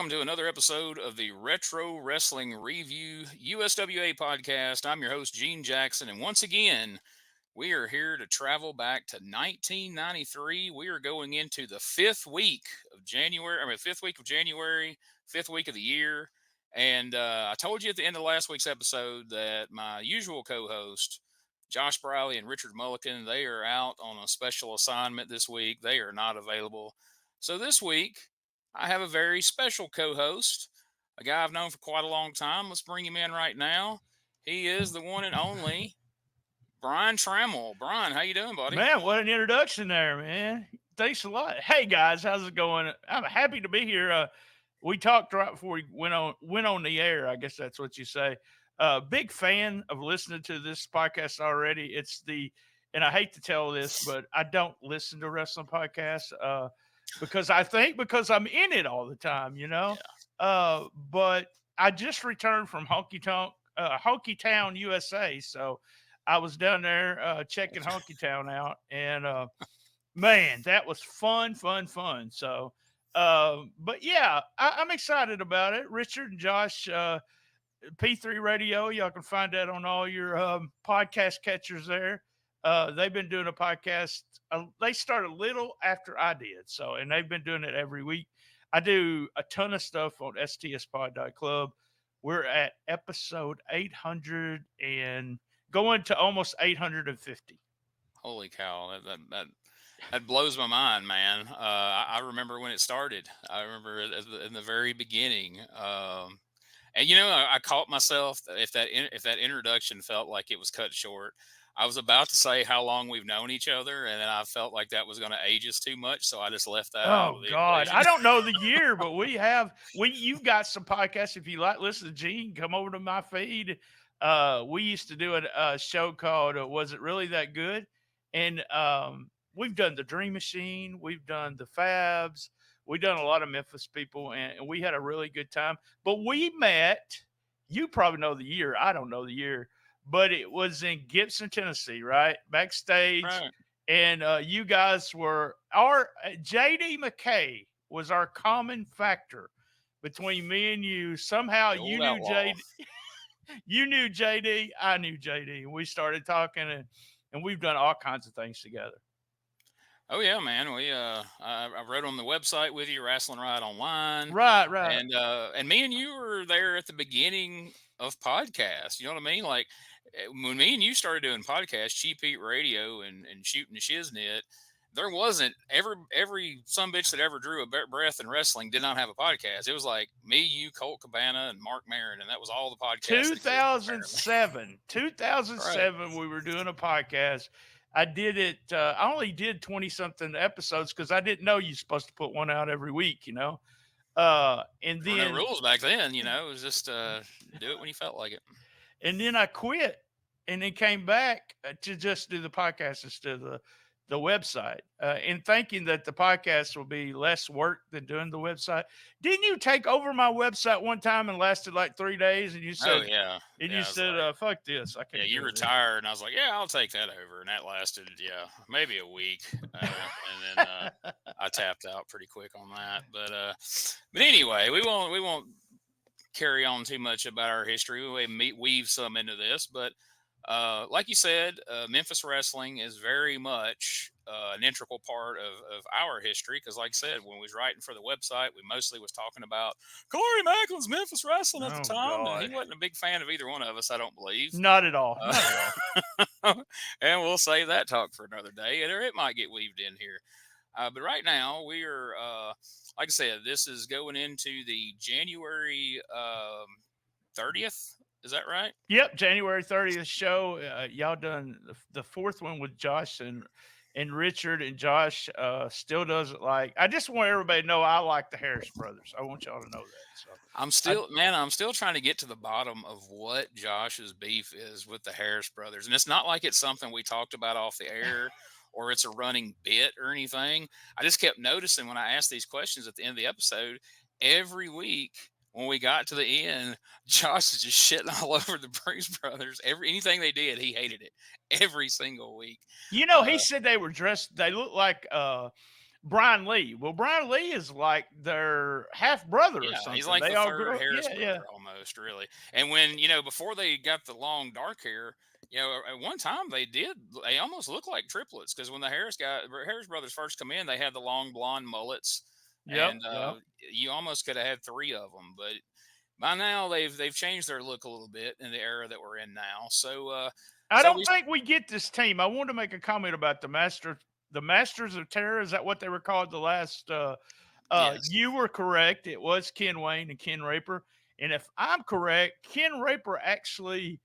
welcome to another episode of the Retro Wrestling Review USWA podcast. I'm your host, Gene Jackson, and once again, we are here to travel back to 1993. We are going into the fifth week of January, fifth week of the year. And I told you at the end of last week's episode that my usual co-host, Josh Briley and Richard Mulliken, they are out on a special assignment this week. They are not available. So this week, I have a very special co-host, a guy I've known for quite a long time. Let's bring him in right now. He is the one and only Brian Tramel. Brian, how you doing, buddy? Man, what an introduction there, man. Thanks a lot. Hey guys, how's it going? I'm happy to be here. We talked right before we went on the air. I guess that's what you say. Big fan of listening to this podcast already. And I hate to tell this, but I don't listen to wrestling podcasts because I'm in it all the time, you know. But I just returned from Honky Town, USA, so I was down there checking Honky Town out, and man, that was fun. So, but yeah, I'm excited about it. Richard and Josh, P3 Radio, y'all can find that on all your podcast catchers there. They've been doing a podcast. They started a little after I did, and they've been doing it every week. I do a ton of stuff on STSPod.club. We're at episode 800 and going to almost 850. Holy cow! That blows my mind, man. I remember when it started. I remember in the very beginning. And I caught myself if that introduction felt like it was cut short. I was about to say how long we've known each other, and then I felt like that was going to age us too much, so I just left that out of the God, equation. I don't know the year, but you've got some podcasts. If you like listen to Gene, come over to my feed. We used to do a show called Was It Really That Good? And we've done the Dream Machine, we've done the Fabs, we've done a lot of Memphis people, and we had a really good time. But we met, you probably know the year, I don't know the year, but it was in Gibson, Tennessee, right? Backstage. Right. And you guys were our JD McKay was our common factor between me and you. Somehow The you old knew outlaw. you knew JD, I knew JD, and we started talking, and we've done all kinds of things together. Oh yeah, man. I read on the website with you, Wrestling Right Online. Right. And me and you were there at the beginning of podcasts. You know what I mean? Like when me and you started doing podcasts, Cheap Eat Radio and Shooting the Shiznit, there wasn't every sumbitch that ever drew a breath in wrestling did not have a podcast. It was like me, you, Colt Cabana, and Mark Maron, and that was all the podcasts. 2007, Right. we were doing a podcast. I did it. I only did 20 something episodes because I didn't know you're supposed to put one out every week, And There were no rules back then, It was just do it when you felt like it. And then I quit, and then came back to just do the podcast instead of the website, and thinking that the podcast will be less work than doing the website. Didn't you take over my website one time and lasted like 3 days? And you said, Oh yeah, you said, like, "Fuck this, I can't." Yeah, you do this. retired, and I was like, "Yeah, I'll take that over," and that lasted, maybe a week, and then I tapped out pretty quick on that. But anyway, we won't carry on too much about our history. We weave some into this, but like you said, Memphis wrestling is very much an integral part of our history. Because, like I said, when we was writing for the website, we mostly was talking about Corey Macklin's Memphis wrestling at the time, and he wasn't a big fan of either one of us, I don't believe. Not at all. And we'll save that talk for another day, or it might get weaved in here. But right now, we are, like I said, this is going into the January 30th. Is that right? Yep, January 30th show. Y'all done the fourth one with Josh and Richard, and Josh still doesn't like. I just want everybody to know I like the Harris brothers. I want y'all to know that. So I'm still trying to get to the bottom of what Josh's beef is with the Harris brothers, and it's not like it's something we talked about off the air. Or it's a running bit or anything. I just kept noticing when I asked these questions at the end of the episode, every week when we got to the end, Josh is just shitting all over the Bruise Brothers. Anything they did, he hated it every single week. He said they were dressed. They looked like Brian Lee. Well, Brian Lee is like their half brother or Yeah, he's something. like They the all third grew up. Harris Yeah, yeah. brother almost, really. And when, before they got the long dark hair, at one time they almost looked like triplets because when the Harris brothers first come in, they had the long blonde mullets, Yep, and yep. you almost could have had three of them. But by now they've changed their look a little bit in the era that we're in now. I So don't we think we get this team. I want to make a comment about the Masters of Terror. Is that what they were called the last? yes. You were correct. It was Ken Wayne and Ken Raper. And if I'm correct, Ken Raper actually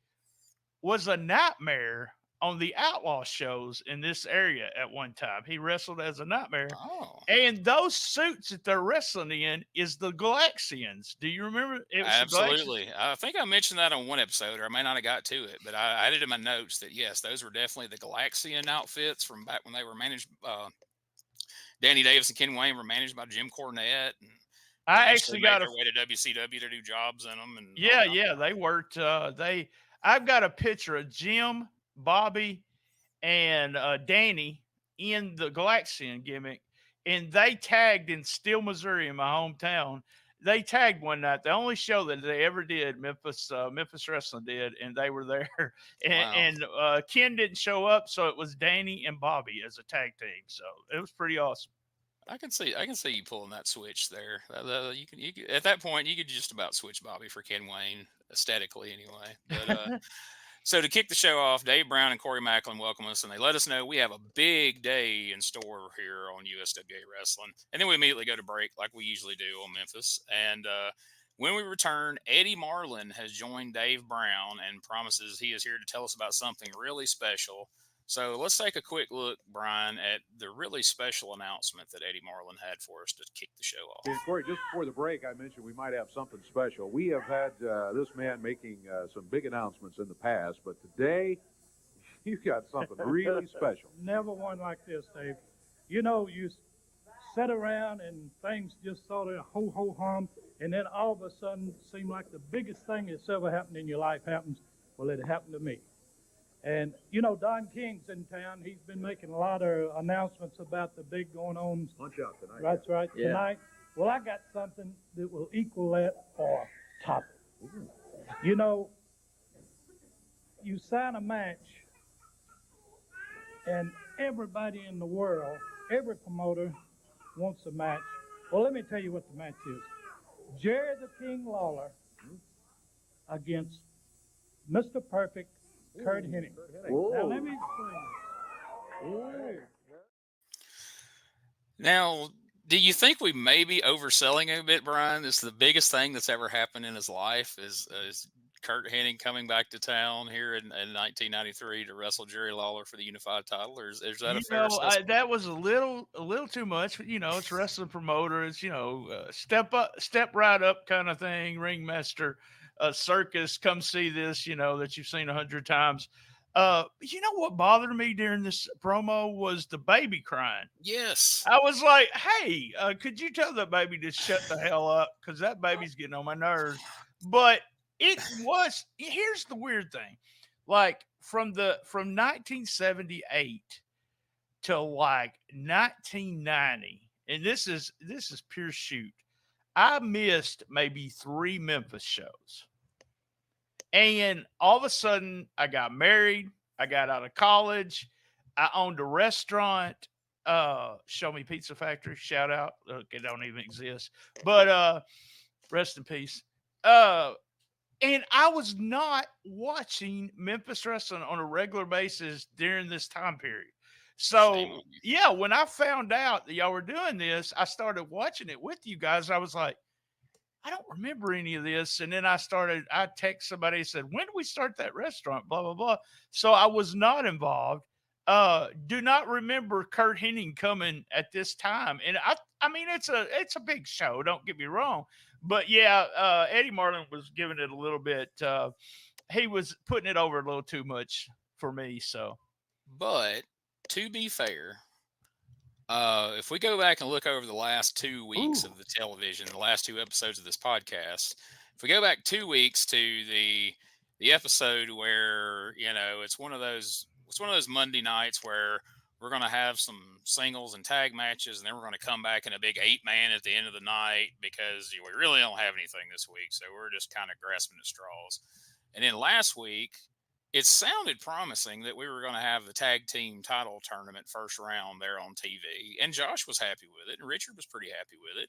was a nightmare on the outlaw shows in this area at one time. He wrestled as a nightmare. Oh. And those suits that they're wrestling in is the Galaxians. Do you remember? It was the Galaxians. Absolutely. I think I mentioned that on one episode, or I may not have got to it, but I added in my notes that yes, those were definitely the Galaxian outfits from back when they were managed. Danny Davis and Ken Wayne were managed by Jim Cornette, and I eventually actually made got a their way to WCW to do jobs in them and all yeah, kinds. yeah, they worked. I've got a picture of Jim, Bobby, and Danny in the Galaxian gimmick, and they tagged in Steele, Missouri, in my hometown. They tagged one night, the only show that they ever did. Memphis Wrestling did, and they were there. and, Wow. and Ken didn't show up, so it was Danny and Bobby as a tag team. So it was pretty awesome. I can see you pulling that switch there. You can at that point you could just about switch Bobby for Ken Wayne aesthetically anyway. But So to kick the show off, Dave Brown and Corey Macklin welcome us, and they let us know we have a big day in store here on USWA Wrestling. And then we immediately go to break like we usually do on Memphis. And when we return, Eddie Marlin has joined Dave Brown and promises he is here to tell us about something really special. So let's take a quick look, Brian, at the really special announcement that Eddie Marlin had for us to kick the show off. And Corey, just before the break, I mentioned we might have something special. We have had this man making some big announcements in the past, but today you've got something really special. Never one like this, Dave. You sit around and things just sort of ho-ho-hum, and then all of a sudden seem like the biggest thing that's ever happened in your life happens. Well, it happened to me. And, Don King's in town. He's been making a lot of announcements about the big going on. Punch out tonight. That's right, Yeah. tonight. Well, I got something that will equal that or top it. You sign a match, and everybody in the world, every promoter wants a match. Well, let me tell you what the match is. Jerry the King Lawler against Mr. Perfect, Curt Hennig. Now, let me explain. Now, do you think we may be overselling it a bit, Brian? It's the biggest thing that's ever happened in his life is Curt Hennig coming back to town here in 1993 to wrestle Jerry Lawler for the Unified Title, or is that a fair assessment? That was a little too much. But, it's wrestling promoter. It's step right up kind of thing. Ringmaster, circus. Come see this. That you've seen 100 times. What bothered me during this promo was the baby crying. Yes. I was like, hey, could you tell that baby to shut the hell up? Because that baby's getting on my nerves. But here's the weird thing. Like from 1978 to like 1990, and this is pure shoot. I missed maybe 3 Memphis shows. And all of a sudden, I got married. I got out of college. I owned a restaurant. Show Me Pizza Factory. Shout out. Look, it don't even exist. But rest in peace. And I was not watching Memphis wrestling on a regular basis during this time period. So, yeah, when I found out that y'all were doing this, I started watching it with you guys. I was like, I don't remember any of this. And then I text somebody and said, when do we start that restaurant? Blah, blah, blah. So I was not involved. Do not remember Curt Hennig coming at this time. And I mean, it's a big show. Don't get me wrong. But yeah, Eddie Marlin was giving it a little bit. He was putting it over a little too much for me. So, but to be fair, if we go back and look over the last 2 weeks of the television, the last 2 episodes of this podcast, if we go back 2 weeks to the episode where it's one of those Monday nights where we're going to have some singles and tag matches, and then we're going to come back in a big 8-man at the end of the night because we really don't have anything this week. So we're just kind of grasping at straws. And then last week, it sounded promising that we were going to have the tag team title tournament first round there on TV. And Josh was happy with it, and Richard was pretty happy with it.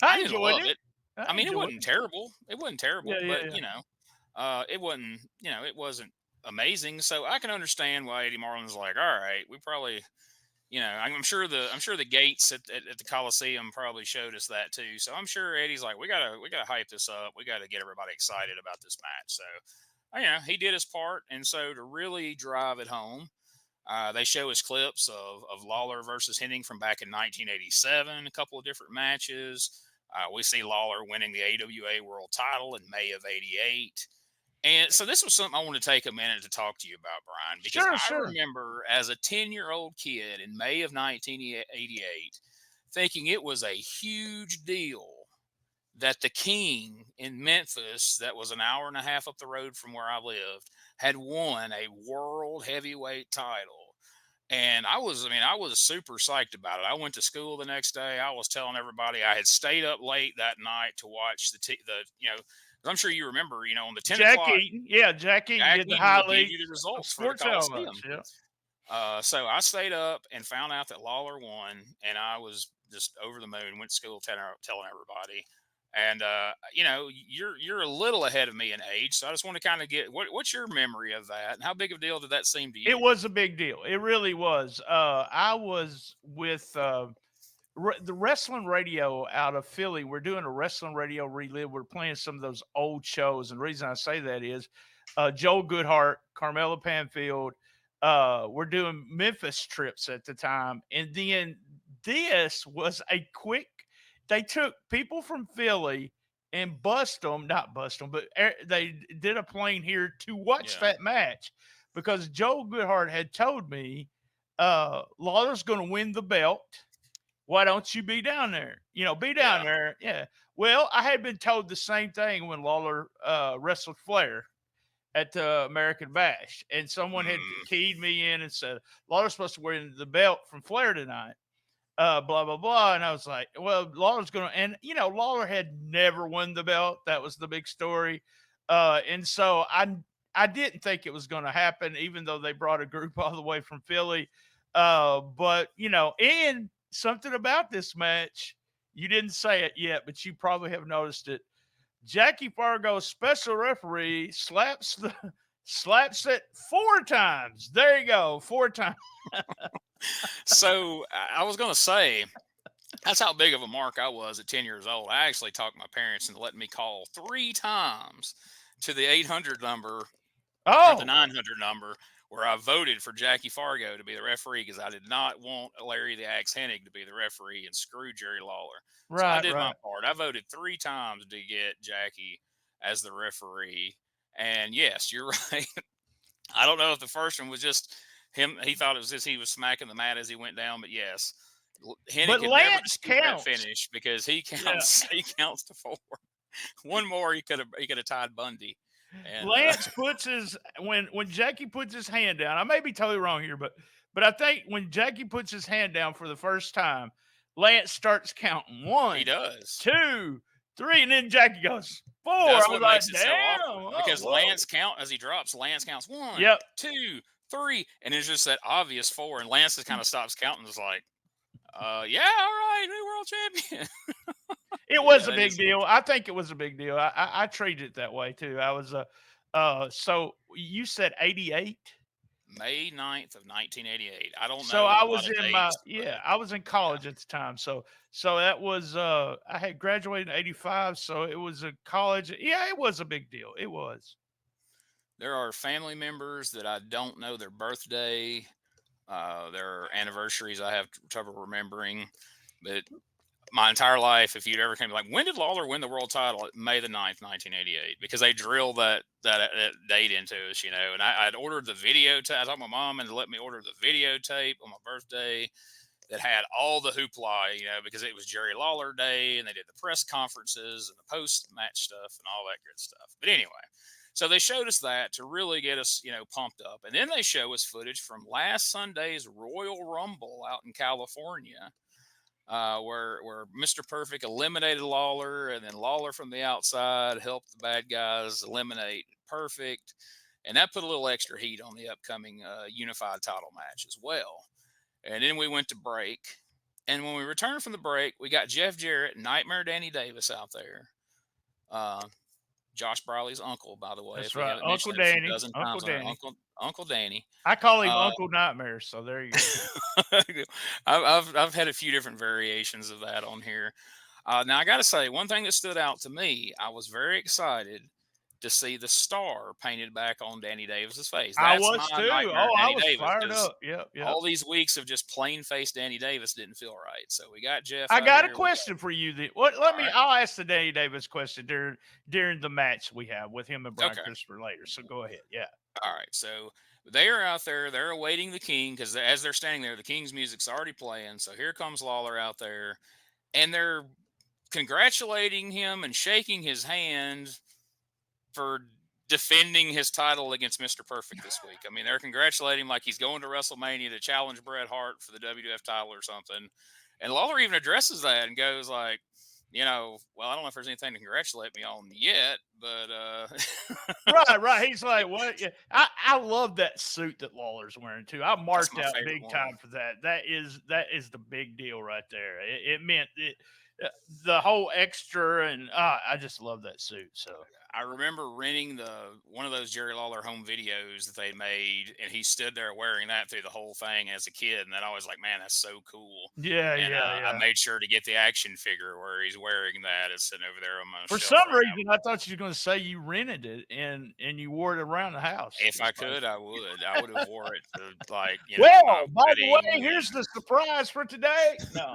I didn't love it. I mean, it wasn't terrible. It wasn't terrible, but you know, it wasn't. You know, it wasn't amazing. So I can understand why Eddie Marlin's like, all right, we probably, you know, I'm sure the gates at the Coliseum probably showed us that too. So I'm sure Eddie's like, we gotta hype this up. We gotta get everybody excited about this match. So, you know, he did his part, and so to really drive it home. They show us clips of Lawler versus Hennig from back in 1987, a couple of different matches. We see Lawler winning the AWA World Title in May of '88. And so this was something I want to take a minute to talk to you about, Brian, because I remember as a 10-year-old kid in May of 1988 thinking it was a huge deal that the King in Memphis, that was an hour and a half up the road from where I lived, had won a world heavyweight title. And I was super psyched about it. I went to school the next day. I was telling everybody I had stayed up late that night to watch you know, I'm sure you remember, you know, on the 10 o'clock. Jack Eaton did the highlight. Give you the results for the Coliseum. So I stayed up and found out that Lawler won, and I was just over the moon. Went to school telling everybody. And you know, you're a little ahead of me in age, so I just want to kind of get what's your memory of that, and how big of a deal did that seem to you? It was a big deal. It really was. I was with the wrestling radio out of Philly. We're doing a wrestling radio relive. We're playing some of those old shows, and the reason I say that is Joel Goodhart, Carmela Panfield. We're doing Memphis trips at the time, and then this was a quick. They took people from Philly and not bust them, but they did a plane here to watch that match because Joel Goodhart had told me Lawler's going to win the belt. Why don't you be down there? You know, be down there. Yeah. Well, I had been told the same thing when Lawler wrestled Flair at the American Bash, and someone had keyed me in and said Lawler's supposed to win the belt from Flair tonight. Blah, blah, blah. And I was like, well, Lawler's going to, and, you know, Lawler had never won the belt. That was the big story. And so I didn't think it was going to happen, even though they brought a group all the way from Philly. But, you know, and something about this match, you didn't say it yet, but you probably have noticed it. Jackie Fargo, special referee, slaps it 4 times. There you go, 4 times. So I was going to say, that's how big of a mark I was at 10 years old. I actually talked my parents into letting me call 3 times to the 800 number or the 900 number where I voted for Jackie Fargo to be the referee because I did not want Larry the Axe Hennig to be the referee and screw Jerry Lawler. So I did my part. I voted 3 times to get Jackie as the referee. And yes, you're right. I don't know if the first one was just him. He thought it was just he was smacking the mat as he went down. But yes, Hennig can never dispute that finish because he counts. He counts to 4. One more, he could have tied Bundy. And, Lance puts his when Jackie puts his hand down. I may be totally wrong here, but I think when Jackie puts his hand down for the first time, Lance starts counting 1, he does 2, 3, and then Jackie goes 4. That's what makes it so awkward because Lance as he drops. Lance counts 1, 2, 3, and it's just that obvious 4. And Lance just kind of stops counting. Is like, yeah, all right, new world champion. It was a big deal. I think it was a big deal. I treated it that way too. I was so you said 88? May 9th of 1988. I don't know. So I was in I was in college at the time. So that was I had graduated in 85, so it was a college. Yeah, it was a big deal. It was. There are family members that I don't know their birthday. There are anniversaries I have trouble remembering, but my entire life, if you'd ever came like, when did Lawler win the world title? May the 9th, 1988, because they drilled that date into us, you know, and I'd ordered the videotape. I told my mom and to let me order the videotape on my birthday that had all the hoopla, you know, because it was Jerry Lawler Day and they did the press conferences and the post-match stuff and all that good stuff. But anyway, So they showed us that to really get us, pumped up. And then they show us footage from last Sunday's Royal Rumble out in California, where Mr. Perfect eliminated Lawler, and then Lawler from the outside helped the bad guys eliminate Perfect. And that put a little extra heat on the upcoming Unified title match as well. And then we went to break. And when we returned from the break, we got Jeff Jarrett, Nightmare Danny Davis out there. Josh Briley's uncle, by the way. That's if we right. haven't Uncle mentioned it Danny. a dozen Uncle times, Danny. Uncle Danny. I call him Uncle Nightmare, so there you go. I've had a few different variations of that on here. Now I got to say, one thing that stood out to me, I was very excited to see the star painted back on Danny Davis's face. I was too. I was fired up. Yep. All these weeks of just plain face Danny Davis didn't feel right. So we got Jeff. I got a question for you. I'll ask the Danny Davis question during the match we have with him and Brian Christopher later. So go ahead. Yeah. All right. So they are out there. They're awaiting the King, because as they're standing there, the King's music's already playing. So here comes Lawler out there, and they're congratulating him and shaking his hand for defending his title against Mr. Perfect this week. I mean, they're congratulating him like he's going to WrestleMania to challenge Bret Hart for the WWF title or something. And Lawler even addresses that and goes like, well, I don't know if there's anything to congratulate me on yet, but right. He's like, what? Yeah. I love that suit that Lawler's wearing too. I marked out big time for that. That is the big deal right there. It meant the whole extra, and I just love that suit. So I remember renting one of those Jerry Lawler home videos that they made, and he stood there wearing that through the whole thing as a kid, and then I was like, man, that's so cool. Yeah. I made sure to get the action figure where he's wearing that. It's sitting over there on my For shelf some reason, I thought you were going to say you rented it and you wore it around the house. If I could, I would. I would have wore it to, like, well, by the way, here's the surprise for today. No.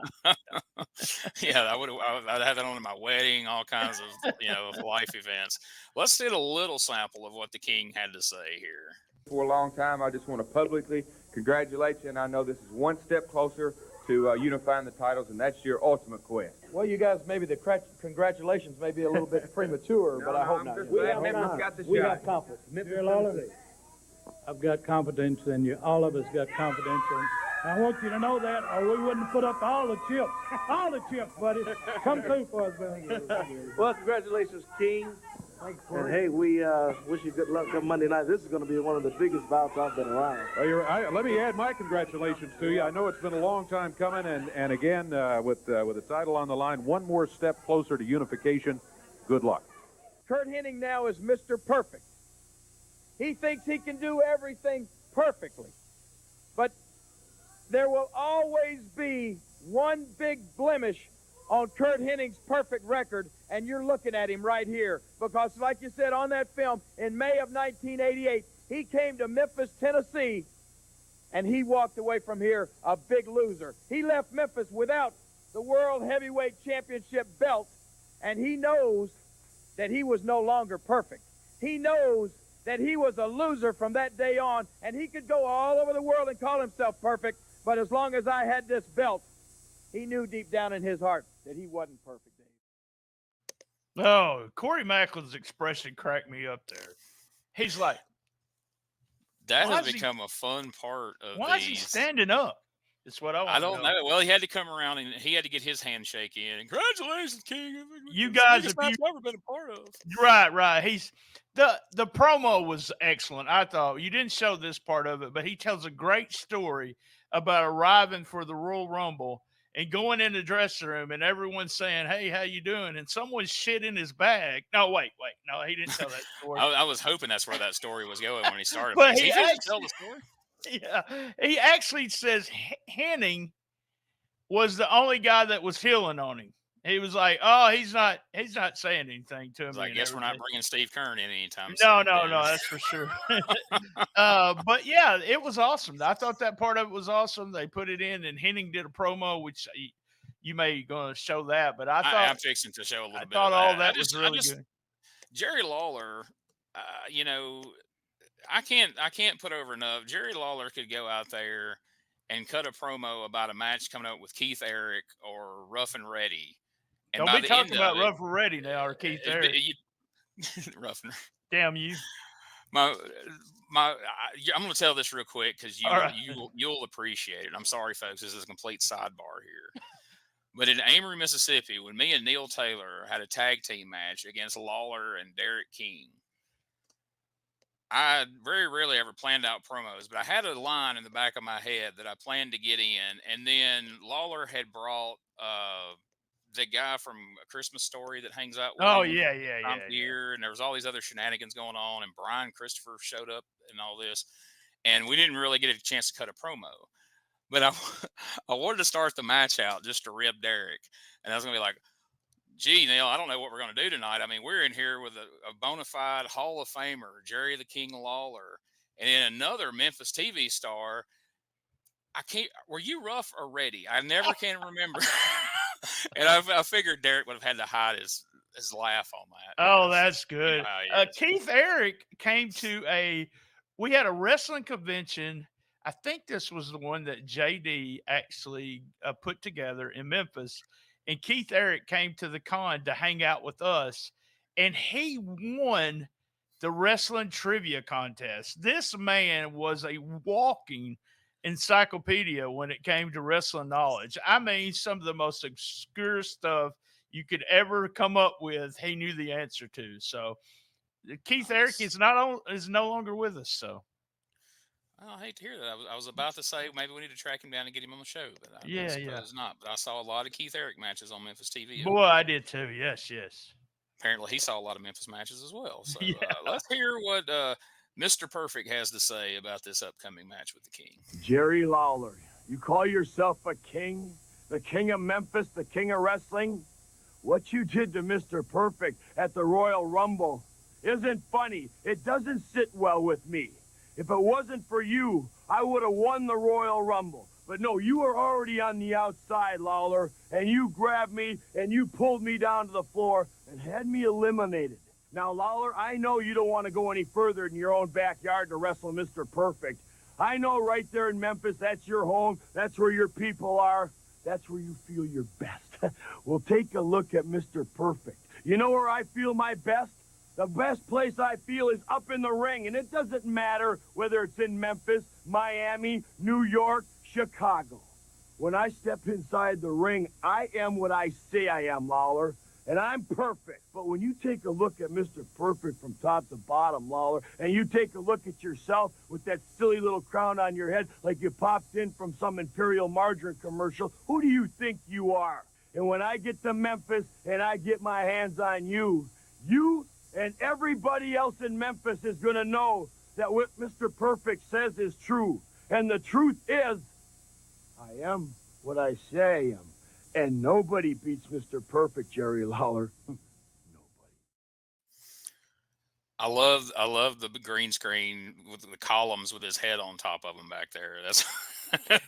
Yeah, I'd have that on at my wedding, all kinds of, life events. Let's get a little sample of what the King had to say here. For a long time, I just want to publicly congratulate you, and I know this is one step closer to unifying the titles, and that's your ultimate quest. Well, you guys, maybe the congratulations may be a little bit premature, but I hope not. We have confidence. Dear Lawler, I've got confidence in you. All of us got confidence in you. I want you to know that, or we wouldn't put up all the chips. All the chips, buddy. Come through for us, buddy. Well, congratulations, King. And hey, we wish you good luck come Monday night. This is going to be one of the biggest bouts I've been around. Well, let me add my congratulations to you. I know it's been a long time coming, and again, with the title on the line, one more step closer to unification. Good luck. Curt Hennig now is Mr. Perfect. He thinks he can do everything perfectly. But there will always be one big blemish on Curt Hennig's perfect record, and you're looking at him right here. Because like you said on that film, in May of 1988, he came to Memphis, Tennessee, and he walked away from here a big loser. He left Memphis without the World Heavyweight Championship belt, and he knows that he was no longer perfect. He knows that he was a loser from that day on, and he could go all over the world and call himself perfect, but as long as I had this belt, he knew deep down in his heart that he wasn't perfect. Oh, Corey Macklin's expression cracked me up there. He's like, that has become a fun part of why is he standing up? It's what I don't know. Well, he had to come around and he had to get his handshake in. Congratulations, King! You guys have ever been a part of. Right. He's the promo was excellent. I thought you didn't show this part of it, but he tells a great story about arriving for the Royal Rumble and going in the dressing room and everyone's saying, "Hey, how you doing?" And someone's shit in his bag. No, wait. No, he didn't tell that story. I was hoping that's where that story was going when he started. But he actually tell the story. Yeah, he actually says Hennig was the only guy that was healing on him. He was like, "Oh, he's not saying anything to him." I guess we're not bringing Steve Kern in anytime soon. No, that's for sure. But yeah, it was awesome. I thought that part of it was awesome. They put it in, and Hennig did a promo, which you may going to show that, but I'm fixing to show a little bit. I thought all that was really good. Jerry Lawler, I can't put over enough. Jerry Lawler could go out there and cut a promo about a match coming up with Keith Eric or Rough and Ready. And don't be talking about Rough and Ready now or Keith Eric. Rough and Damn you. My I'm going to tell this real quick because All right. you'll appreciate it. I'm sorry, folks. This is a complete sidebar here. But in Amory, Mississippi, when me and Neil Taylor had a tag team match against Lawler and Derek King, I very rarely ever planned out promos, but I had a line in the back of my head that I planned to get in, and then Lawler had brought the guy from A Christmas Story that hangs out with Oh him yeah. times a year, and there was all these other shenanigans going on, and Brian Christopher showed up and all this, and we didn't really get a chance to cut a promo. But I wanted to start the match out just to rib Derek, and I was going to be like, gee, Neil, I don't know what we're going to do tonight. I mean, we're in here with a bona fide Hall of Famer, Jerry the King Lawler, and then another Memphis TV star. I can't. Were you rough or ready? I never can remember. And I figured Derek would have had to hide his laugh on that. Oh, that's good. You know how he is. Keith Eric came to we had a wrestling convention. I think this was the one that JD actually put together in Memphis. And Keith Eric came to the con to hang out with us. And he won the wrestling trivia contest. This man was a walking encyclopedia when it came to wrestling knowledge. I mean, some of the most obscure stuff you could ever come up with, he knew the answer to. So Keith Eric is no longer with us. So I hate to hear that. I was about to say maybe we need to track him down and get him on the show, but I suppose not. But I saw a lot of Keith Eric matches on Memphis TV. Boy, I did too. Yes. Apparently, he saw a lot of Memphis matches as well. So Yeah. let's hear what Mr. Perfect has to say about this upcoming match with the King. Jerry Lawler, you call yourself a king? The king of Memphis, the king of wrestling? What you did to Mr. Perfect at the Royal Rumble isn't funny. It doesn't sit well with me. If it wasn't for you, I would have won the Royal Rumble. But no, you were already on the outside, Lawler, and you grabbed me and you pulled me down to the floor and had me eliminated. Now, Lawler, I know you don't want to go any further in your own backyard to wrestle Mr. Perfect. I know right there in Memphis, that's your home. That's where your people are. That's where you feel your best. Well, take a look at Mr. Perfect. You know where I feel my best? The best place I feel is up in the ring, and it doesn't matter whether it's in Memphis, Miami, New York, Chicago. When I step inside the ring, I am what I say I am, Lawler, and I'm perfect. But when you take a look at Mr. Perfect from top to bottom, Lawler, and you take a look at yourself with that silly little crown on your head like you popped in from some Imperial Margarine commercial, who do you think you are? And when I get to Memphis and I get my hands on you, you and everybody else in Memphis is going to know that what Mr. Perfect says is true. And the truth is, I am what I say I am. And nobody beats Mr. Perfect, Jerry Lawler. Nobody. I love the green screen with the columns with his head on top of him back there. That's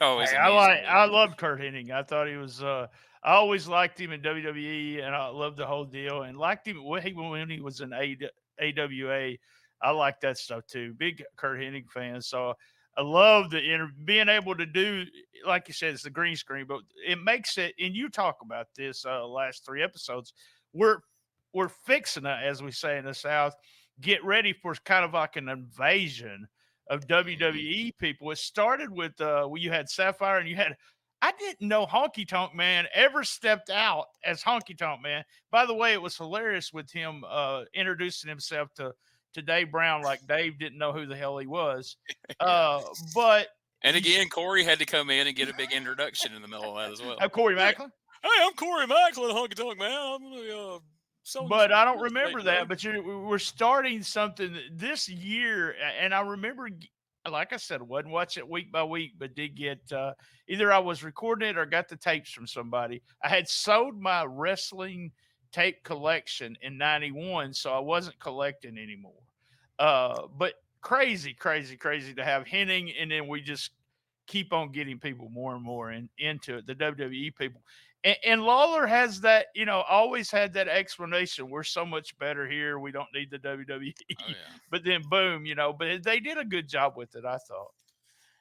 always Hey, amazing. I love Curt Hennig. I thought he was. I always liked him in WWE, and I loved the whole deal. And liked him when he was in AWA. I like that stuff too. Big Curt Hennig fan. So I love being able to do, like you said, it's the green screen, but it makes it. And you talk about this last 3 episodes. We're fixing it, as we say in the South. Get ready for kind of like an invasion of WWE people. It started with you had Sapphire and you had. I didn't know Honky Tonk Man ever stepped out as Honky Tonk Man. By the way, it was hilarious with him introducing himself to Dave Brown like Dave didn't know who the hell he was. But and again, Corey had to come in and get a big introduction in the middle of that as well. Corey Macklin. Hey, I'm Corey Macklin, Honky Tonk Man. I'm really but I don't remember that. But we're starting something this year, and I remember, like I said, I wasn't watching it week by week, but did get either I was recording it or got the tapes from somebody. I had sold my wrestling tape collection in '91, so I wasn't collecting anymore. But crazy to have Hennig, and then we just keep on getting people more and more into it. The WWE people. And Lawler has that, always had that explanation. We're so much better here. We don't need the WWE. Oh, yeah. But then boom, but they did a good job with it, I thought.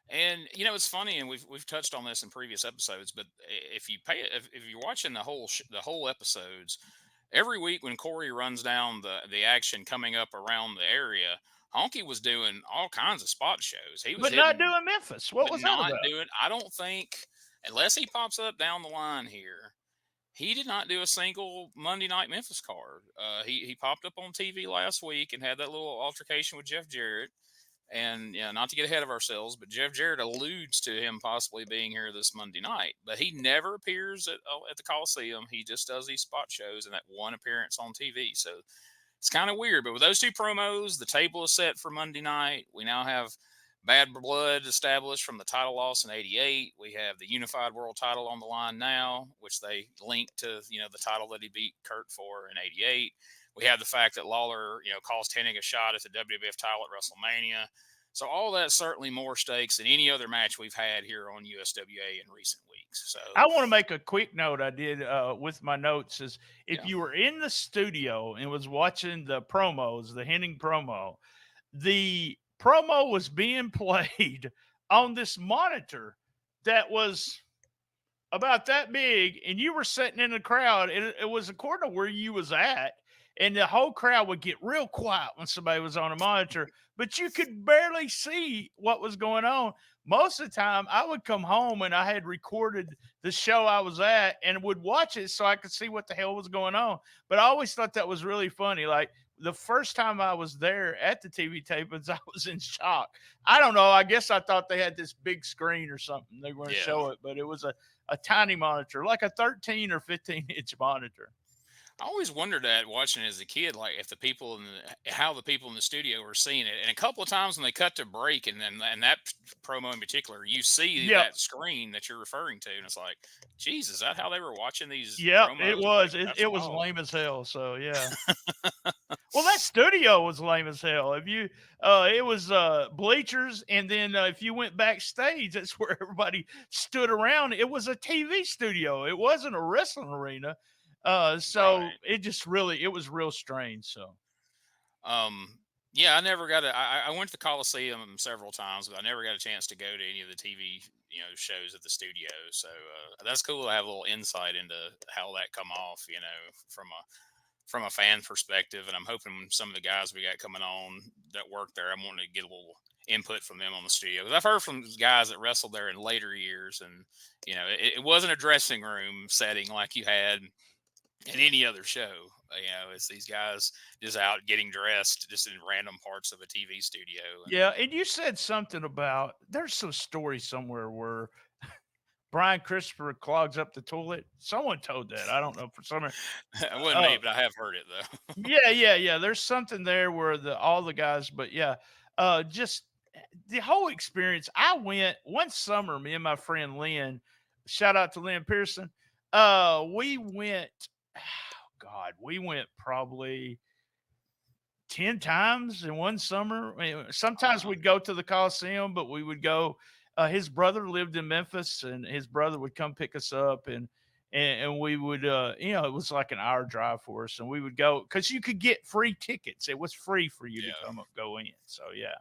And it's funny, and we've touched on this in previous episodes. But if you're watching the whole episodes, every week when Corey runs down the action coming up around the area, Honky was doing all kinds of spot shows. He was But not hitting, doing Memphis. What but was that not about? doing. I don't think, unless he pops up down the line here, he did not do a single Monday Night Memphis card. He popped up on TV last week and had that little altercation with Jeff Jarrett. And not to get ahead of ourselves, but Jeff Jarrett alludes to him possibly being here this Monday night. But he never appears at the Coliseum. He just does these spot shows and that one appearance on TV. So it's kind of weird. But with those two promos, the table is set for Monday night. We now have Bad Blood established from the title loss in '88. We have the Unified World Title on the line now, which they link to the title that he beat Curt for in '88. We have the fact that Lawler, caused Hennig a shot at the WWF title at WrestleMania. So all that's certainly more stakes than any other match we've had here on USWA in recent weeks. So I want to make a quick note I did with my notes is if Yeah. you were in the studio and was watching the promos, the Hennig promo, the promo was being played on this monitor that was about that big, and you were sitting in the crowd. It was according to where you was at, and the whole crowd would get real quiet when somebody was on a monitor, but you could barely see what was going on. Most of the time, I would come home and I had recorded the show I was at and would watch it so I could see what the hell was going on. But I always thought that was really funny. Like the first time I was there at the TV tapings, I was in shock. I don't know. I guess I thought they had this big screen or something. They were going to show it, but it was a tiny monitor, like a 13 or 15-inch monitor. I always wondered that watching it as a kid, like if how the people in the studio were seeing it. And a couple of times when they cut to break, and that promo in particular, you see that screen that you're referring to, and it's like, geez, is that how they were watching these? Yeah, promos? it was. Like, It was lame as hell. So yeah. Well, that studio was lame as hell. If you, it was bleachers, and then if you went backstage, that's where everybody stood around. It was a TV studio. It wasn't a wrestling arena. So Right. it was real strange. So, yeah, I never got I went to the Coliseum several times, but I never got a chance to go to any of the TV, shows at the studio. So that's cool to have a little insight into how that come off, from a fan perspective. And I'm hoping some of the guys we got coming on that work there, I'm wanting to get a little input from them on the studio, because I've heard from guys that wrestled there in later years, and it wasn't a dressing room setting like you had in any other show. It's these guys just out getting dressed just in random parts of a TV studio. yeah. And you said something about there's some story somewhere where Brian Christopher clogs up the toilet. Someone told that. I don't know for some reason. It wasn't me, but I have heard it though. Yeah. There's something there where all the guys, but yeah, just the whole experience. I went one summer, me and my friend Lynn, shout out to Lynn Pearson. We went, we went probably 10 times in one summer. Sometimes we'd go to the Coliseum, but we would go, his brother lived in Memphis, and his brother would come pick us up, and we would, it was like an hour drive for us, and we would go because you could get free tickets. It was free for you to go in. So yeah.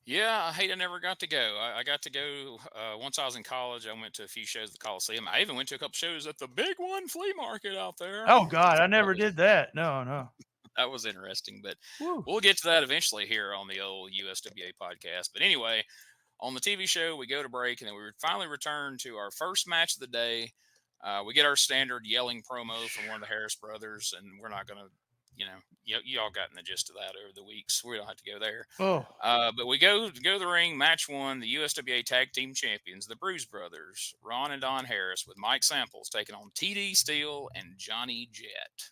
Yeah, I hate I never got to go. I got to go once I was in college. I went to a few shows at the Coliseum. I even went to a couple shows at the Big One Flea Market out there. Oh God, I never did that. No. That was interesting, but Woo. we'll get to that eventually here on the old USWA podcast. But anyway, on the TV show, we go to break, and then we finally return to our first match of the day. We get our standard yelling promo from one of the Harris brothers, and we're not going to, you all gotten the gist of that over the weeks. We don't have to go there. Oh. But we go to the ring, match one, the USWA Tag Team Champions, the Bruise Brothers, Ron and Don Harris, with Mike Samples taking on TD Steele and Johnny Jet.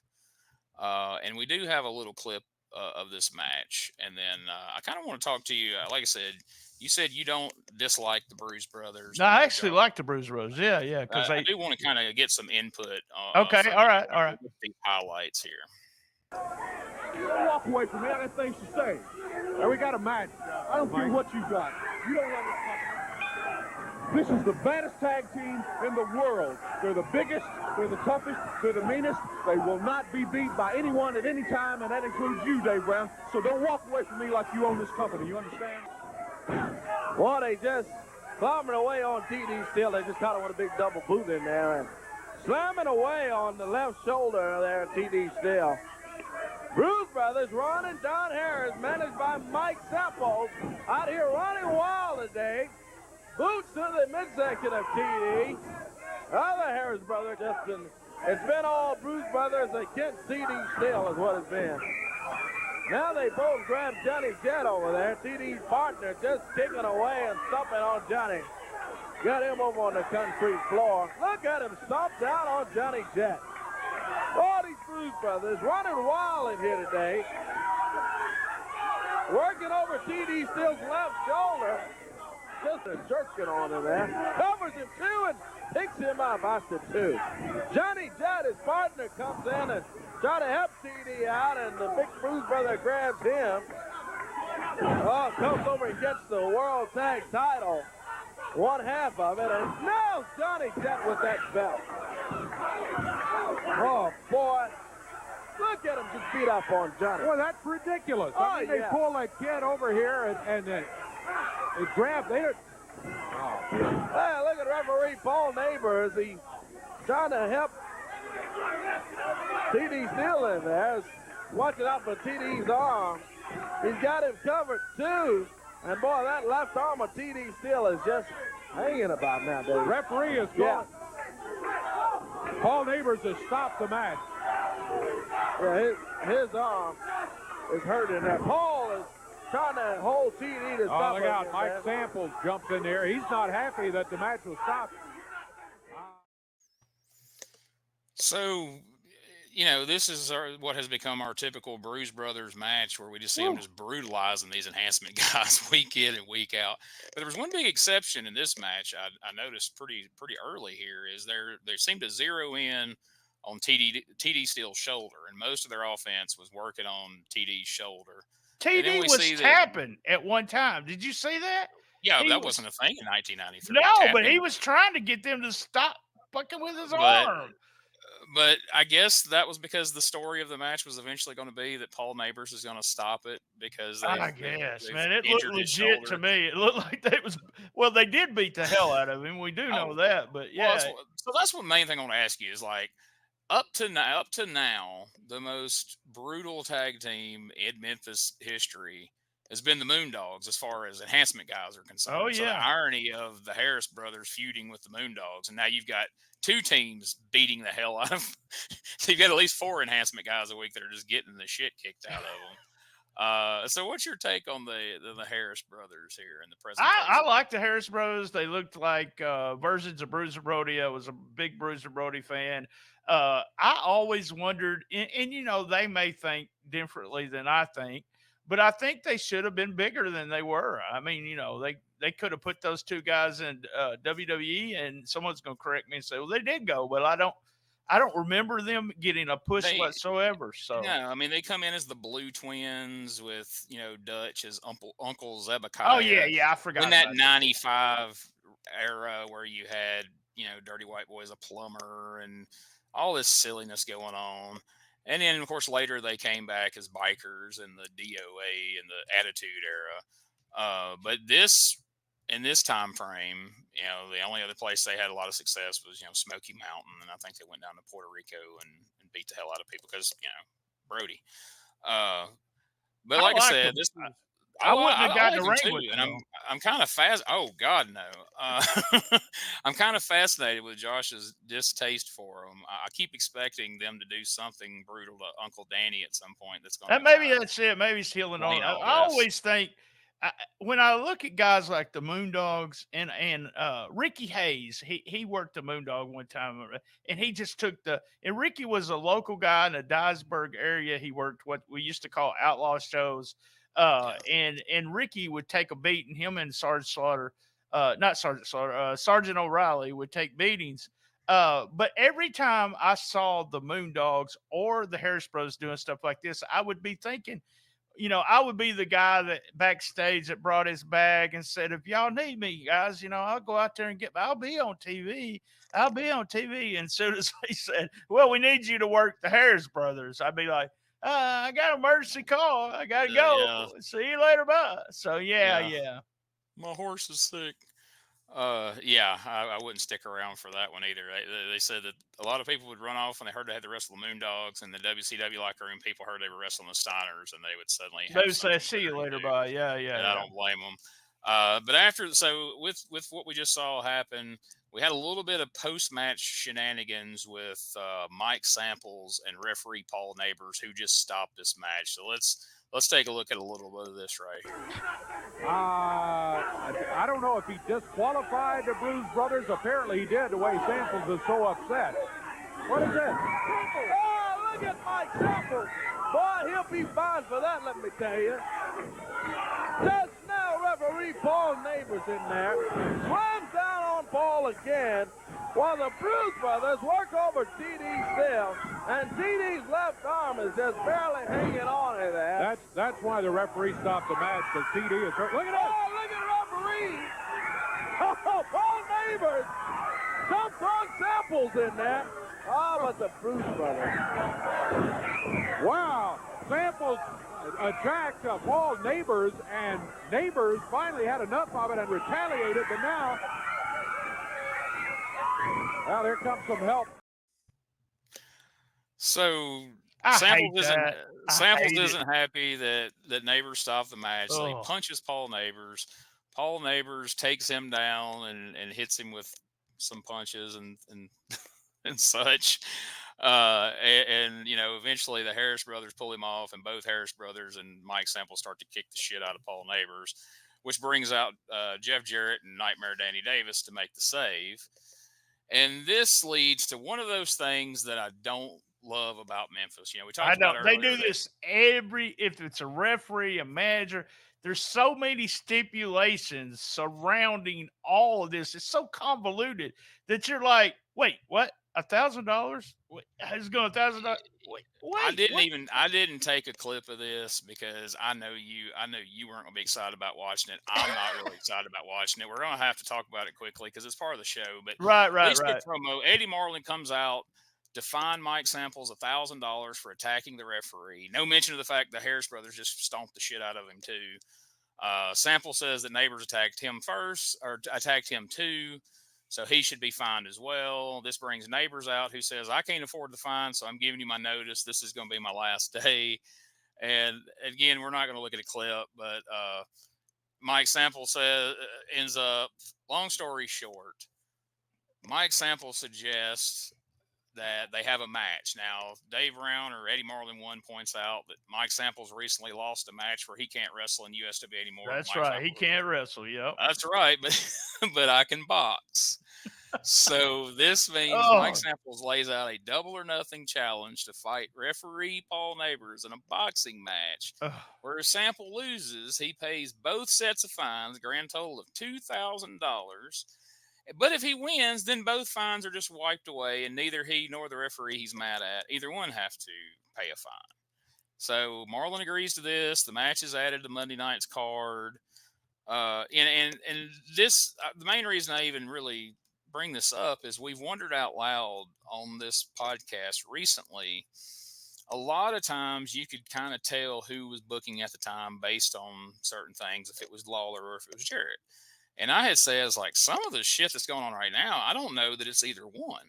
And we do have a little clip of this match. And then I kind of want to talk to you. Like I said, you said you don't dislike the Bruise Brothers. No, I actually like the Bruise Brothers. Yeah. Because I do want to kind of get some input. Okay. All right. The highlights here. You don't walk away from me. I got things to say. And we got a match. I don't care what you got. You don't want to. This is the baddest tag team in the world. They're the biggest. They're the toughest. They're the meanest. They will not be beat by anyone at any time, and that includes you, Dave Brown. So don't walk away from me like you own this company. You understand? Well, they just clombering away on TD Steele. They just kind of want a big double boot in there. And slamming away on the left shoulder there, TD Still. Bruise Brothers, Ron and Don Harris, managed by Mike Sapples, out here running wild today. Boots to the midsection of TD. Other Harris brother it's been all Bruise Brothers against TD Still is what it's been. Now they both grab Johnny Jett over there. TD's partner just kicking away and stomping on Johnny. Got him over on the concrete floor. Look at him stomp down on Johnny Jett. All these Bruise Brothers running wild in here today. Working over TD Still's left shoulder. Just a jerking on him there. Covers him too and picks him up after 2. Johnny Jett, his partner, comes in and try to help TD out, and the big Bruise Brother grabs him. Oh, comes over and gets the World Tag Title. One half of it, and now Johnny Jett with that belt. Oh, boy. Look at him just beat up on Johnny. Well, that's ridiculous. Oh, I mean, they yeah. pull that kid over here and they grab. They don't. Hey, look at referee Paul Neighbors. He's trying to help TD Still in there. He's watching out for TD's arm. He's got him covered, too. And, boy, that left arm of TD Still is just hanging about now, The Dave. referee is Yeah. going. Paul Neighbors has stopped the match. Yeah, his arm is hurting there. Paul is trying to hold TD to Oh, stop look him out. in Mike there. Samples jumps in there. He's not happy that the match was stopped. So, this is what has become our typical Bruise Brothers match, where we just see them just brutalizing these enhancement guys week in and week out. But there was one big exception in this match I noticed pretty early here, is they seem to zero in on TD Steele's shoulder, and most of their offense was working on TD's shoulder. TD was tapping at one time. Did you see that? Yeah, that wasn't a thing in 1993. No, but he was trying to get them to stop fucking with his arm. But I guess that was because the story of the match was eventually going to be that Paul Neighbors is going to stop it because I guess, man, it looked legit to me. It looked like they did beat the hell out of him. We do know that, but yeah. Well, so that's the main thing I want to ask you is, like, up to now, the most brutal tag team in Memphis history has been the Moondogs as far as enhancement guys are concerned. Oh, yeah. So the irony of the Harris brothers feuding with the Moondogs, and now you've got 2 teams beating the hell out of so you've got at least 4 enhancement guys a week that are just getting the shit kicked out of them. So what's your take on the Harris brothers here in the presentation? I like the Harris brothers. They looked like versions of Bruiser Brody. I was a big Bruiser Brody fan. I always wondered, and they may think differently than I think, but I think they should have been bigger than they were. I mean, they could have put those 2 guys in WWE, and someone's going to correct me and say, well, they did go, but I don't remember them getting a push whatsoever. So no, I mean, they come in as the Blue Twins with Dutch as Uncle Zebekiah. Oh yeah, I forgot in that '95 era where you had Dirty White Boy as a plumber and all this silliness going on. And then, of course, later they came back as bikers in the DOA and the Attitude Era. But in this time frame, the only other place they had a lot of success was, Smoky Mountain. And I think they went down to Puerto Rico and beat the hell out of people because, Brody. But like I said, I wouldn't have gotten the ring with you, and I'm kind of fast. Oh God, no! I'm kind of fascinated with Josh's distaste for them. I keep expecting them to do something brutal to Uncle Danny at some point. Maybe that's it. Maybe he's healing on. I always think when I look at guys like the Moondogs and Ricky Hayes, he worked the Moondog one time, and he just took and Ricky was a local guy in the Dyersburg area. He worked what we used to call outlaw shows. And Ricky would take a beating. Him and Sergeant O'Reilly would take beatings. But every time I saw the Moondogs or the Harris Brothers doing stuff like this, I would be thinking, I would be the guy that backstage that brought his bag and said, if y'all need me, guys, I'll go out there and I'll be on TV. And as soon as they said, well, we need you to work the Harris Brothers, I'd be like, I got an emergency call. I got to go. Yeah. See you later. Bye. So, yeah. My horse is sick. Yeah, I wouldn't stick around for that one either. They said that a lot of people would run off when they heard they had to wrestle the Moondogs, and the WCW locker room people heard they were wrestling the Steiners, and they would suddenly They have would say, something "See you better to later, do. bye." Yeah, And yeah, I yeah. don't blame them. But after, so with what we just saw happen, we had a little bit of post-match shenanigans with Mike Samples and referee Paul Neighbors, who just stopped this match. So let's take a look at a little bit of this right here. I don't know if he disqualified the Bruise Brothers. Apparently he did, the way Samples is so upset. What is this? Oh, look at Mike Samples. Boy, he'll be fine for that, let me tell you. Just now, referee Paul Neighbors in there. Slams down on Paul again while the Bruise Brothers work over TD still. And TD's left arm is just barely hanging on to that. That's why the referee stopped the match, because TD is hurt. Look at this! Oh, look at the referee! Oh, Paul Neighbors jumped on Samples in there. Oh, but the Bruise Brothers. Wow! Samples attacked Paul Neighbors, and Neighbors finally had enough of it and retaliated, but now, well, there comes some help. So I Samples hate that. isn't happy that Neighbors stopped the match. So he Oh. punches Paul Neighbors. Paul Neighbors takes him down and hits him with some punches and and such. And eventually the Harris brothers pull him off, and both Harris brothers and Mike Samples start to kick the shit out of Paul Neighbors, which brings out Jeff Jarrett and Nightmare Danny Davis to make the save. And this leads to one of those things that I don't love about Memphis. We talked about They earlier do this if it's a referee, a manager, there's so many stipulations surrounding all of this. It's so convoluted that you're like, wait, what? $1,000? Who's going $1,000? Wait, I didn't take a clip of this because I know you weren't gonna be excited about watching it. I'm not really excited about watching it. We're gonna have to talk about it quickly because it's part of the show. But Right. quick promo. Eddie Marlin comes out to fine Mike Samples $1,000 for attacking the referee. No mention of the fact the Harris brothers just stomped the shit out of him too. Sample says that Neighbors attacked him first, or attacked him too, so he should be fined as well. This brings Neighbors out, who says, I can't afford the fine, so I'm giving you my notice. This is going to be my last day. And again, we're not going to look at a clip, but Mike Sample ends up, long story short, Mike Sample suggests that they have a match. Now, Dave Brown or Eddie Marlin points out that Mike Samples recently lost a match where he can't wrestle in USWA anymore. That's Mike right. Samples He can't wrestle. Yep. That's right, but I can box. So this means Mike Samples lays out a double or nothing challenge to fight referee Paul Neighbors in a boxing match. Where Sample loses, he pays both sets of fines, a grand total of $2,000. But if he wins, then both fines are just wiped away, and neither he nor the referee he's mad at, either one have to pay a fine. So Marlin agrees to this. The match is added to Monday night's card. And this, the main reason I even really bring this up is we've wondered out loud on this podcast recently. A lot of times you could kind of tell who was booking at the time based on certain things, if it was Lawler or if it was Jarrett. And I had said, like, some of the shit that's going on right now, I don't know that it's either one.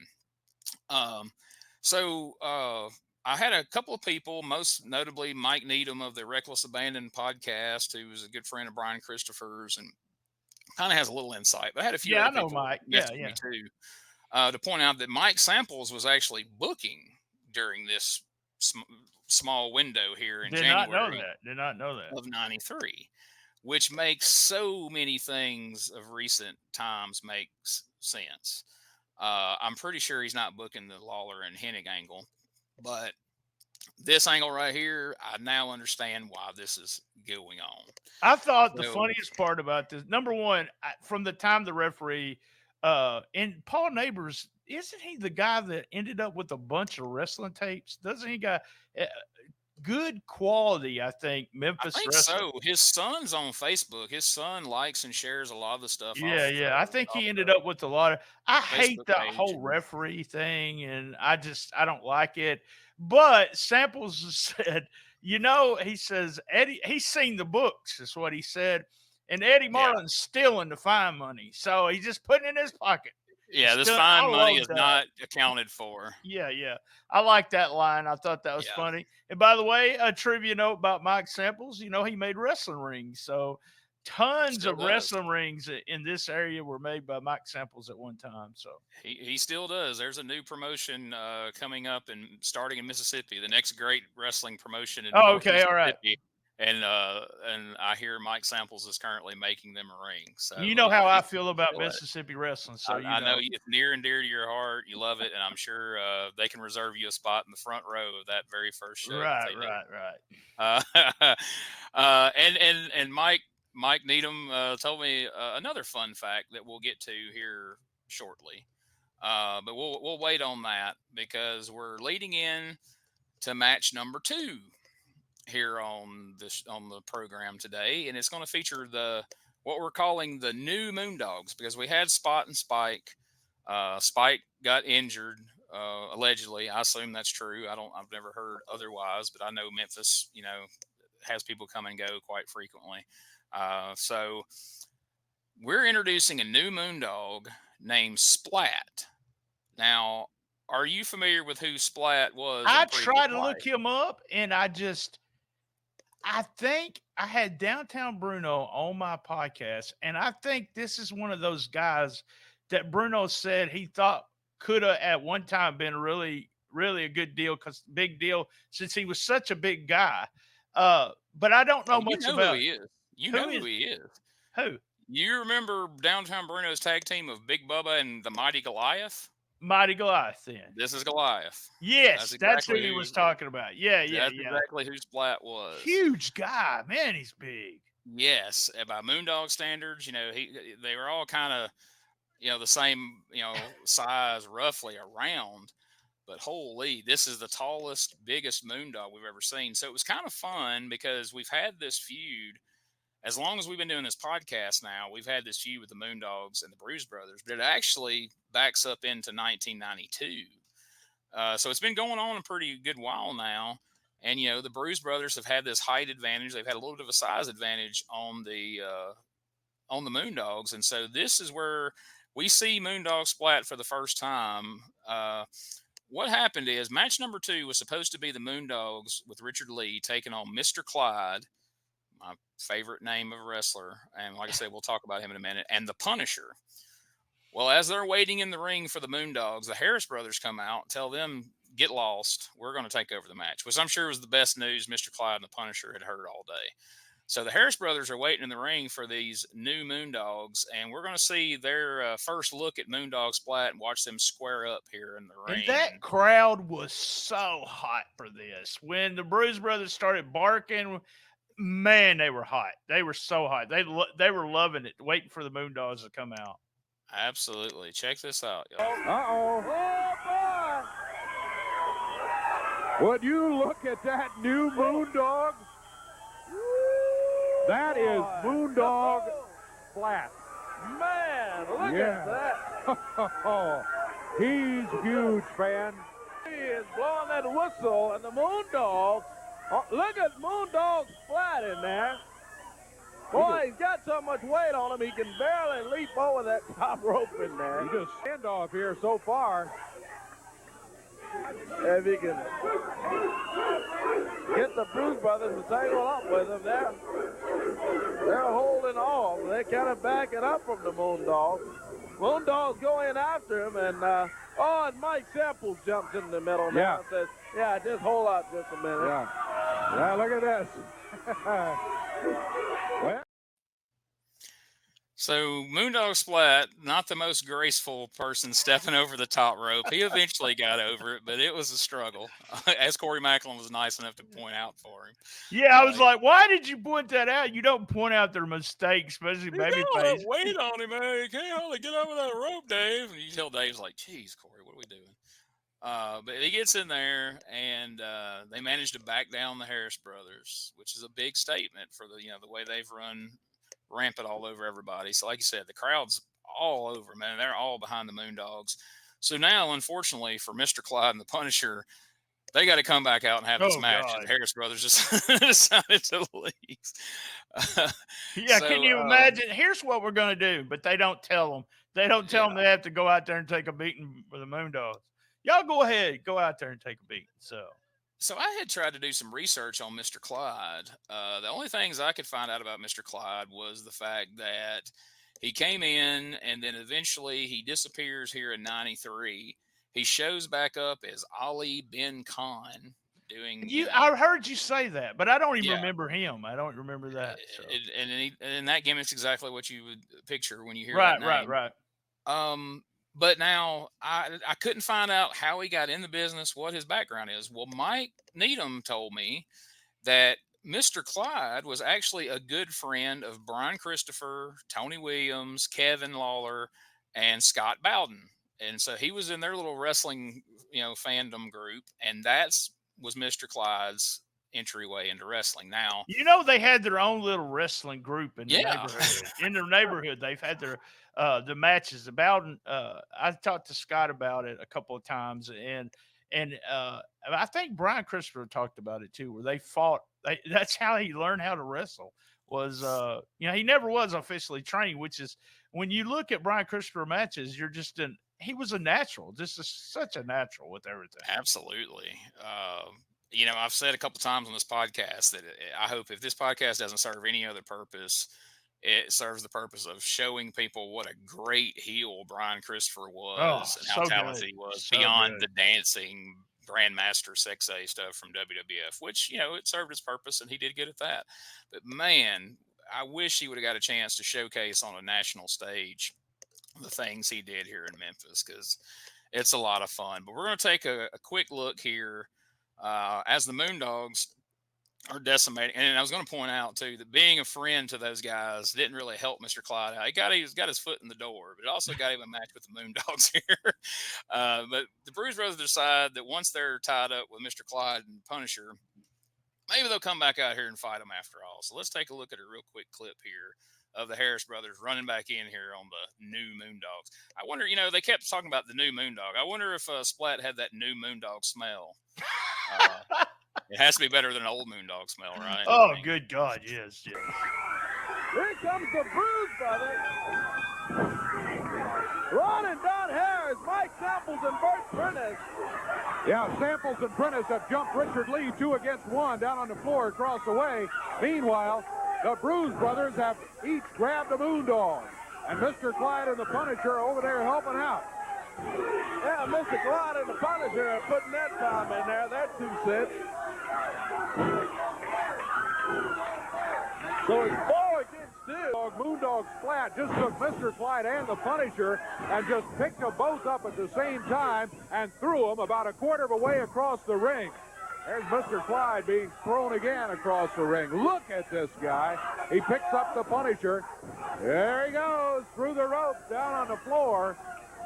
So I had a couple of people, most notably Mike Needham of the Reckless Abandon podcast, who was a good friend of Brian Christopher's and kind of has a little insight. But I had a few other people Mike. message me too, to point out that Mike Samples was actually booking during this small window here in January. Did not know that. Of 93. Which makes so many things of recent times make sense. I'm pretty sure he's not booking the Lawler and Hennig angle, but this angle right here, I now understand why this is going on. I thought the funniest part about this, number one, from the time the referee, and Paul Neighbors, isn't he the guy that ended up with a bunch of wrestling tapes? Doesn't he got good quality, I think, Memphis wrestling. So his son's on Facebook. His son likes and shares a lot of the stuff. Yeah. I think he ended up with a lot of. I hate that whole referee thing, and I don't like it. But Samples said, he says Eddie, he's seen the books. Is what he said, And Eddie Yeah. Marlin's stealing the fine money. So he's just putting it in his pocket. Yeah, this Still, fine I money love is that. not accounted for. Yeah, yeah. I like that line. I thought that was Yeah. funny. And by the way, a trivia note about Mike Samples, you know, he made wrestling rings. So tons Still of does. wrestling rings in this area were made by Mike Samples at one time. So He still does. There's a new promotion coming up and starting in Mississippi, the next great wrestling promotion in North okay, all right. Mississippi. And I hear Mike Samples is currently making them a ring. So You know how I feel about still at it. Mississippi wrestling. So I know it's near and dear to your heart. You love it, and I'm sure they can reserve you a spot in the front row of that very first show. Right. And Mike Needham told me another fun fact that we'll get to here shortly. But we'll wait on that because we're leading in to match number 2 here on the program today, and it's going to feature what we're calling the new Moondogs, because we had Spot and Spike. Spike got injured allegedly. I assume that's true. I've never heard otherwise, but I know Memphis, has people come and go quite frequently. So we're introducing a new Moondog named Splat. Now, are you familiar with who Splat was? I tried to look him up, and I think I had Downtown Bruno on my podcast, and I think this is one of those guys that Bruno said he thought could have at one time been really, really a big deal since he was such a big guy. But I don't know much about who he is. You know who he is. Who? You remember Downtown Bruno's tag team of Big Bubba and the Mighty Goliath? Mighty Goliath, then. This is Goliath. Yes, that's who he was talking about. Yeah. That's exactly who Splat was. Huge guy, man. He's big. Yes, by Moondog standards, they were all kind of, the same, size roughly around. But holy, this is the tallest, biggest Moondog we've ever seen. So it was kind of fun because we've had this feud. As long as we've been doing this podcast now, we've had this feud with the Moondogs and the Bruise Brothers, but it actually backs up into 1992. So it's been going on a pretty good while now. And, the Bruise Brothers have had this height advantage. They've had a little bit of a size advantage on the Moondogs. And so this is where we see Moondog Splat for the first time. What happened is match number 2 was supposed to be the Moondogs with Richard Lee taking on Mr. Clyde, my favorite name of a wrestler. And like I said, we'll talk about him in a minute. And the Punisher. Well, as they're waiting in the ring for the Moondogs, the Harris brothers come out and tell them, get lost. We're going to take over the match, which I'm sure was the best news Mr. Clyde and the Punisher had heard all day. So the Harris brothers are waiting in the ring for these new Moondogs, and we're going to see their first look at Moondog Splat and watch them square up here in the ring. And that crowd was so hot for this. When the Bruise Brothers started barking, man, they were hot. They were so hot. They were loving it, waiting for the Moondogs to come out. Absolutely. Check this out, y'all. Uh-oh. Oh, boy. Would you look at that new Moondog? That is Moondog Splat. Man, look at that. He's huge, man. He is blowing that whistle, and the Moondog, look at Moondog Splat in there. Boy, he's got so much weight on him, he can barely leap over that top rope in there. He just standoff here so far. If he can get the Bruise Brothers to tangle up with him, they're holding off. They're kind of backing up from the Moondog. Moondog's going after him, and and Mike Samples jumps in the middle now and says, yeah, just hold out just a minute. Yeah, look at this. Well. So Moondog Splat, not the most graceful person stepping over the top rope. He eventually got over it, but it was a struggle, as Corey Macklin was nice enough to point out for him. Yeah, I was like, why did you point that out? You don't point out their mistakes, especially babyface. Wait on him, man. You can't hardly get over that rope, Dave. And you tell Dave's like, geez, Corey, what are we doing? But he gets in there, and they manage to back down the Harris brothers, which is a big statement for the way they've run rampant all over everybody. So like you said, the crowd's all over, man. They're all behind the Moondogs. So now, unfortunately for Mr. Clyde and the Punisher, they got to come back out and have this Oh, match. God. The Harris brothers just decided to leave. Yeah, So, can you imagine? Here's what we're going to do, but they don't tell them. They don't tell them they have to go out there and take a beating for the Moondogs. Y'all go ahead, go out there and take a beating. So I had tried to do some research on Mr. Clyde. The only things I could find out about Mr. Clyde was the fact that he came in and then eventually he disappears here in '93. He shows back up as Ali Ben Khan doing. I heard you say that, but I don't even Yeah. remember him. I don't remember that. So. And that gimmick's exactly what you would picture when you hear Right, that name. right. But now I couldn't find out how he got in the business, what his background is. Well, Mike Needham told me that Mr. Clyde was actually a good friend of Brian Christopher, Tony Williams, Kevin Lawler, and Scott Bowden. And so he was in their little wrestling, fandom group, and was Mr. Clyde's entryway into wrestling. Now, they had their own little wrestling group in the neighborhood. In their neighborhood, they've had their the matches. Bowden, I talked to Scott about it a couple of times, and I think Brian Christopher talked about it too, where they fought. That's how he learned how to wrestle. Was he never was officially trained, which is when you look at Brian Christopher matches, you're just he was a natural, such a natural with everything. Absolutely. I've said a couple times on this podcast that I hope if this podcast doesn't serve any other purpose, it serves the purpose of showing people what a great heel Brian Christopher was and how talented he was beyond the dancing Grandmaster Sexay stuff from WWF, which, it served its purpose and he did good at that. But man, I wish he would have got a chance to showcase on a national stage the things he did here in Memphis, because it's a lot of fun. But we're going to take a quick look here as the Moondogs are decimating. And I was going to point out too that being a friend to those guys didn't really help Mr. Clyde out. He's got his foot in the door, but it also got him a match with the Moondogs here. But the Bruise Brothers decide that once they're tied up with Mr. Clyde and Punisher, maybe they'll come back out here and fight them after all. So let's take a look at a real quick clip here of the Harris brothers running back in here on the new Moondogs. I wonder, they kept talking about the new Moondog. I wonder if Splat had that new Moondog smell. It has to be better than an old Moondog smell, right? Oh, good God, yes. Here comes the Bruise Brothers. Ron and Don Harris, Mike Samples, and Bert Prentice. Yeah, Samples and Prentice have jumped Richard Lee 2 against 1 down on the floor across the way. Meanwhile, the Bruise Brothers have each grabbed a Moondog. And Mr. Clyde and the Punisher are over there helping out. Yeah, Mr. Clyde and the Punisher are putting that time in there. That's 2 cents. So it's 4 against 2. Moondog Splat just took Mr. Clyde and the Punisher and just picked them both up at the same time and threw them about a quarter of a way across the ring. There's Mr. Clyde being thrown again across the ring. Look at this guy. He picks up the Punisher. There he goes through the ropes down on the floor.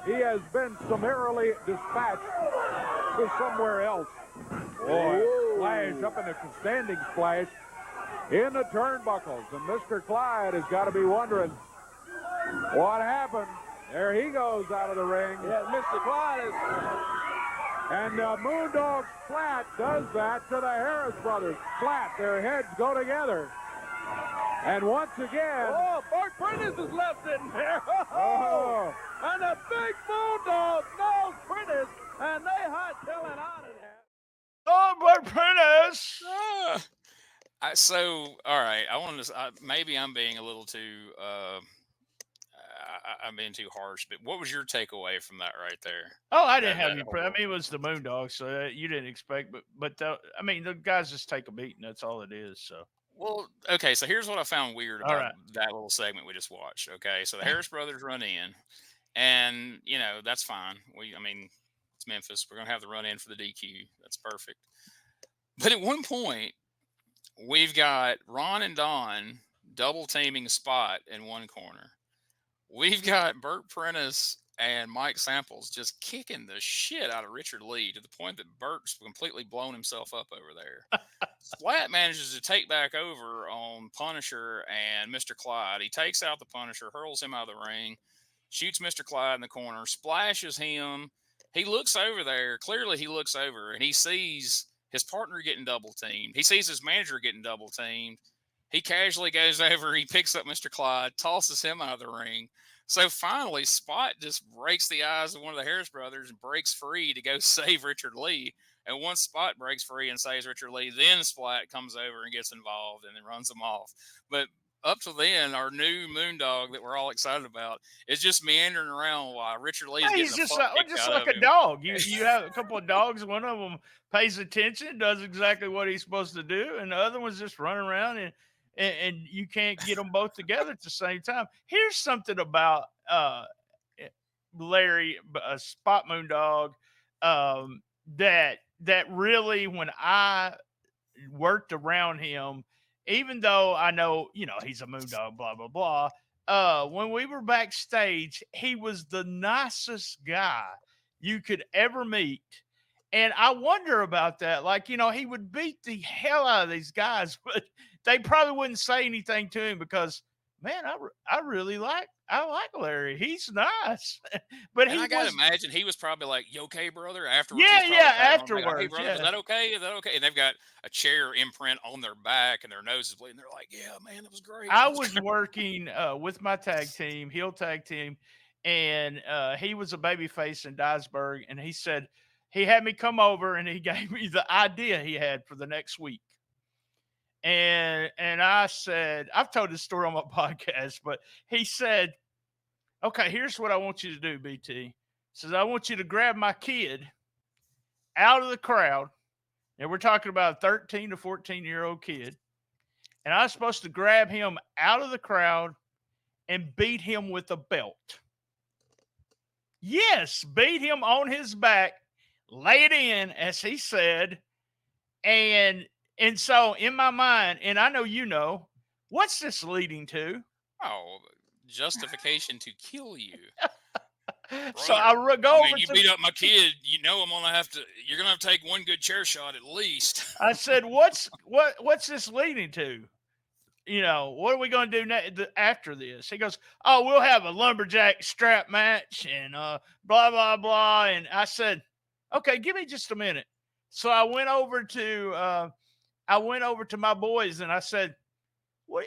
He has been summarily dispatched to somewhere else. Boy, splash up in the standing splash in the turnbuckles. And Mr. Clyde has got to be wondering what happened. There he goes out of the ring. Yeah, Mr. Clyde is... And Moondog Splat does that to the Harris brothers. Splat, their heads go together. And once again... Oh, Bert Prentice is left in there. Oh. And the big Moondog knows Prentice, and they hot-tailing out of there. Oh, Bert Prentice! So, all right, I want to. Maybe I'm being a little too. I'm being too harsh, but what was your takeaway from that right there? Oh, I didn't have any. I mean, it was the Moondogs, so you didn't expect. But I mean, the guys just take a beating. That's all it is. So. Well, okay. So here's what I found weird about that little segment we just watched. Okay, so the Harris brothers run in, and that's fine. I mean, it's Memphis. We're gonna have the run in for the DQ. That's perfect. But at one point, we've got Ron and Don double teaming Spot in one corner. We've got Bert Prentice and Mike Samples just kicking the shit out of Richard Lee to the point that Bert's completely blown himself up over there. Splat manages to take back over on Punisher and Mr. Clyde. He takes out the Punisher, hurls him out of the ring, shoots Mr. Clyde in the corner, splashes him, he looks over there. Clearly, he looks over and he sees his partner getting double teamed. He sees his manager getting double teamed. He casually goes over. He picks up Mr. Clyde, tosses him out of the ring. So finally, Spot just breaks the eyes of one of the Harris brothers and breaks free to go save Richard Lee. And once Spot breaks free and saves Richard Lee, then Splat comes over and gets involved and then runs them off. But up to then, our new Moondog that we're all excited about is just meandering around while Richard Lee's getting He's the just, fuck kicked just out like of a him. dog. You have a couple of dogs. One of them pays attention, does exactly what he's supposed to do, and the other one's just running around, and you can't get them both together at the same time. Here's something about Larry, Spot Moondog, that really, when I worked around him, even though I know, he's a Moondog, blah, blah, blah. When we were backstage, he was the nicest guy you could ever meet. And I wonder about that. Like, he would beat the hell out of these guys, but they probably wouldn't say anything to him because, man, I like Larry. He's nice. But And I gotta imagine he was probably like, "You okay, brother?" Afterwards, afterwards. Hey, brother, is that okay? Is that okay? And they've got a chair imprint on their back and their nose is bleeding. They're like, "Yeah, man, that was great." I was working with my tag team, heel tag team, and he was a babyface in Dyersburg, and he said he had me come over and he gave me the idea he had for the next week. And I said, I've told this story on my podcast, but he said, "Okay, here's what I want you to do, BT." He says, "I want you to grab my kid out of the crowd." And we're talking about a 13 to 14-year-old kid. And I was supposed to grab him out of the crowd and beat him with a belt. Yes, beat him on his back, lay it in, as he said. And so in my mind, and I know, what's this leading to? Oh, justification to kill you. So I go over. You beat up my kid. You're gonna have to take one good chair shot at least. I said, what's this leading to? What are we going to do after this? He goes, "Oh, we'll have a lumberjack strap match and blah, blah, blah." And I said, "Okay, give me just a minute." So I went over to my boys and I said, "What,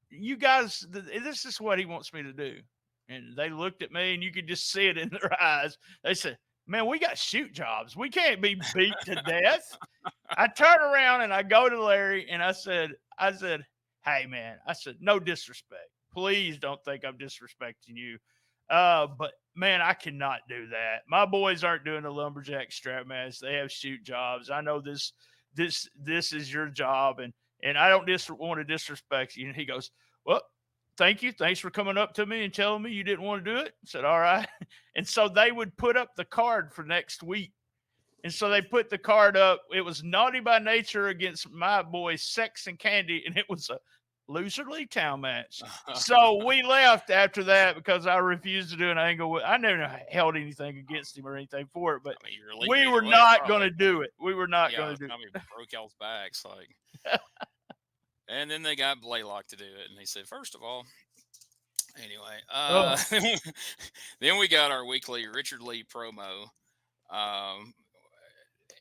you guys, this is what he wants me to do." And they looked at me and you could just see it in their eyes. They said, "Man, we got shoot jobs. We can't be beat to death." I turn around and I go to Larry and I said, "Hey, man," I said, "no disrespect. Please don't think I'm disrespecting you. But, man, I cannot do that. My boys aren't doing the lumberjack strap match. They have shoot jobs. I know this is your job, and I don't want to disrespect you." And he goes, "Well, thank you. Thanks for coming up to me and telling me you didn't want to do it." I said, "All right." And so they would put up the card for next week. And so they put the card up. It was Naughty by Nature against my boy Sex and Candy, and it was a loser league town match. So we left after that because I refused to do an angle. I never held anything against him or anything for it, but we were not going to do it. We were not going to do it. Broke y'all's backs, like. And then they got Blaylock to do it, and he said, "First of all," anyway, then we got our weekly Richard Lee promo.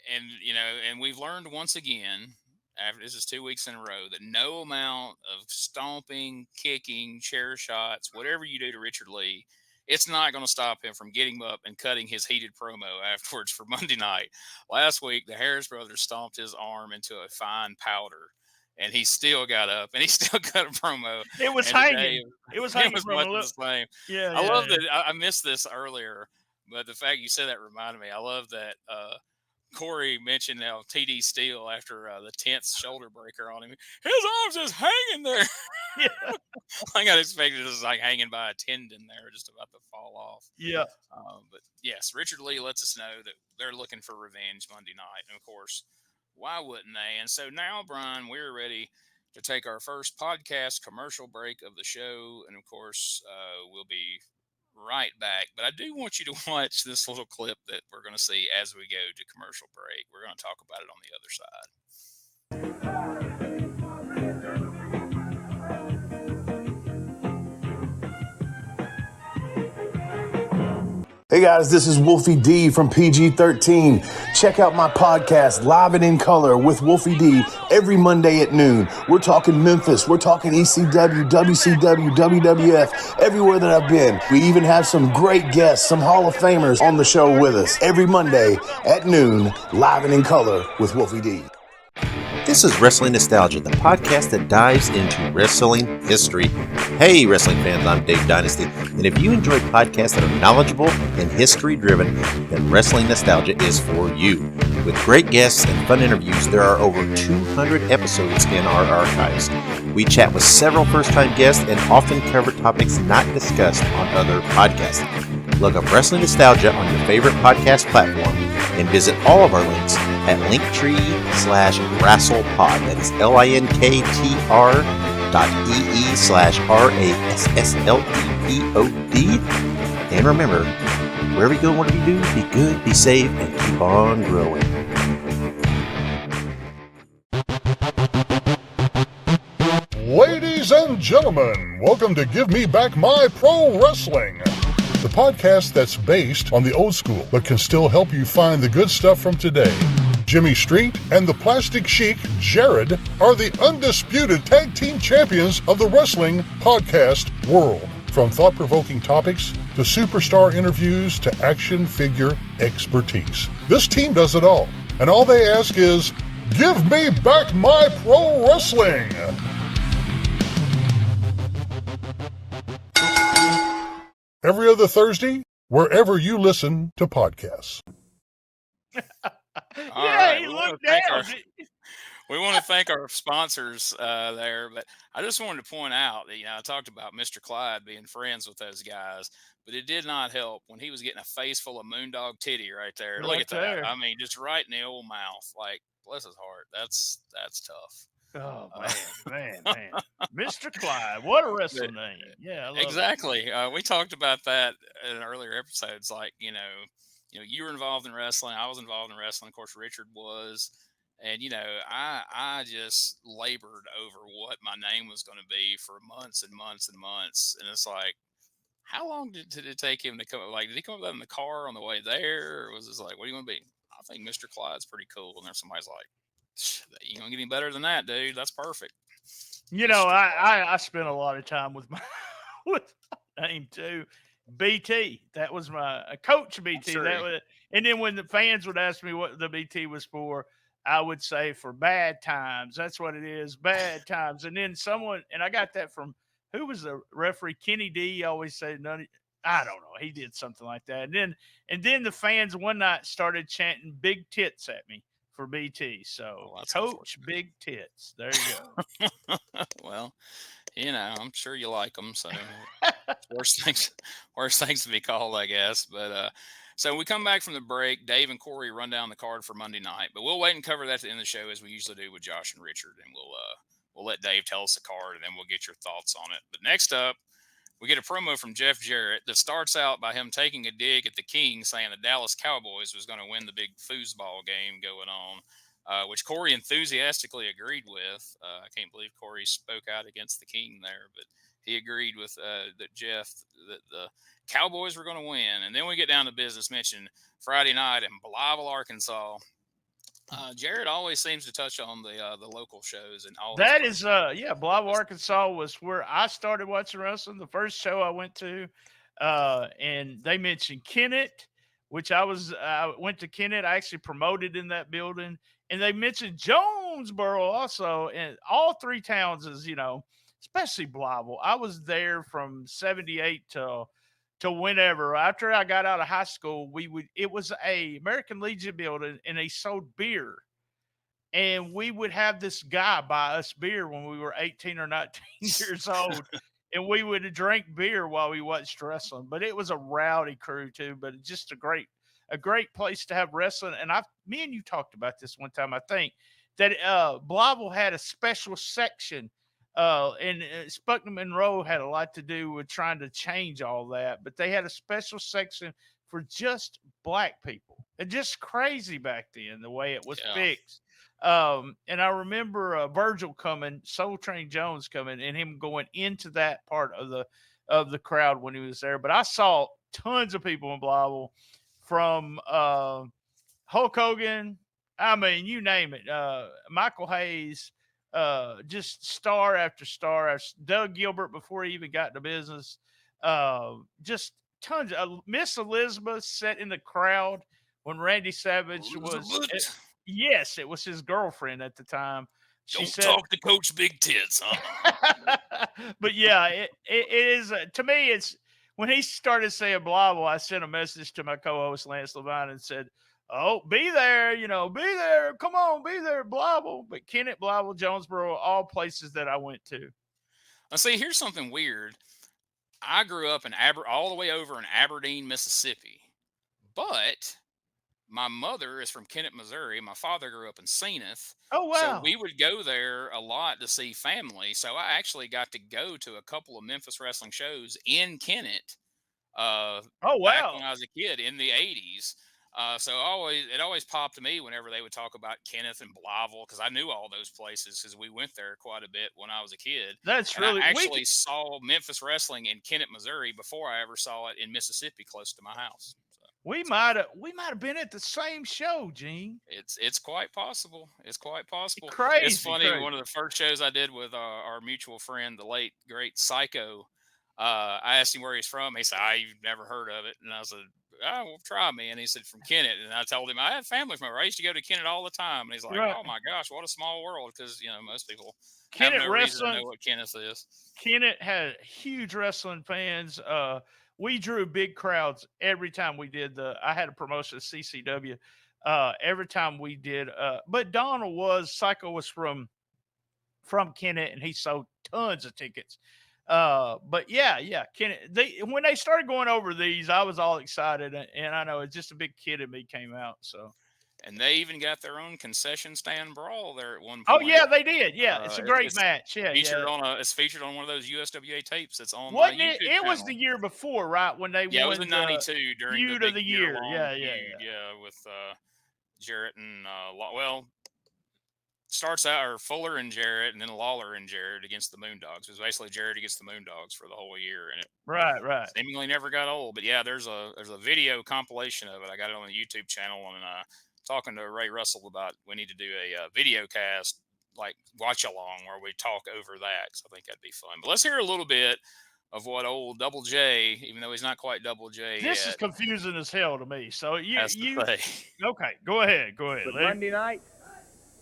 And we've learned once again, after this is 2 weeks in a row, that no amount of stomping, kicking, chair shots, whatever you do to Richard Lee, it's not going to stop him from getting up and cutting his heated promo afterwards for Monday night. Last week, the Harris brothers stomped his arm into a fine powder, and he still got up and he still cut a promo. It was hanging. It was hanging from much the same. Yeah, I love that. I missed this earlier, but the fact you said that reminded me. I love that. Corey mentioned now TD Steele after the 10th shoulder breaker on him. His arm's just hanging there. Yeah. I got expected it was like hanging by a tendon there, just about to fall off. Yeah. But yes, Richard Lee lets us know that they're looking for revenge Monday night. And of course, why wouldn't they? And so now, Brian, we're ready to take our first podcast commercial break of the show. And of course, we'll be right back. But I do want you to watch this little clip that we're going to see as we go to commercial break. We're going to talk about it on the other side. Hey guys, this is Wolfie D from PG-13. Check out my podcast, Live and in Color with Wolfie D, every Monday at noon. We're talking Memphis, we're talking ECW, WCW, WWF, everywhere that I've been. We even have some great guests, some Hall of Famers on the show with us. Every Monday at noon, Live and in Color with Wolfie D. This is Wrestling Nostalgia, the podcast that dives into wrestling history. Hey, wrestling fans, I'm Dave Dynasty, and if you enjoy podcasts that are knowledgeable and history-driven, then Wrestling Nostalgia is for you. With great guests and fun interviews, there are over 200 episodes in our archives. We chat with several first-time guests and often cover topics not discussed on other podcasts. Look up Wrestling Nostalgia on your favorite podcast platform and visit all of our links at linktree/wrestlepod. That is linktr.ee/RASSLEPOD. And remember, wherever you go, whatever you do, be good, be safe, and keep on growing. Ladies and gentlemen, welcome to Give Me Back My Pro Wrestling, the podcast that's based on the old school but can still help you find the good stuff from today. Jimmy Street and the Plastic Sheik, Jared, are the undisputed tag team champions of the wrestling podcast world. From thought-provoking topics to superstar interviews to action figure expertise. This team does it all, and all they ask is, give me back my pro wrestling! Every other Thursday, wherever you listen to podcasts. Yeah, he looked down. We want to thank our sponsors there, but I just wanted to point out that, I talked about Mr. Clyde being friends with those guys, but it did not help when he was getting a face full of Moondog titty right there. Look at that. I mean, just right in the old mouth. Like, bless his heart. That's tough. Oh, man. Mr. Clyde, what a wrestling name. Yeah, I love exactly. We talked about that in earlier episodes. Like, you were involved in wrestling. I was involved in wrestling. Of course, Richard was. And, I just labored over what my name was going to be for months and months and months. And it's like, how long did it take him to come up? Like, did he come up with that in the car on the way there? Or was it like, what do you want to be? I think Mr. Clyde's pretty cool. And then somebody's like, you don't get any better than that, dude. That's perfect. I spent a lot of time with my name too. BT. That was my coach BT. Sure. That was, and then when the fans would ask me what the BT was for, I would say for bad times. That's what it is, bad times. And then and I got that from, who was the referee? Kenny D always said I don't know. He did something like that. And then the fans one night started chanting big tits at me for BT. So Coach Big Tits. There you go. Well, I'm sure you like them. So worst things to be called, I guess. But so we come back from the break. Dave and Corey run down the card for Monday night, but we'll wait and cover that at the end of the show as we usually do with Josh and Richard, and we'll let Dave tell us the card, and then we'll get your thoughts on it. But next up, we get a promo from Jeff Jarrett that starts out by him taking a dig at the King, saying the Dallas Cowboys was going to win the big foosball game going on, which Corey enthusiastically agreed with. I can't believe Corey spoke out against the King there, but he agreed with that the Cowboys were going to win. And then we get down to business, mentioned Friday night in Blytheville, Arkansas. Jared always seems to touch on the local shows and all. That is, Blytheville, Arkansas was where I started watching wrestling. The first show I went to, and they mentioned Kennett, which I went to Kennett. I actually promoted in that building, and they mentioned Jonesboro also, and all three towns is, especially Blytheville. I was there from 78 to whenever. After I got out of high school, it was a American Legion building, and they sold beer. And we would have this guy buy us beer when we were 18 or 19 years old. And we would drink beer while we watched wrestling. But it was a rowdy crew too, but just a great place to have wrestling. And me and you talked about this one time, I think, that Blytheville had a special section. And Sputnik Monroe had a lot to do with trying to change all that, but they had a special section for just black people. And just crazy back then, the way it was fixed. And I remember Virgil coming, Soul Train Jones coming, and him going into that part of the crowd when he was there. But I saw tons of people in Blytheville, from Hulk Hogan. I mean, you name it. Michael Hayes, just star after star. Doug Gilbert before he even got into business. Just tons of Miss Elizabeth sat in the crowd when Randy Savage was. Yes, it was his girlfriend at the time. She said, talk to Coach Big Tits, huh? But yeah, it is to me. It's when he started saying Blytheville, I sent a message to my co-host Lance Levine and said, "Oh, be there, be there. Come on, be there, Blytheville." But Kennett, Blytheville, Jonesboro, all places that I went to. I see. Here's something weird. I grew up in all the way over in Aberdeen, Mississippi, but my mother is from Kennett, Missouri. My father grew up in Zenith. Oh, wow. So we would go there a lot to see family. So I actually got to go to a couple of Memphis wrestling shows in Kennett. Oh, wow. Back when I was a kid in the 80s. So it always popped to me whenever they would talk about Kenneth and Blytheville, because I knew all those places because we went there quite a bit when I was a kid. That's and really I actually saw Memphis wrestling in Kennett, Missouri before I ever saw it in Mississippi, close to my house. So, we might have been at the same show, Gene. It's quite possible. It's quite possible. Crazy. It's funny. Crazy. One of the first shows I did with our mutual friend, the late great Psycho. I asked him where he's from. He said, "You've never heard of it." And I said, "Oh, well, try me." And he said, "From Kennett." And I told him I had family from there. I used to go to Kennett all the time. And he's like, Right. "Oh my gosh, what a small world!" Because most people Kennett have no wrestling, reason to know what Kenneth is. Kennett had huge wrestling fans. We drew big crowds every time we did I had a promotion at CCW. Every time we did, but Psycho was from Kennett, and he sold tons of tickets. But yeah, Kennett. When they started going over these, I was all excited, and I know it's just a big kid in me came out. So, and they even got their own concession stand brawl there at one point. Oh yeah, they did. Yeah, it's a great match. Yeah, it's featured on one of those USWA tapes that's on Wasn't my YouTube it? It channel. was the year before, right? When they won it was in '92 during feud the of the year. Yeah, with Jarrett and starts out or Fuller and Jarrett, and then Lawler and Jarrett against the Moondogs. It was basically Jarrett against the Moondogs for the whole year, and it right seemingly never got old. But yeah, there's a video compilation of it. I got it on the YouTube channel, and talking to Ray Russell about we need to do a video cast, like watch along, where we talk over that, because I think that'd be fun. But let's hear a little bit of what old Double J, even though he's not quite Double J This yet, is confusing as hell to me. So say. Okay, go ahead. But Monday night?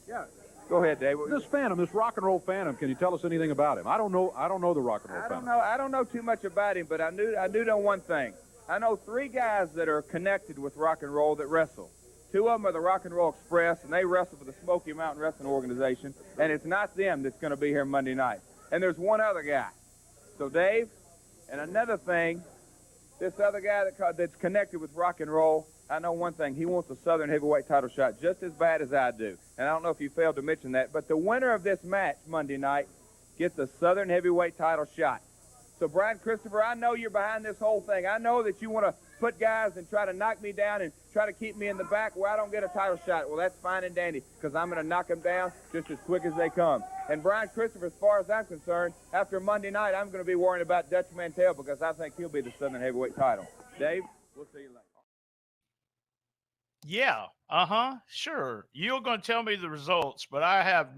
Yeah. Go ahead, Dave. This Phantom, this rock and roll Phantom, can you tell us anything about him? I don't know the rock and roll Phantom. I don't know too much about him, but I do know one thing. I know 3 guys that are connected with rock and roll that wrestle. 2 of them are the Rock and Roll Express, and they wrestle for the Smoky Mountain Wrestling Organization, and it's not them that's going to be here Monday night. And there's one other guy. So, Dave, and another thing, this other guy that's connected with rock and roll, I know one thing. He wants a Southern Heavyweight title shot just as bad as I do. And I don't know if you failed to mention that, but the winner of this match Monday night gets a Southern Heavyweight title shot. So, Brian Christopher, I know you're behind this whole thing. I know that you want to put guys and try to knock me down and try to keep me in the back where I don't get a title shot. Well, that's fine and dandy, because I'm going to knock them down just as quick as they come. And Brian Christopher, as far as I'm concerned, after Monday night, I'm going to be worrying about Dutch Mantel, because I think he'll be the Southern Heavyweight title. Dave, we'll see you later. Yeah, sure. You're going to tell me the results, but I have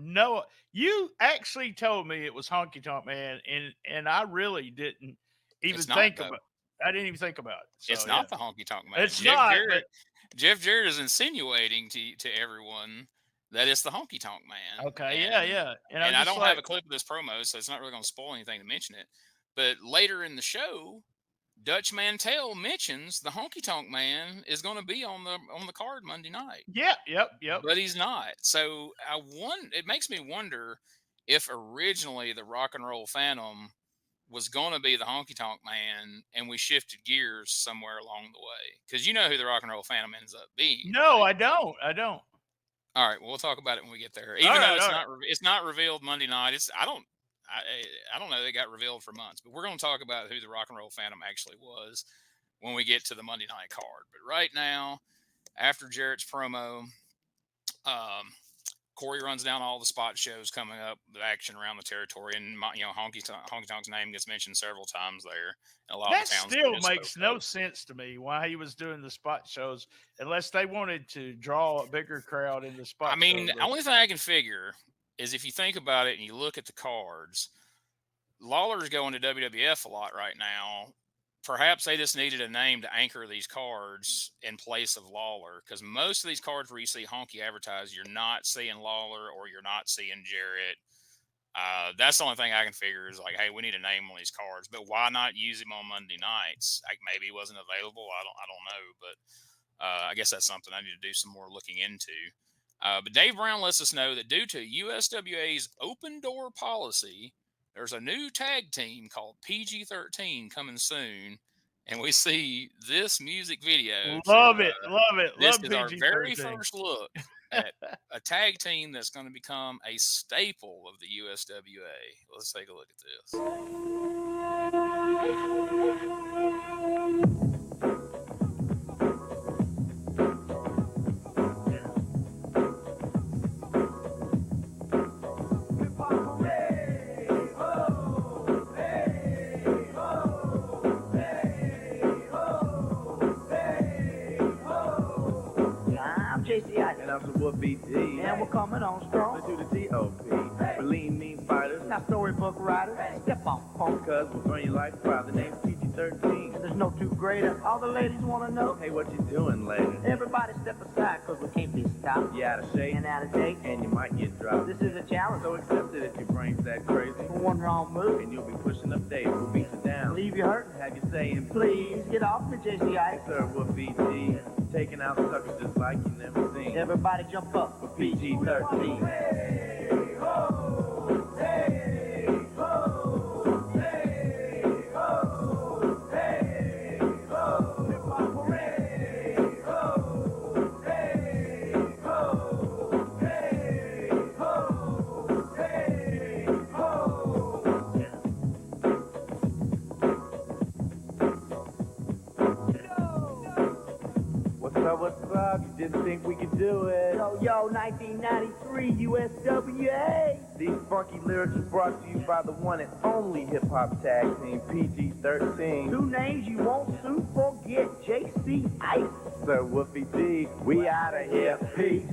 you actually told me it was Honky Tonk Man, and I really didn't even think about it. I didn't even think about it. So, it's not the Honky Tonk Man. It's not. Jeff Jarrett is insinuating to everyone that it's the Honky Tonk Man. Okay, yeah. And I don't have a clip of this promo, so it's not really going to spoil anything to mention it. But later in the show, Dutch Mantel mentions the Honky Tonk Man is going to be on the card Monday night. Yep. But he's not. So it makes me wonder if originally the Rock and Roll Phantom was going to be the Honky Tonk Man, and we shifted gears somewhere along the way. Because you know who the Rock and Roll Phantom ends up being. No, right? I don't. All right, we'll talk about it when we get there. Even though it's not revealed Monday night. I don't know. They got revealed for months, but we're going to talk about who the Rock and Roll Phantom actually was when we get to the Monday night card. But right now, after Jarrett's promo, Corey runs down all the spot shows coming up, the action around the territory, and Honky Tonk's name gets mentioned several times there. A lot That of the towns still makes no sense to me why he was doing the spot shows, unless they wanted to draw a bigger crowd in the spot. I mean, show, the only thing I can figure is if you think about it and you look at the cards, Lawler's going to WWF a lot right now. Perhaps they just needed a name to anchor these cards in place of Lawler, because most of these cards where you see Honky advertised, you're not seeing Lawler or you're not seeing Jarrett. That's the only thing I can figure is like, hey, we need a name on these cards, but why not use him on Monday nights? Like maybe he wasn't available. I don't know, but I guess that's something I need to do some more looking into. But Dave Brown lets us know that due to USWA's open door policy, there's a new tag team called PG-13 coming soon, and we see this music video. Love it. This Love is our PG-13. very first look at a tag team that's going to become a staple of the USWA. Let's take a look at this. And I'm some Wood BT. And we're coming on strong. Let's do the T.O.P. We're lean, mean fighters. Not storybook writers. Step on, punk. Cause we'll burn your life proud. The name's PG-13. There's no two greater. All the ladies want to know. Hey, what you doing later? Everybody step aside, cause we can't be stopped. You out of shape. And out of date. And you might get dropped. This is a challenge. So accept it if your brain's that crazy. One wrong move. And you'll be pushing up days. We'll beat you down. Leave you hurting. Have you saying, please get off me, JCI. Yes, sir, Wood BT. Taking out suckers just like you never seen. Everybody jump up for PG-13. Hey, ho, hey, ho, hey, ho, hey, ho. Hey, ho, hey, ho, hey, ho, hey, ho. What's up? You didn't think we could do it. Yo, 1993 USWA. These funky lyrics are brought to you by the one and only hip-hop tag team, PG-13. Two names you won't soon forget, JC Ice. Sir Woofy D, we outta here. Peace.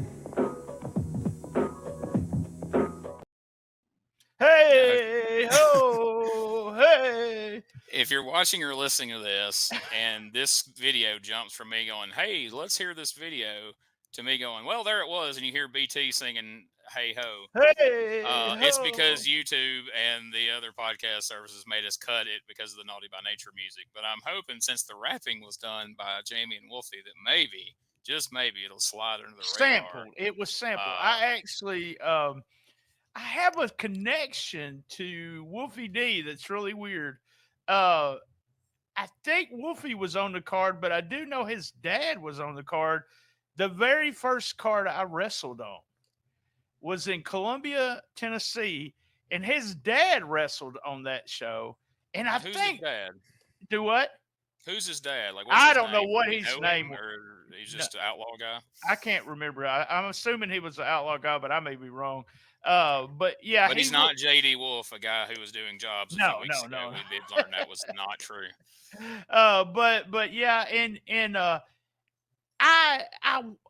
Hey, ho, hey. If you're watching or listening to this and this video jumps from me going, hey, let's hear this video, to me going, well, there it was, and you hear BT singing, hey, ho. Hey, it's because YouTube and the other podcast services made us cut it because of the Naughty by Nature music. But I'm hoping, since the rapping was done by Jamie and Wolfie, that maybe, just maybe, it'll slide under the radar. Sampled. It was sampled. I actually... I have a connection to Wolfie D that's really weird. I think Wolfie was on the card, but I do know his dad was on the card. The very first card I wrestled on was in Columbia, Tennessee, and his dad wrestled on that show. And I Who's think... his dad? Do what? Who's his dad? Like, I don't know what his name was. Or he's just an outlaw guy? I can't remember. I'm assuming he was an outlaw guy, but I may be wrong. But yeah, but he's not JD Wolf, a guy who was doing jobs a few weeks ago. We did learn that was not true. But yeah, and I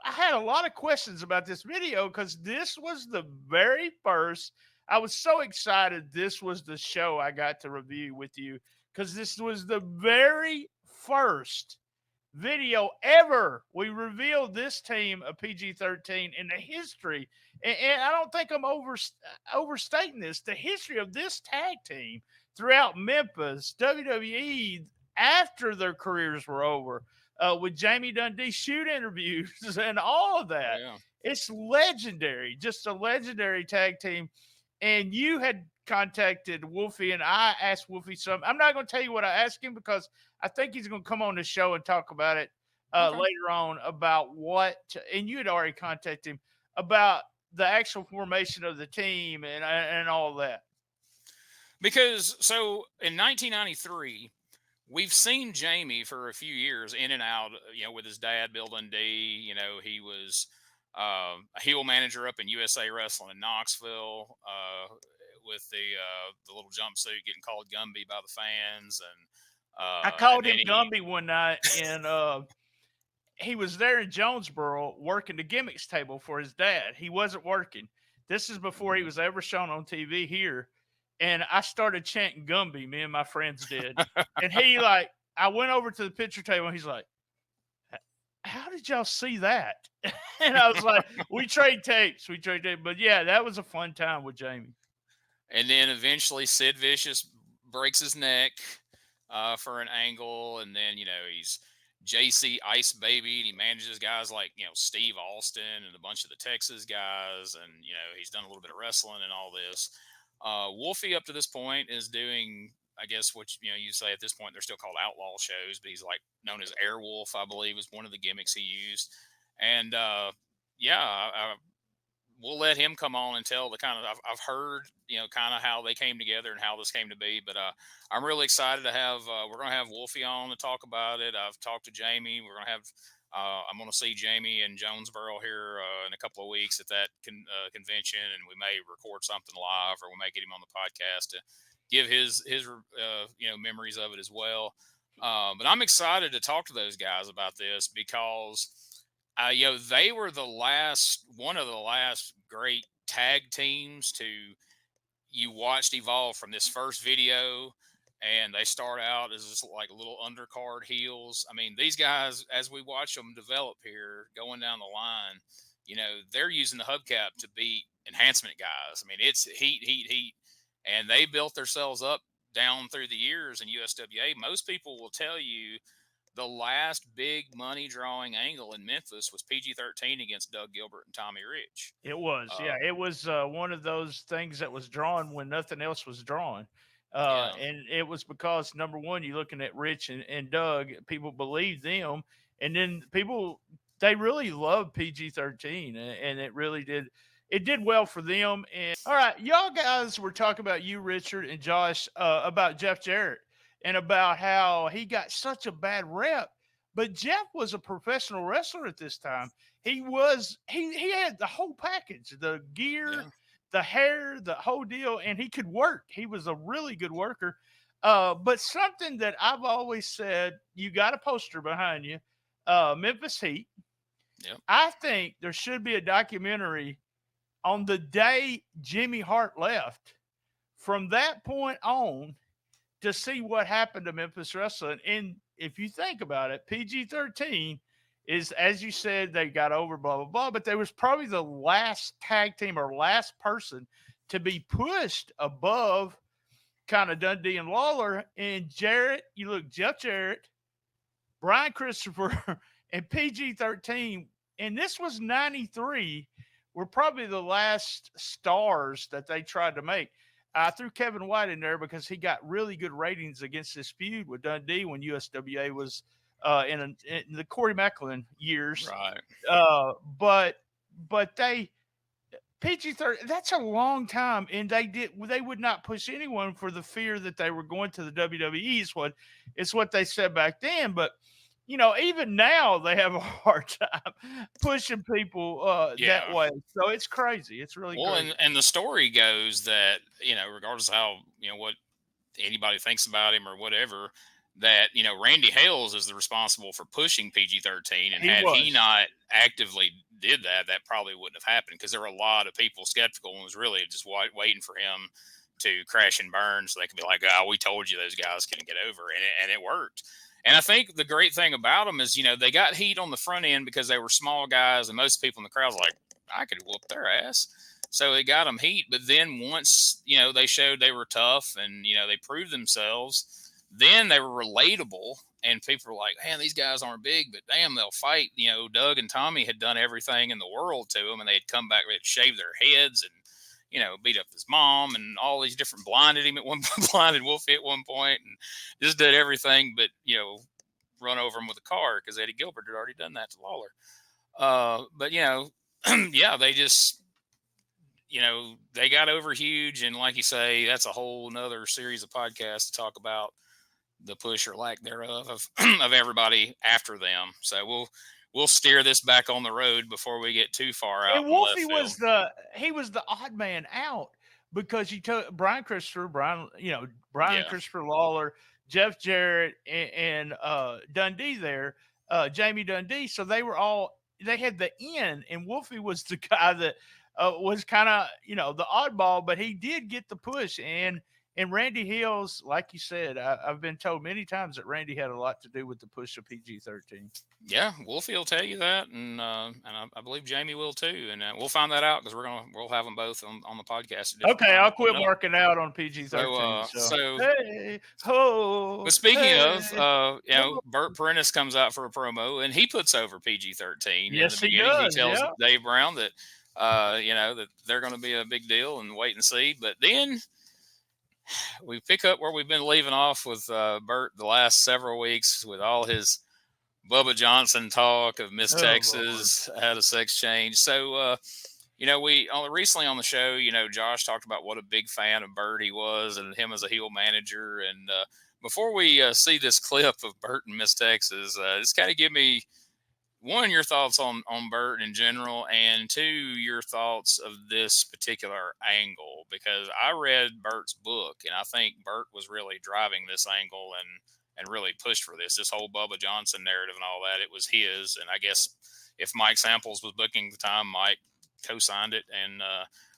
had a lot of questions about this video because this was the very first. I was so excited. This was the show I got to review with you because this was the very first video ever we revealed this team of PG-13 in the history, and I don't think I'm overstating this, the history of this tag team throughout Memphis, WWE, after their careers were over, with Jamie Dundee shoot interviews and all of that. Yeah. It's legendary, just a legendary tag team. And you had contacted Wolfie, and I asked Wolfie something. I'm not going to tell you what I asked him because I think he's going to come on the show and talk about it later on about what, and you had already contacted him about the actual formation of the team and all that. Because, so in 1993, we've seen Jamie for a few years in and out, with his dad, Bill Dundee. He was a heel manager up in USA Wrestling in Knoxville, with the little jumpsuit getting called Gumby by the fans, I called and then him Gumby one night, and he was there in Jonesboro working the gimmicks table for his dad. He wasn't working. This is before he was ever shown on TV here. And I started chanting Gumby, me and my friends did. And I went over to the picture table and he's like, how did y'all see that? And I was like, we trade tapes. But yeah, that was a fun time with Jamie. And then eventually Sid Vicious breaks his neck for an angle. And then, he's JC Ice Baby, and he manages guys like, Steve Austin and a bunch of the Texas guys. And, he's done a little bit of wrestling and all this. Wolfie up to this point is doing, I guess, what you say at this point, they're still called outlaw shows, but he's like known as Airwolf, I believe, was one of the gimmicks he used. And we'll let him come on and tell the kind of, I've heard, kind of how they came together and how this came to be. But I'm really excited to have, we're going to have Wolfie on to talk about it. I've talked to Jamie. We're going to have, I'm going to see Jamie in Jonesboro here in a couple of weeks at that convention, and we may record something live, or we may get him on the podcast to give his memories of it as well. But I'm excited to talk to those guys about this because they were one of the last great tag teams you watched evolve from this first video. And they start out as just like little undercard heels. I mean, these guys, as we watch them develop here, going down the line, they're using the hubcap to beat enhancement guys. I mean, it's heat. And they built themselves up down through the years in USWA. Most people will tell you the last big money drawing angle in Memphis was PG-13 against Doug Gilbert and Tommy Rich. It was, it was one of those things that was drawn when nothing else was drawn. And it was because, number one, you're looking at Rich and Doug, people believed them. And then they really loved PG-13, and it really did. It did well for them. And all right, y'all guys were talking about you, Richard and Josh, about Jeff Jarrett and about how he got such a bad rep. But Jeff was a professional wrestler at this time. He had the whole package, the gear, the hair, the whole deal, and he could work. He was a really good worker. But something that I've always said, you got a poster behind you, Memphis Heat. Yep. I think there should be a documentary on the day Jimmy Hart left. From that point on, to see what happened to Memphis Wrestling. And if you think about it, PG-13 is, as you said, they got over, blah, blah, blah, but they was probably the last tag team or last person to be pushed above kind of Dundee and Lawler. And Jarrett, you look, Jeff Jarrett, Brian Christopher, and PG-13, and this was 93, were probably the last stars that they tried to make. I threw Kevin White in there because he got really good ratings against this feud with Dundee when USWA was in the Corey Macklin years. Right. But they PG-13, that's a long time, and they would not push anyone for the fear that they were going to the WWE. It's what they said back then. But even now they have a hard time pushing people that way. So it's crazy. It's really crazy. And the story goes that, regardless of how, what anybody thinks about him or whatever, that, Randy Hales is the responsible for pushing PG-13. And he not actively did that, that probably wouldn't have happened, because there were a lot of people skeptical and was really just waiting for him to crash and burn so they could be like, oh, we told you those guys couldn't get over. And it worked. And I think the great thing about them is, they got heat on the front end because they were small guys, and most people in the crowd were like, I could whoop their ass. So they got them heat. But then once, they showed they were tough and, they proved themselves, then they were relatable. And people were like, man, these guys aren't big, but damn, they'll fight. Doug and Tommy had done everything in the world to them, and they had come back, they had shaved their heads and, beat up his mom and all these different, blinded him at one point, blinded Wolfie at one point, and just did everything but, run over him with a car, because Eddie Gilbert had already done that to Lawler. But, yeah, they just, they got over huge. And like you say, that's a whole nother series of podcasts to talk about the push or lack thereof of everybody after them. So we'll steer this back on the road before we get too far out. And Wolfie was the odd man out because he took Brian Yeah. Christopher Lawler, Jeff Jarrett, and Dundee there, Jamie Dundee. So they had the in, and Wolfie was the guy that was kind of the oddball, but he did get the push. And Randy Hills, like you said, I've been told many times that Randy had a lot to do with the push of PG-13. Yeah, Wolfie will tell you that, and I believe Jamie will too, and we'll find that out because we'll have them both on the podcast. Okay, I'll quit marking out on PG-13. But speaking of, Bert Prentice comes out for a promo, and he puts over PG-13. Yes, he does. He tells Dave Brown that that they're going to be a big deal, and wait and see. But then we pick up where we've been leaving off with Bert the last several weeks with all his Bubba Johnson talk of Miss Texas had a sex change. So, we recently on the show, Josh talked about what a big fan of Bert he was and him as a heel manager. And before we see this clip of Bert and Miss Texas, just kind of give me, one, your thoughts on Bert in general, and two, your thoughts of this particular angle, because I read Bert's book, and I think Bert was really driving this angle and really pushed for this whole Bubba Johnson narrative and all that. It was his, and I guess if Mike Samples was booking at the time, Mike co-signed it. And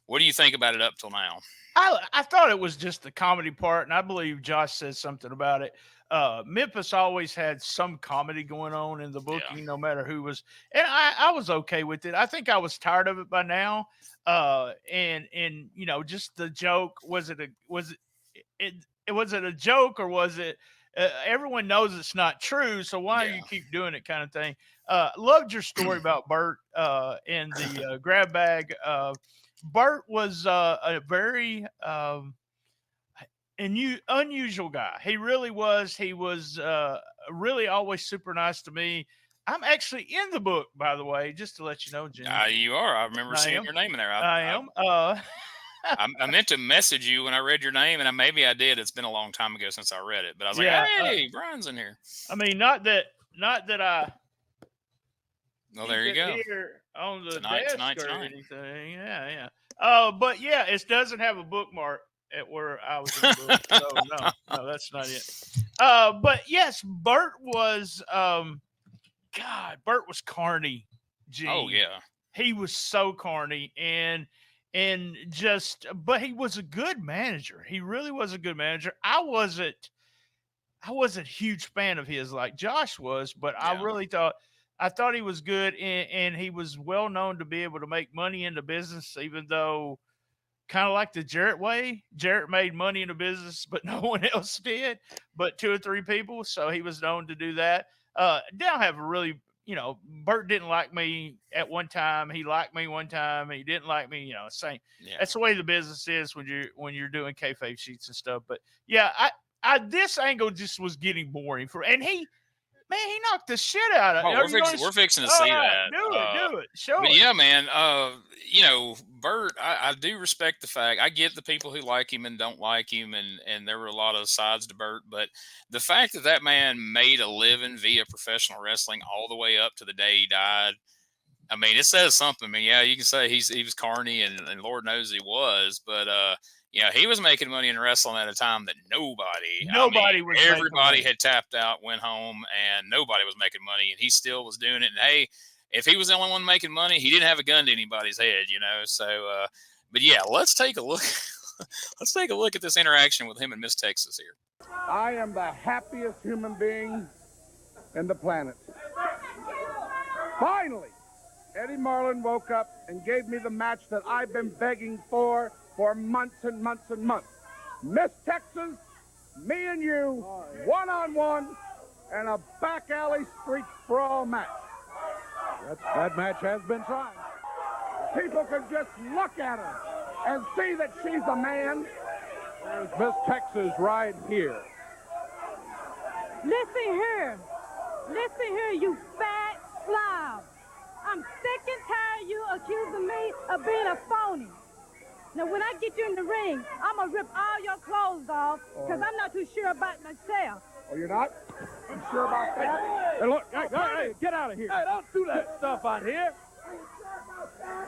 what do you think about it up till now? I thought it was just the comedy part, and I believe Josh said something about it. Memphis always had some comedy going on in the booking, no matter who was, and I was okay with it. I think I was tired of it by now. And just the joke, was it a joke, or was it, everyone knows it's not true, so why do you keep doing it, kind of thing. Loved your story about Bert and the grab bag. Bert was a very unusual guy. He really was. He was really always super nice to me. I'm actually in the book, by the way, just to let you know, Jim. You are. I remember seeing your name in there. I am. I meant to message you when I read your name, and maybe I did. It's been a long time ago since I read it, but I was like, "Hey, Brian's in here." I mean, not that I. Well, there you go. Here on the Tonight's desk or tonight. anything. Yeah. But yeah, it doesn't have a bookmark at where I was in the book. So no, that's not it. But yes, Bert was Bert was carny. Gee. Oh yeah. He was so carny but he was a good manager. He really was a good manager. I wasn't a huge fan of his like Josh was, but I really thought he was good, and he was well known to be able to make money in the business, even though kind of like the Jarrett way. Jarrett made money in the business, but no one else did, but 2 or 3 people. So he was known to do that. Didn't have a really, Bert didn't like me at one time. He liked me one time. He didn't like me, same. Yeah. That's the way the business is when you're doing kayfabe sheets and stuff. But yeah, I this angle just was getting boring he knocked the shit out of it. We're fixing to see that. Do it. Show it. Yeah, man. Bert, I do respect the fact. I get the people who like him and don't like him, and there were a lot of sides to Bert. But the fact that man made a living via professional wrestling all the way up to the day he died, I mean, it says something. I mean, yeah, you can say he was carny, and Lord knows he was, but he was making money in wrestling at a time that everybody had tapped out, went home, and nobody was making money, and he still was doing it. And hey, if he was the only one making money, he didn't have a gun to anybody's head, So, but yeah, let's take a look. Let's take a look at this interaction with him and Miss Texas here. I am the happiest human being in the planet. Finally, Eddie Marlin woke up and gave me the match that I've been begging for months and months and months. Miss Texas, me and you, one-on-one, and a back alley street brawl match. That match has been tried. People can just look at her and see that she's a man. There's Miss Texas right here. Listen here, you fat slob. I'm sick and tired of you accusing me of being a phony. Now, when I get you in the ring, I'm going to rip all your clothes off because I'm not too sure about myself. Oh, you're not? I'm sure about that. Hey, look, hey, get out of here. Hey, don't do that stuff out here.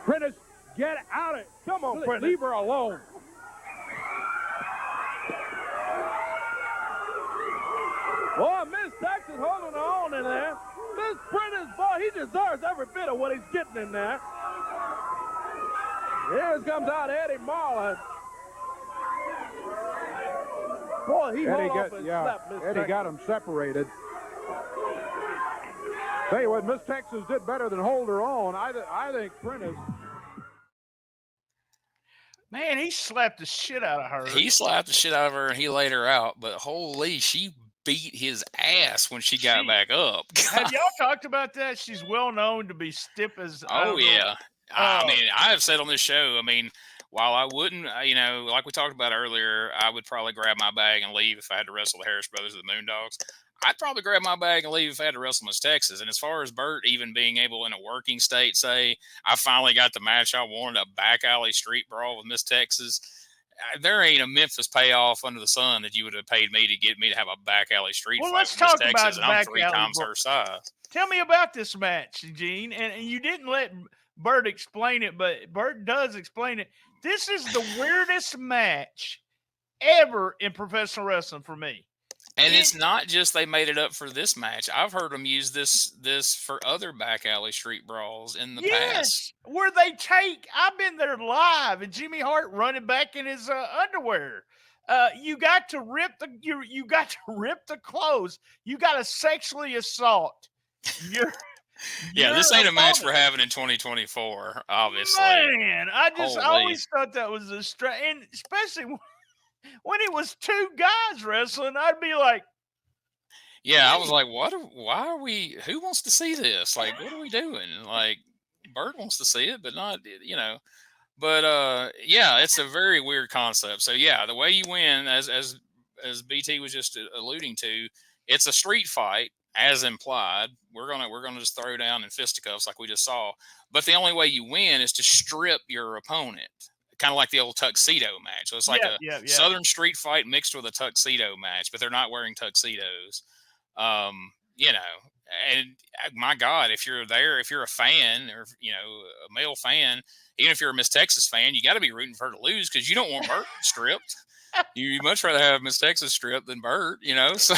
Prentice, get out of it. Come on, Prentice. Leave her alone. Boy, Miss Texas holding on in there. Miss Prentice, boy, he deserves every bit of what he's getting in there. Here comes out Eddie Marlin. Boy, he Eddie hold off and slapped Miss Eddie Texas. got them separated. Tell you what, Miss Texas did better than hold her on. I think Prentice. Man, he slapped the shit out of her. He slapped the shit out of her and he laid her out. But holy, she beat his ass when she got back up. Have y'all talked about that? She's well known to be stiff as. Oh, yeah. I mean, I have said on this show, I mean, while I wouldn't, like we talked about earlier, I would probably grab my bag and leave if I had to wrestle the Harris Brothers or the Moondogs. I'd probably grab my bag and leave if I had to wrestle Miss Texas. And as far as Bert even being able in a working state, say, I finally got the match I wanted, a back alley street brawl with Miss Texas, there ain't a Memphis payoff under the sun that you would have paid me to get me to have a back alley street fight let's with Miss talk Texas, about and the I'm back 3 alley times brawl. her size. Tell me about this match, Gene. And you didn't let Bert explain it, but Bert does explain it. This is the weirdest match ever in professional wrestling for me. And it's not just they made it up for this match. I've heard them use this for other back alley street brawls in the past. Where they take, I've been there live, and Jimmy Hart running back in his underwear. You got to rip you got to rip the clothes. You got to sexually assault. This ain't a match we're having in 2024, obviously. Man, I always thought that was a and especially when it was 2 guys wrestling, I'd be like, yeah, I was like, why are we, who wants to see this? Like, what are we doing? Like, Bert wants to see it, but not, but it's a very weird concept. So yeah, the way you win, as BT was just alluding to, it's a street fight, as implied. We're gonna just throw down in fisticuffs like we just saw. But the only way you win is to strip your opponent, kind of like the old tuxedo match. So it's like a Southern street fight mixed with a tuxedo match, but they're not wearing tuxedos. And my God, if you're there, if you're a fan or a male fan, even if you're a Miss Texas fan, you got to be rooting for her to lose because you don't want Bert stripped. You much rather have Miss Texas stripped than Bert, So.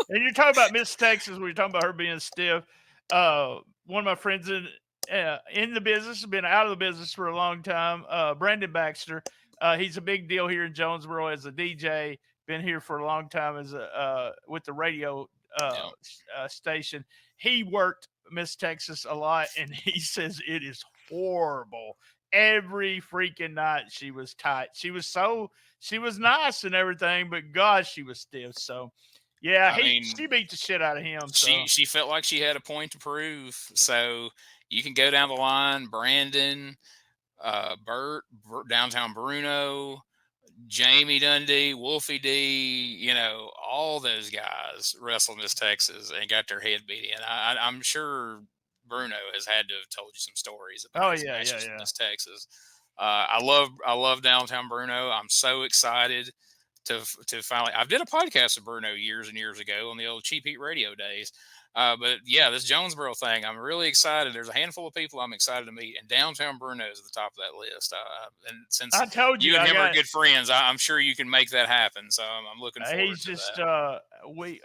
And you're talking about Miss Texas. We're talking about her being stiff. One of my friends in the business, has been out of the business for a long time. Brandon Baxter. He's a big deal here in Jonesboro as a DJ. Been here for a long time as with the radio station. He worked Miss Texas a lot, and he says it is horrible. Every freaking night she was tight. She was nice and everything, but gosh, she was stiff. So. Yeah, she beat the shit out of him. So. She felt like she had a point to prove. So you can go down the line, Brandon, Bert, Downtown Bruno, Jamie Dundee, Wolfie D, all those guys wrestled Miss Texas and got their head beat in. I'm sure Bruno has had to have told you some stories about his matches with Miss Texas. I love Downtown Bruno. I'm so excited to finally, I did a podcast with Bruno years and years ago on the old Cheap Heat radio days. But yeah, this Jonesboro thing, I'm really excited. There's a handful of people I'm excited to meet, and Downtown Bruno is at the top of that list. And since I told you and him are good friends, I'm sure you can make that happen. So I'm looking forward to that.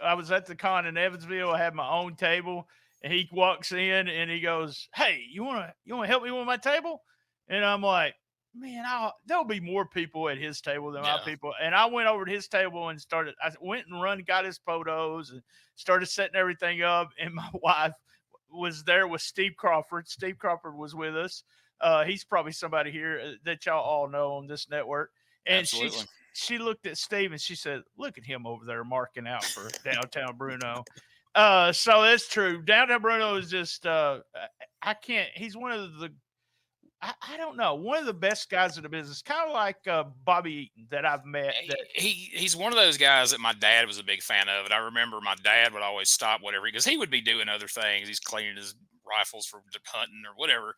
I was at the con in Evansville. I had my own table, and he walks in and he goes, "Hey, you wanna help me with my table?" And I'm like, man, there'll be more people at his table than my people. And I went over to his table and got his photos and started setting everything up. And my wife was there with Steve Crawford. Steve Crawford was with us. He's probably somebody here that y'all all know on this network. And she looked at Steve and she said, "Look at him over there marking out for Downtown Bruno." So that's true. Downtown Bruno is just, he's one of the, I don't know, one of the best guys in the business, kind of like Bobby Eaton that I've met. He's one of those guys that my dad was a big fan of, and I remember my dad would always stop whatever, because he would be doing other things. He's cleaning his rifles for hunting or whatever,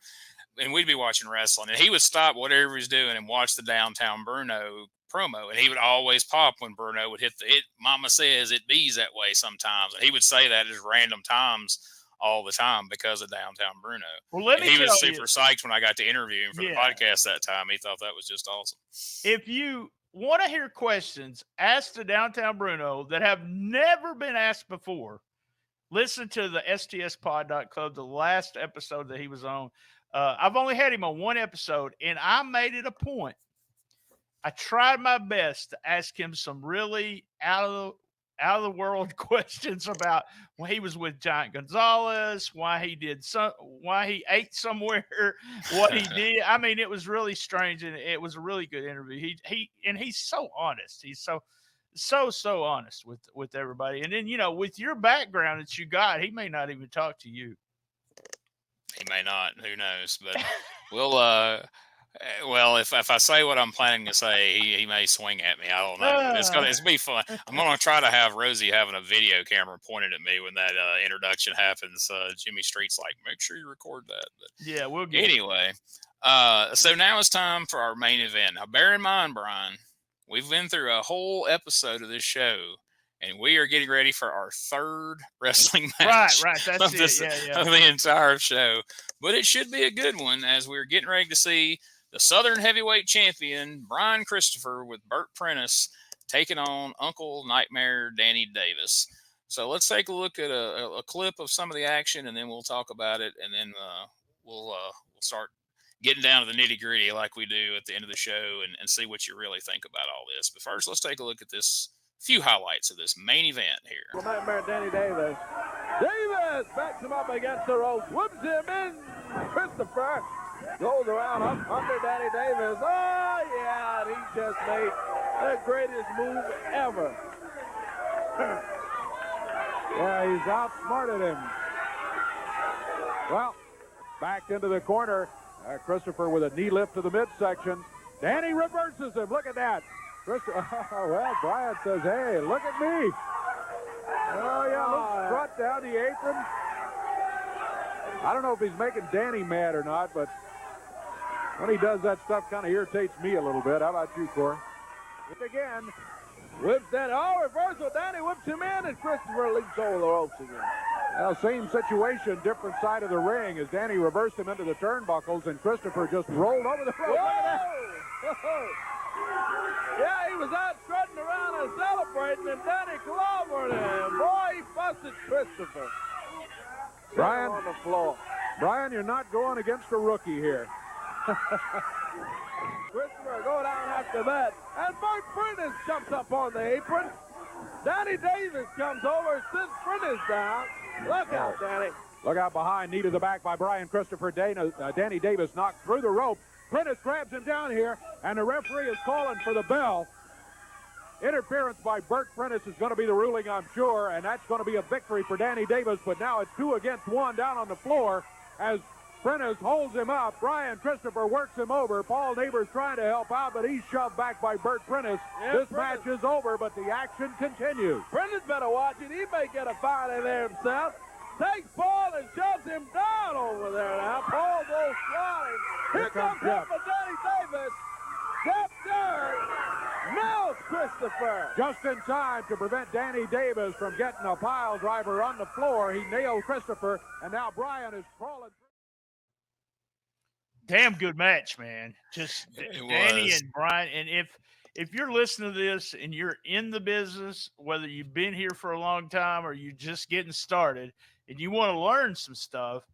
and we'd be watching wrestling, and he would stop whatever he's doing and watch the Downtown Bruno promo, and he would always pop when Bruno would hit it. Mama says it bees that way sometimes, and he would say that at random times all the time because of Downtown Bruno. Well, let me he tell was you, super psyched when I got to interview him for the podcast that time. He thought that was just awesome. If you want to hear questions asked to Downtown Bruno that have never been asked before, listen to the STSPod.club, the last episode that he was on. I've only had him on one episode, and I made it a point. I tried my best to ask him some really out of the world questions about when he was with Giant Gonzalez, why he ate somewhere, what he did. I mean, it was really strange, and it was a really good interview. He's so honest. He's so honest with everybody. And then, with your background that you got, he may not even talk to you. He may not. Who knows? But we'll well, if I say what I'm planning to say, he may swing at me. I don't know. It's gonna be fun. I'm gonna try to have Rosie having a video camera pointed at me when that introduction happens. Jimmy Street's like, make sure you record that. But yeah, we'll get anyway. So now it's time for our main event. Now, bear in mind, Brian, we've been through a whole episode of this show, and we are getting ready for our third wrestling match. Right. That's of the entire show. But it should be a good one, as we're getting ready to see the Southern Heavyweight Champion, Brian Christopher, with Bert Prentice, taking on Uncle Nightmare Danny Davis. So let's take a look at a clip of some of the action, and then we'll talk about it, and then we'll start getting down to the nitty-gritty like we do at the end of the show and see what you really think about all this. But first, let's take a look at this few highlights of this main event here. Nightmare Danny Davis. Davis backs him up against the ropes, whips him in. Christopher goes around up under Danny Davis. Oh, yeah, and he just made the greatest move ever. Yeah, he's outsmarted him. Well, back into the corner. Christopher with a knee lift to the midsection. Danny reverses him. Look at that. Well, Brian says, hey, look at me. Oh, yeah, little strut down the apron. I don't know if he's making Danny mad or not, but when he does that stuff, kind of irritates me a little bit. How about you, Corey? Again, whips Danny. Oh, reversal. Danny whips him in, and Christopher leaps over the ropes again. Well, same situation, different side of the ring, as Danny reversed him into the turnbuckles, and Christopher just rolled over the rope. Yeah, he was out strutting around and celebrating, and Danny clobbered him. Boy, he busted Christopher. Brian, on the floor. Brian, you're not going against a rookie here. Christopher go down after that, and Bert Prentice jumps up on the apron. Danny Davis comes over, sits Prentice down. Look out, Danny. Look out behind, knee to the back by Brian Christopher. Danny Davis knocked through the rope. Prentice grabs him down here, and the referee is calling for the bell. Interference by Bert Prentice is going to be the ruling, I'm sure, and that's going to be a victory for Danny Davis, but now it's 2 against 1 down on the floor as Prentice holds him up. Brian Christopher works him over. Paul Neighbors trying to help out, but he's shoved back by Bert Prentice. This match is over, but the action continues. Prentice better watch it. He may get a fight in there himself. Takes Paul and shoves him down over there now. Paul goes flying. Here comes Jeff for Danny Davis. Jeff Jarrett nails Christopher. Just in time to prevent Danny Davis from getting a pile driver on the floor. He nailed Christopher, and now Brian is crawling. Damn good match, man. Just Danny and Brian. And if you're listening to this and you're in the business, whether you've been here for a long time or you're just getting started and you want to learn some stuff,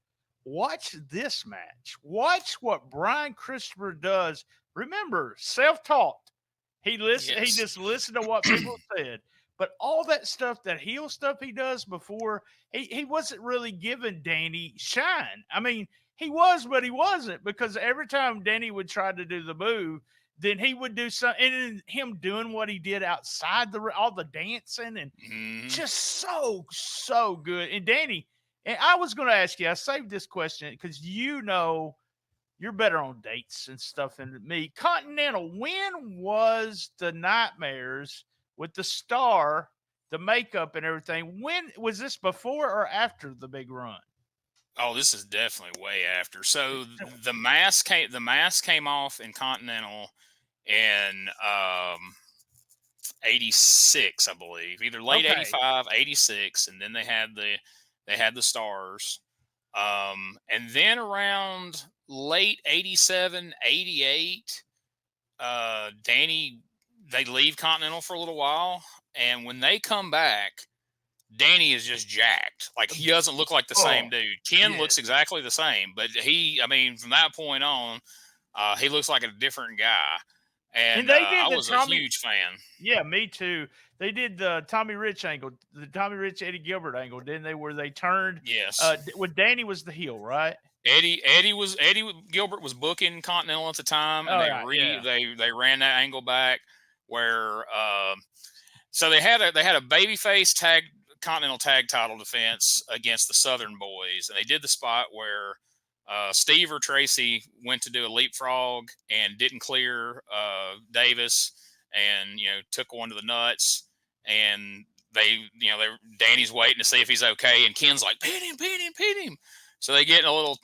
watch this match. Watch what Brian Christopher does. Remember, self-taught. He just listened to what people said. But all that stuff, that heel stuff he does before, he wasn't really giving Danny shine. I mean, he was, but he wasn't, because every time Danny would try to do the move, then he would do something, and him doing what he did outside all the dancing and just so good. And Danny, and I was going to ask you, I saved this question because you're better on dates and stuff than me. Continental, when was the Nightmares with the star, the makeup and everything? When was this, before or after the big run? Oh, this is definitely way after. So the mask came off in Continental in 86, I believe, either late 85, 86, and then they had the Stars. And then around late 87, 88, Danny, they leave Continental for a little while. And when they come back, Danny is just jacked. Like, he doesn't look like the same dude. Ken looks exactly the same, but from that point on, he looks like a different guy. And they did I was a huge fan. Yeah, me too. They did the Tommy Rich angle, the Tommy Rich Eddie Gilbert angle, didn't they? Where they turned. Yes. When Danny was the heel, right? Eddie Gilbert was booking Continental at the time, and they ran that angle back where so they had a babyface Continental tag title defense against the Southern Boys, and they did the spot where Steve or Tracy went to do a leapfrog and didn't clear Davis, and took one to the nuts, and Danny's waiting to see if he's okay, and Ken's like, pin him. So they get in a little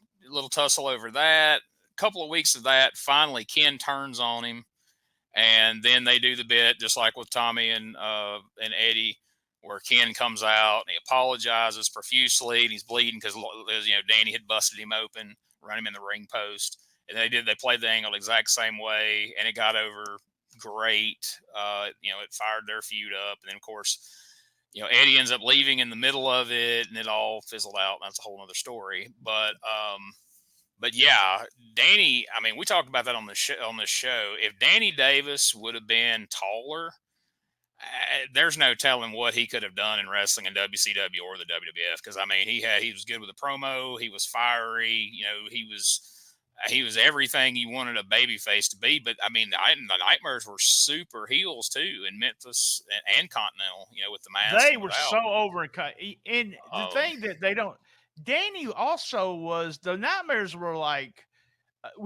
tussle over that. A couple of weeks of that, finally Ken turns on him, and then they do the bit just like with Tommy and Eddie, where Ken comes out and he apologizes profusely, and he's bleeding because Danny had busted him open, run him in the ring post, and they played the angle the exact same way, and it got over great. It fired their feud up, and then of course, Eddie ends up leaving in the middle of it, and it all fizzled out. That's a whole other story. But yeah, Danny. I mean, we talked about that on this show. If Danny Davis would have been taller, there's no telling what he could have done in wrestling in WCW or the WWF. Because I mean, he was good with the promo. He was fiery. He was everything you wanted a babyface to be. But I mean, the Nightmares were super heels too in Memphis and Continental. With the mask. They were so over. And the thing that they don't. Danny also was. The Nightmares were like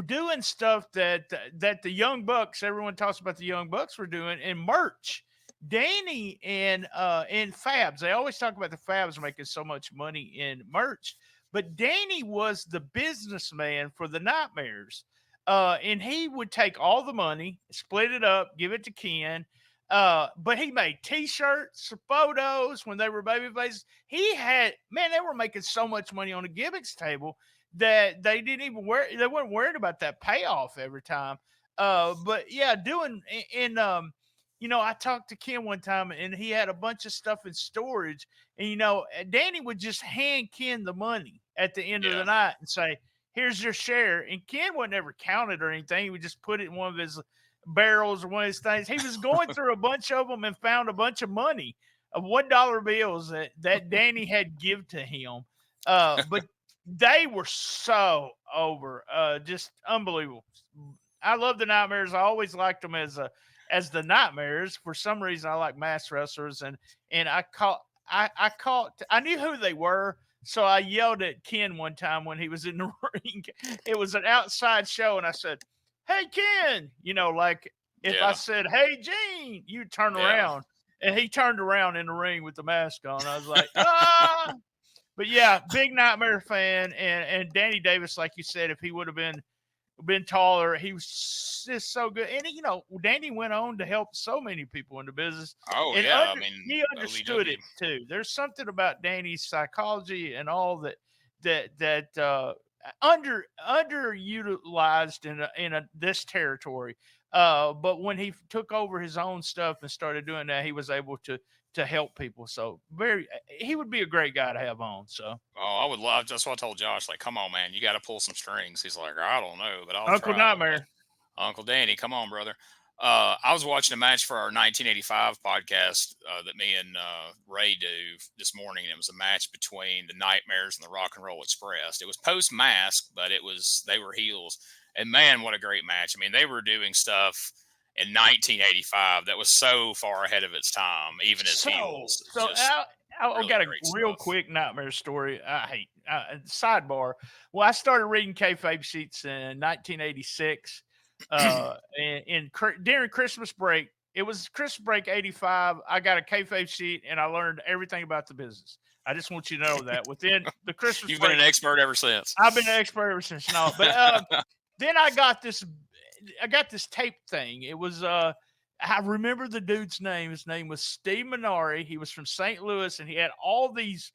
doing stuff that the Young Bucks. Everyone talks about the Young Bucks were doing in merch. Danny and Fabs, they always talk about the Fabs making so much money in merch, but Danny was the businessman for the Nightmares, and he would take all the money, split it up, give it to Ken, but he made T-shirts, photos when they were babyfaces. They were making so much money on the gimmicks table that they didn't even they weren't worried about that payoff every time. But yeah, I talked to Ken one time, and he had a bunch of stuff in storage, and Danny would just hand Ken the money at the end of the night and say, "Here's your share." And Ken would never count it or anything; he would just put it in one of his barrels or one of his things. He was going through a bunch of them and found a bunch of money of $1 bills that Danny had give to him. But they were so over, just unbelievable. I love the Nightmares. I always liked them as the Nightmares. For some reason, I like mass wrestlers, and I knew who they were, so I yelled at Ken one time when he was in the ring. It was an outside show, and I said, "Hey, Ken," like if I said, "Hey, Gene," you turn around, and he turned around in the ring with the mask on. I was like, "Ah!" But yeah, big Nightmare fan, and Danny Davis, like you said, if he would have been taller, he was just so good. And Danny went on to help so many people in the business. He understood it too. There's something about Danny's psychology and all that underutilized in this territory. But when he took over his own stuff and started doing that, he was able to help people. So he would be a great guy to have on. So I would love. That's what I told Josh. Like, come on, man, you got to pull some strings. He's like, I don't know, but I'll Uncle try. Nightmare, Uncle Danny, come on, brother. I was watching a match for our 1985 podcast that me and Ray do this morning. And it was a match between the Nightmares and the Rock and Roll Express. It was post mask, but they were heels. And man, what a great match! I mean, they were doing stuff in 1985 that was so far ahead of its time, even as heels. So I got a real quick Nightmare story. Sidebar. Well, I started reading kayfabe sheets in 1986. And during Christmas break, it was Christmas break 85. I got a kayfabe sheet and I learned everything about the business. I just want you to know that within the Christmas You've break, been an expert ever since. I've been an expert ever since. No, but then I got this. I got this tape thing. It was I remember the dude's name. His name was Steve Minari. He was from St. Louis, and he had all these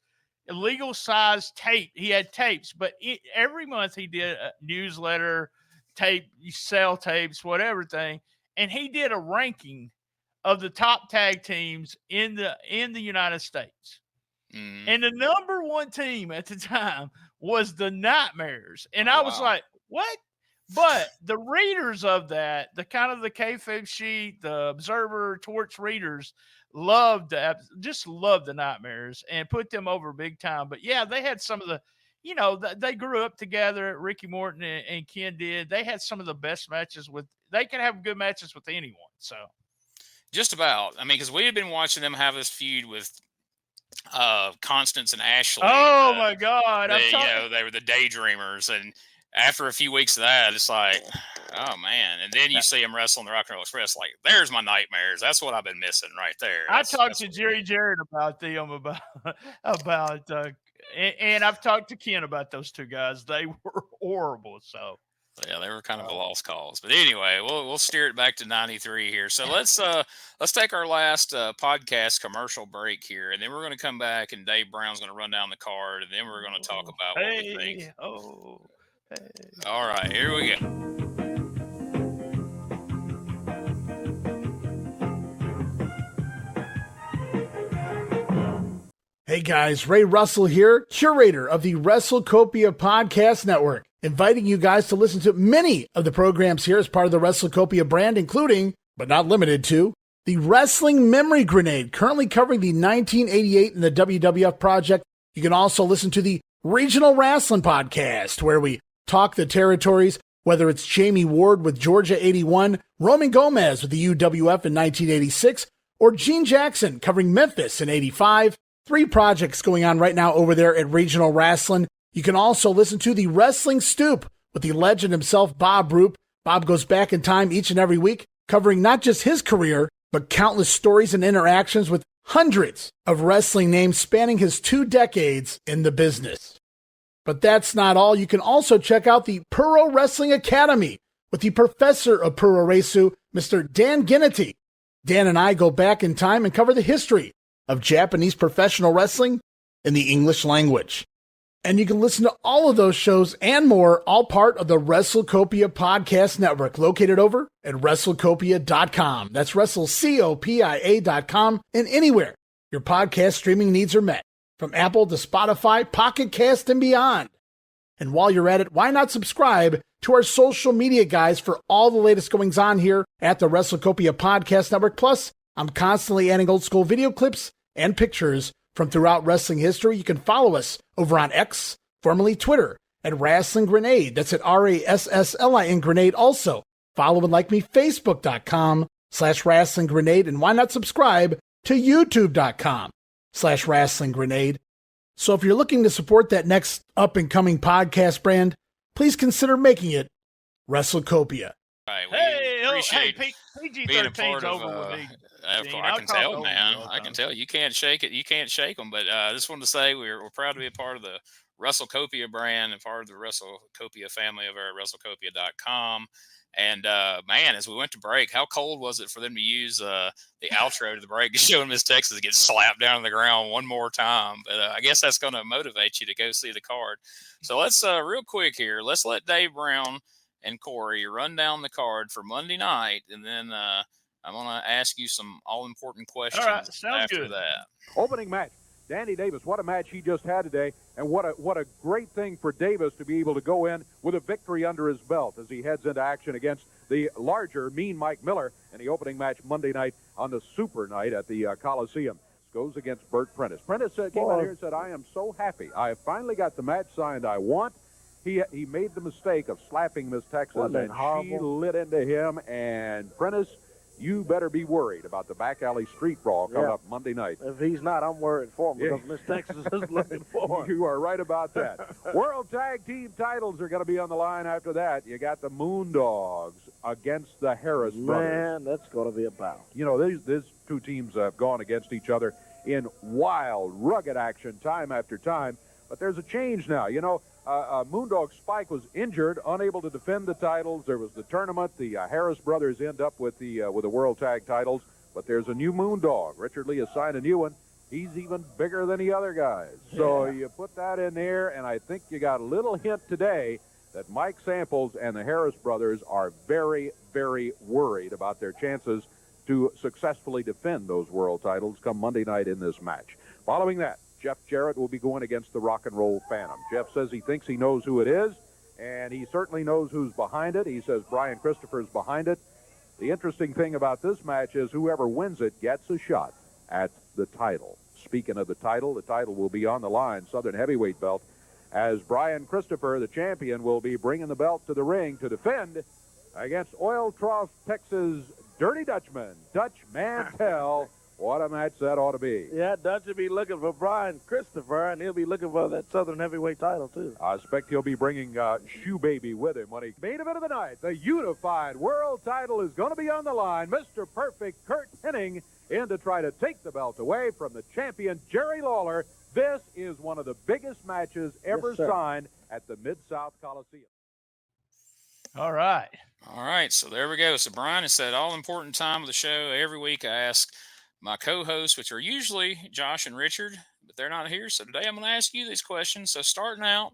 illegal size tape. He had tapes, but every month he did a newsletter, tape, you sell tapes, whatever thing, and he did a ranking of the top tag teams in the United States. And the number one team at the time was the Nightmares. And I was like, what? But the readers of that, the kind of the kayfabe sheet, the Observer, Torch readers, loved the Nightmares and put them over big time. But yeah, they had some of the, they grew up together. Ricky Morton and Ken did. They had some of the best matches they can have good matches with anyone. So just about. I mean, because we had been watching them have this feud with Constance and Ashley. Oh my God! They were the Daydreamers, and after a few weeks of that, it's like, oh man! And then you see them wrestle in the Rock and Roll Express. Like, there's my Nightmares. That's what I've been missing right there. I talked to Jerry Jarrett about them and I've talked to Ken about those two guys. They were horrible. So. Yeah, they were kind of a lost cause. But anyway, we'll steer it back to 93 here. So let's take our last podcast commercial break here, and then we're going to come back, and Dave Brown's going to run down the card, and then we're going to talk about what we think. All right, here we go. Hey guys, Ray Russell here, curator of the WrestleCopia Podcast Network, inviting you guys to listen to many of the programs here as part of the WrestleCopia brand, including, but not limited to, the Wrestling Memory Grenade, currently covering the 1988 and the WWF project. You can also listen to the Regional Wrestling Podcast, where we talk the territories, whether it's Jamie Ward with Georgia 81, Roman Gomez with the UWF in 1986, or Gene Jackson covering Memphis in 85. 3 projects going on right now over there at Regional Wrestling. You can also listen to the Wrestling Stoop with the legend himself, Bob Roop. Bob goes back in time each and every week, covering not just his career, but countless stories and interactions with hundreds of wrestling names spanning his 2 decades in the business. But that's not all. You can also check out the Puro Wrestling Academy with the professor of Puro Resu, Mr. Dan Ginnity. Dan and I go back in time and cover the history of Japanese professional wrestling in the English language. And you can listen to all of those shows and more, all part of the WrestleCopia Podcast Network, located over at WrestleCopia.com. That's WrestleCopia.com, and anywhere your podcast streaming needs are met, from Apple to Spotify, Pocket Cast, and beyond. And while you're at it, why not subscribe to our social media guys for all the latest goings on here at the WrestleCopia Podcast Network. Plus, I'm constantly adding old school video clips and pictures from throughout wrestling history. You can follow us over on X, formerly Twitter, at Wrestling Grenade. That's at RASSLIN Grenade. Also, follow and like me, Facebook.com/Wrestling Grenade. And why not subscribe to YouTube.com/Wrestling Grenade. So if you're looking to support that next up and coming podcast brand, please consider making it WrestleCopia. Right, PG-13's over with me. I can tell, man. I can tell. You can't shake it. You can't shake them. But I just wanted to say we're proud to be a part of the WrestleCopia brand and part of the WrestleCopia family over at WrestleCopia.com. And, man, as we went to break, how cold was it for them to use the outro to the break, showing Miss Texas get slapped down on the ground one more time. But I guess that's going to motivate you to go see the card. So let's, real quick here, let's let Dave Brown and Corey run down the card for Monday night, and then I'm going to ask you some all-important questions after that. Opening match, Danny Davis. What a match he just had today, and what a great thing for Davis to be able to go in with a victory under his belt as he heads into action against the larger, mean Mike Miller in the opening match Monday night on the Super Night at the Coliseum. Goes against Bert Prentice. Prentice came out here and said, I am so happy. I have finally got the match signed I want. He made the mistake of slapping Miss Texas, and she lit into him. And Prentice, you better be worried about the back alley street brawl coming up Monday night. If he's not, I'm worried for him because Miss Texas is looking for him. You are right about that. World Tag Team Titles are going to be on the line after that. You got the Moondogs against the Harris Brothers. Man, that's going to be a battle. You know, these 2 teams have gone against each other in wild, rugged action time after time. But there's a change now. You know, Moondog Spike was injured, unable to defend the titles. There was the tournament. The Harris brothers end up with the World Tag Titles. But there's a new Moondog. Richard Lee has signed a new one. He's even bigger than the other guys. So you put that in there, and I think you got a little hint today that Mike Samples and the Harris brothers are very, very worried about their chances to successfully defend those world titles come Monday night in this match. Following that, Jeff Jarrett will be going against the Rock and Roll Phantom. Jeff says he thinks he knows who it is, and he certainly knows who's behind it. He says Brian Christopher's behind it. The interesting thing about this match is whoever wins it gets a shot at the title. Speaking of the title will be on the line, Southern Heavyweight belt, as Brian Christopher, the champion, will be bringing the belt to the ring to defend against Oil Trough, Texas' Dirty Dutchman, Dutch Mantel. What a match that ought to be. Yeah, Dutch will be looking for Brian Christopher, and he'll be looking for that Southern Heavyweight title, too. I expect he'll be bringing Shoe Baby with him when he... Main event of the night, the Unified World Title is going to be on the line. Mr. Perfect, Curt Hennig, in to try to take the belt away from the champion, Jerry Lawler. This is one of the biggest matches ever signed at the Mid-South Coliseum. All right. All right, so there we go. So Brian, it's that all-important time of the show. Every week I ask my co-hosts, which are usually Josh and Richard, but they're not here. So today I'm going to ask you these questions. So starting out,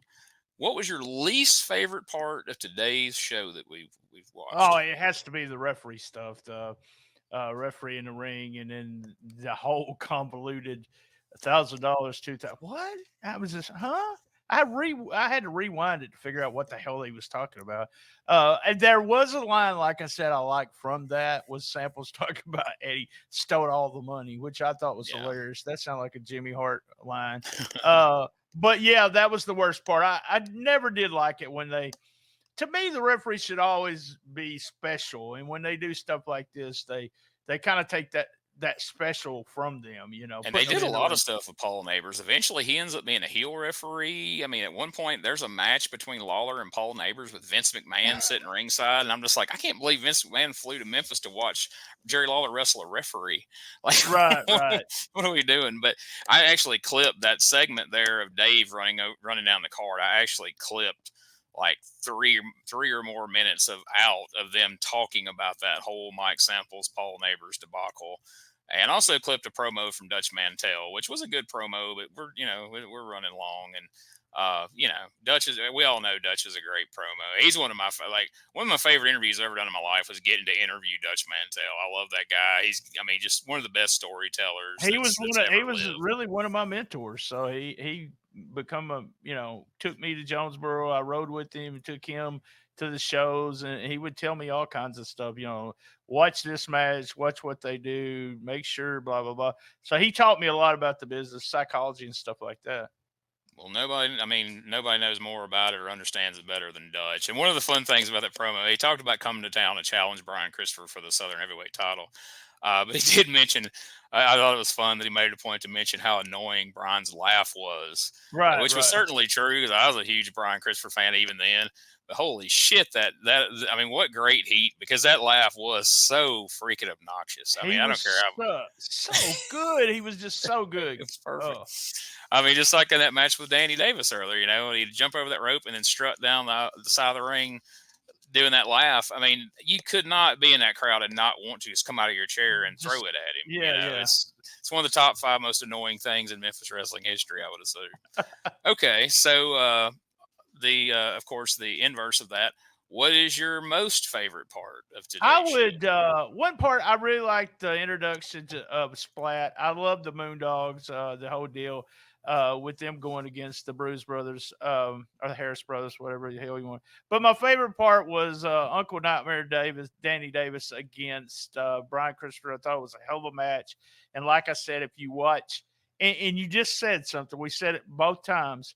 what was your least favorite part of today's show that we've watched? Oh, it has to be the referee stuff, the referee in the ring, and then the whole convoluted $1,000, $2,000. What? I was just, huh? I had to rewind it to figure out what the hell he was talking about. And there was a line, like I said, I liked from that was Samples talking about Eddie stole all the money, which I thought was hilarious. That sounded like a Jimmy Hart line. But yeah, that was the worst part. I never did like it when to me, the referees should always be special. And when they do stuff like this, they kind of take that special from them, you know. And they did a lot of stuff with Paul Neighbors. Eventually, he ends up being a heel referee. I mean, at one point, there's a match between Lawler and Paul Neighbors with Vince McMahon sitting ringside. And I'm just like, I can't believe Vince McMahon flew to Memphis to watch Jerry Lawler wrestle a referee. Like, right. What are we doing? But I actually clipped that segment there of Dave running down the card. I actually clipped like three or more minutes out of them talking about that whole Mike Samples, Paul Neighbors debacle. And also clipped a promo from Dutch Mantel, which was a good promo, but we're running long. And, we all know Dutch is a great promo. He's one of my favorite interviews I've ever done in my life was getting to interview Dutch Mantel. I love that guy. He's just one of the best storytellers. He was really one of my mentors. So he took me to Jonesboro. I rode with him, took him to the shows, and he would tell me all kinds of stuff, watch this match, watch what they do, make sure, blah, blah, blah. So he taught me a lot about the business, psychology, and stuff like that. Well, nobody knows more about it or understands it better than Dutch. And one of the fun things about that promo, he talked about coming to town to challenge Brian Christopher for the Southern Heavyweight title. But he did mention, I thought it was fun that he made it a point to mention how annoying Brian's laugh was. Right. Which was certainly true because I was a huge Brian Christopher fan even then. But holy shit, what great heat, because that laugh was so freaking obnoxious. I don't care how. So good. He was just so good. It's perfect. Just like in that match with Danny Davis earlier, he'd jump over that rope and then strut down the side of the ring doing that laugh. I mean, you could not be in that crowd and not want to just come out of your chair and throw it at him. Yeah. It's one of the top 5 most annoying things in Memphis wrestling history, I would assume. Okay, so of course, the inverse of that. What is your most favorite part of today's show? One part I really liked the introduction of Splat. I love the Moondogs, the whole deal with them going against the Bruise Brothers or the Harris Brothers, whatever the hell you want. But my favorite part was Uncle Nightmare Danny Davis against Brian Christopher. I thought it was a hell of a match. And like I said, if you watch, and you just said something, we said it both times,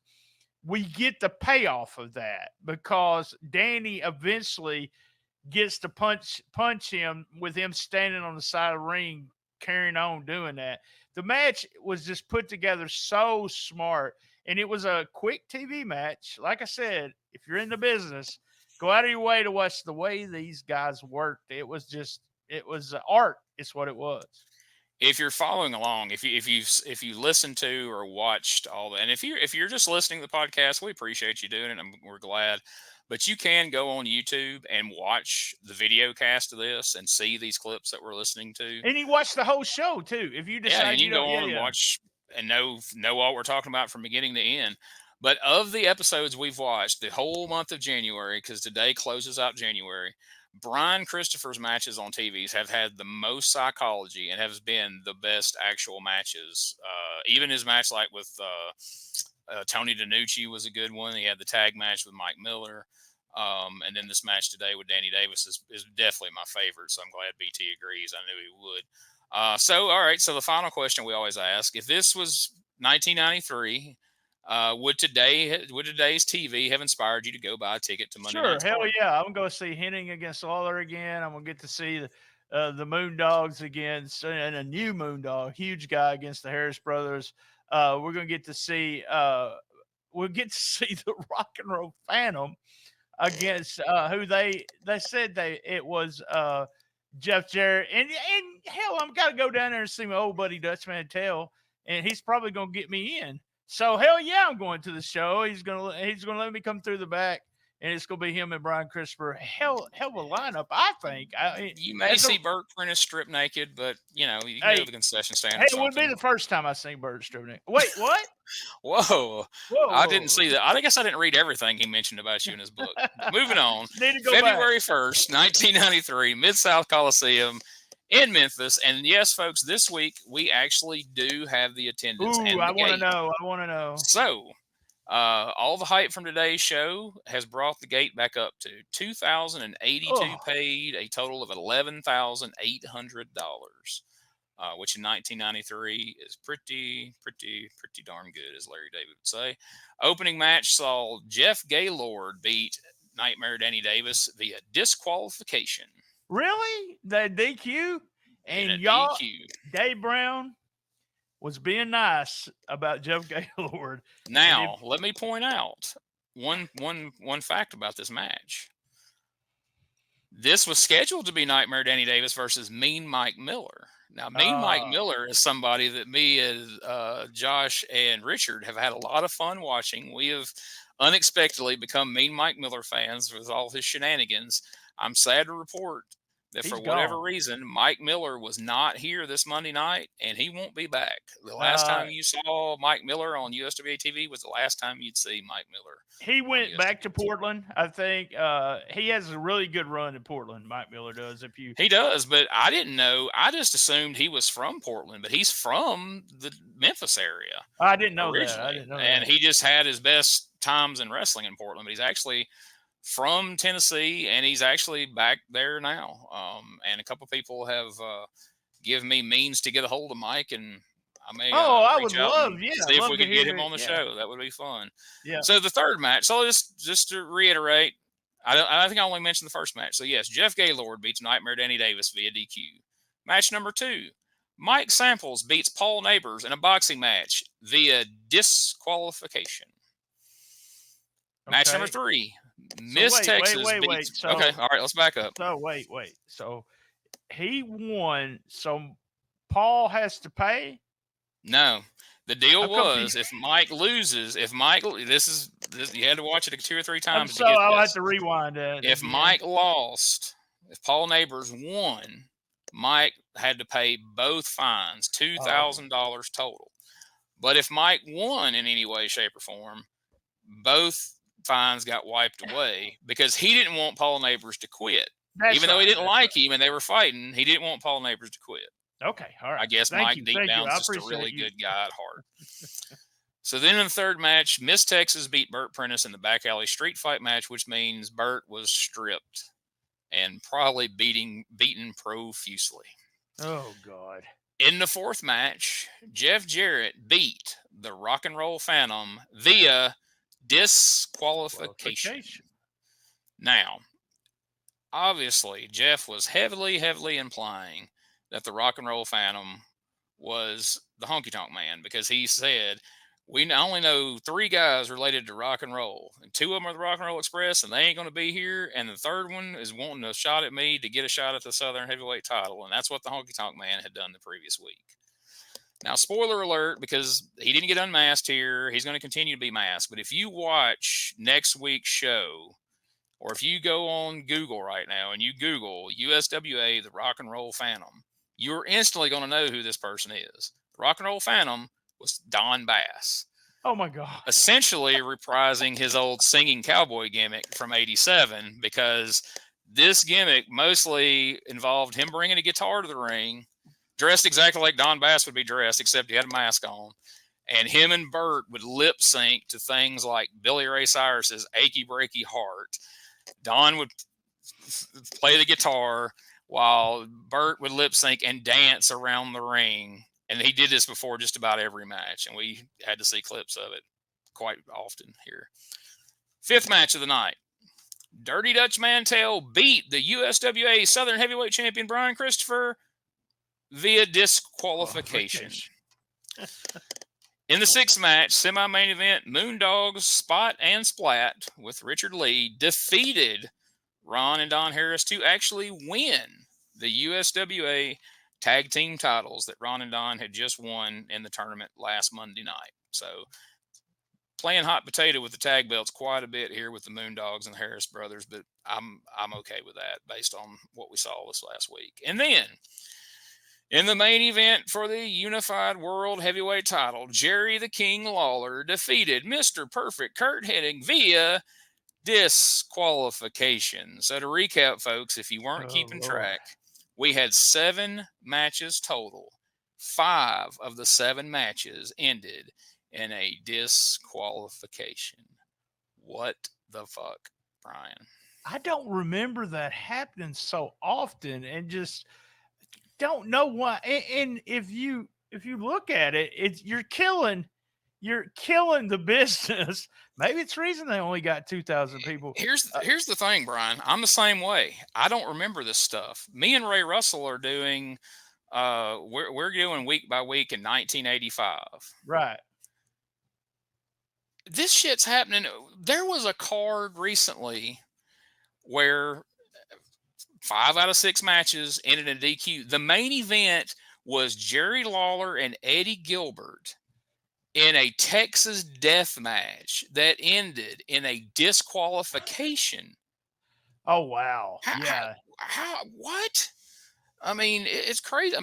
we get the payoff of that because Danny eventually gets to punch him with him standing on the side of the ring, carrying on doing that. The match was just put together so smart, and it was a quick TV match. Like I said, if you're in the business, go out of your way to watch the way these guys worked. It was art. It's what it was. if you're following along, if you listen to or watched all that, and if you're just listening to the podcast, we appreciate you doing it. We're glad. But you can go on YouTube and watch the video cast of this and see these clips that we're listening to. And you watch the whole show too. If you decide, and you can go on and watch and know what we're talking about from beginning to end. But of the episodes we've watched the whole month of January, because today closes out January, Brian Christopher's matches on TVs have had the most psychology and have been the best actual matches. Even his match like with Tony DiNucci was a good one. He had the tag match with Mike Miller. And then this match today with Danny Davis is definitely my favorite. So I'm glad BT agrees. I knew he would. So, all right. So the final question we always ask, if this was 1993, would today's TV have inspired you to go buy a ticket to Monday Night? Sure. Hell yeah. I'm going to see Hennig against Lawler again. I'm going to get to see the Moondogs against and a new Moondog, huge guy against the Harris Brothers. We're going to get to see the Rock and Roll Phantom against who they said it was Jeff Jarrett, and hell, I'm got to go down there and see my old buddy Dutch Mantel, and he's probably going to get me in. So hell yeah, I'm going to the show. He's gonna let me come through the back, and it's gonna be him and Brian Christopher. Hell of a lineup, I think. You may see Bert Prentice strip naked, but you can go to the concession stand. Hey, it would be the first time I seen Bert strip naked. Wait, what? Whoa. I didn't see that. I guess I didn't read everything he mentioned about you in his book. Moving on. February 1st, 1993, Mid-South Coliseum in Memphis. And yes, folks, this week we actually do have the attendance. Ooh, I want to know. So, all the hype from today's show has brought the gate back up to 2,082 paid, a total of $11,800. Which in 1993 is pretty darn good, as Larry David would say. Opening match saw Jeff Gaylord beat Nightmare Danny Davis via disqualification. Really? The DQ? And y'all, Dave Brown was being nice about Jeff Gaylord. Now, let me point out one fact about this match. This was scheduled to be Nightmare Danny Davis versus Mean Mike Miller. Now, Mean Mike Miller is somebody that me and Josh and Richard have had a lot of fun watching. We have unexpectedly become Mean Mike Miller fans with all his shenanigans. I'm sad to report that for whatever reason, Mike Miller was not here this Monday night, and he won't be back. The last time you saw Mike Miller on USWA TV was the last time you'd see Mike Miller. He went back to Portland, I think. He has a really good run in Portland, Mike Miller does. He does, but I didn't know. I just assumed he was from Portland, but he's from the Memphis area. I didn't know originally. that. And he just had his best times in wrestling in Portland, but he's actually from Tennessee, and he's actually back there now. And a couple people have given me means to get a hold of Mike, and I may I would love, see if we could get him on the show. That would be fun. Yeah. So the third match. So just to reiterate, I think I only mentioned the first match. So yes, Jeff Gaylord beats Nightmare Danny Davis via DQ. Match number 2, Mike Samples beats Paul Neighbors in a boxing match via disqualification. Match number 3. Miss Texas beats. Okay, all right, let's back up. So wait. So he won. So Paul has to pay? No. The deal was if Mike loses, you had to watch it 2 or 3 times. So I'll have to rewind it. If Mike lost, if Paul Neighbors won, Mike had to pay both fines, $2,000 total. But if Mike won in any way, shape, or form, both fines got wiped away because he didn't want Paul Neighbors to quit. Even though he didn't like him and they were fighting, he didn't want Paul Neighbors to quit. Okay, all right. I guess Mike deep down is just a really good guy at heart. So then in the third match, Miss Texas beat Bert Prentice in the back alley street fight match, which means Bert was stripped and probably beaten profusely. Oh, God. In the fourth match, Jeff Jarrett beat the Rock and Roll Phantom via disqualification. Now, obviously, Jeff was heavily implying that the Rock and Roll Phantom was the Honky Tonk Man because he said, We only know 3 guys related to rock and roll, and 2 of them are the Rock and Roll Express, and they ain't going to be here. And the third one is wanting a shot at me to get a shot at the Southern Heavyweight title, and that's what the Honky Tonk Man had done the previous week. Now, spoiler alert, because he didn't get unmasked here, he's going to continue to be masked. But if you watch next week's show, or if you go on Google right now and you Google USWA, the Rock and Roll Phantom, you're instantly going to know who this person is. The Rock and Roll Phantom was Don Bass. Oh, my God. Essentially reprising his old singing cowboy gimmick from '87, because this gimmick mostly involved him bringing a guitar to the ring, dressed exactly like Don Bass would be dressed, except he had a mask on. And him and Bert would lip sync to things like Billy Ray Cyrus's Achy Breaky Heart. Don would play the guitar while Bert would lip sync and dance around the ring. And he did this before just about every match, and we had to see clips of it quite often here. 5th match of the night. Dirty Dutch Mantel beat the USWA Southern Heavyweight Champion Brian Christopher via disqualification. In the 6th match, semi-main event, Moondog Spot and Splat with Richard Lee defeated Ron and Don Harris to actually win the USWA Tag Team Titles that Ron and Don had just won in the tournament last Monday night. So playing hot potato with the tag belts quite a bit here with the Moondogs and the Harris brothers, but I'm okay with that based on what we saw this last week. And then in the main event for the Unified World Heavyweight Title, Jerry the King Lawler defeated Mr. Perfect Curt Hennig via disqualification. So to recap, folks, if you weren't keeping track, we had 7 matches total. 5 of the 7 matches ended in a disqualification. What the fuck, Brian? I don't remember that happening so often, and just don't know why. And if you look at it, you're killing the business. Maybe it's the reason they only got 2,000 people. Here's the thing, Brian. I'm the same way. I don't remember this stuff. Me and Ray Russell are doing we're doing week by week in 1985. Right. This shit's happening. There was a card recently where 5 out of 6 matches ended in DQ. The main event was Jerry Lawler and Eddie Gilbert in a Texas death match that ended in a disqualification. Oh, wow. What? I mean, it's crazy.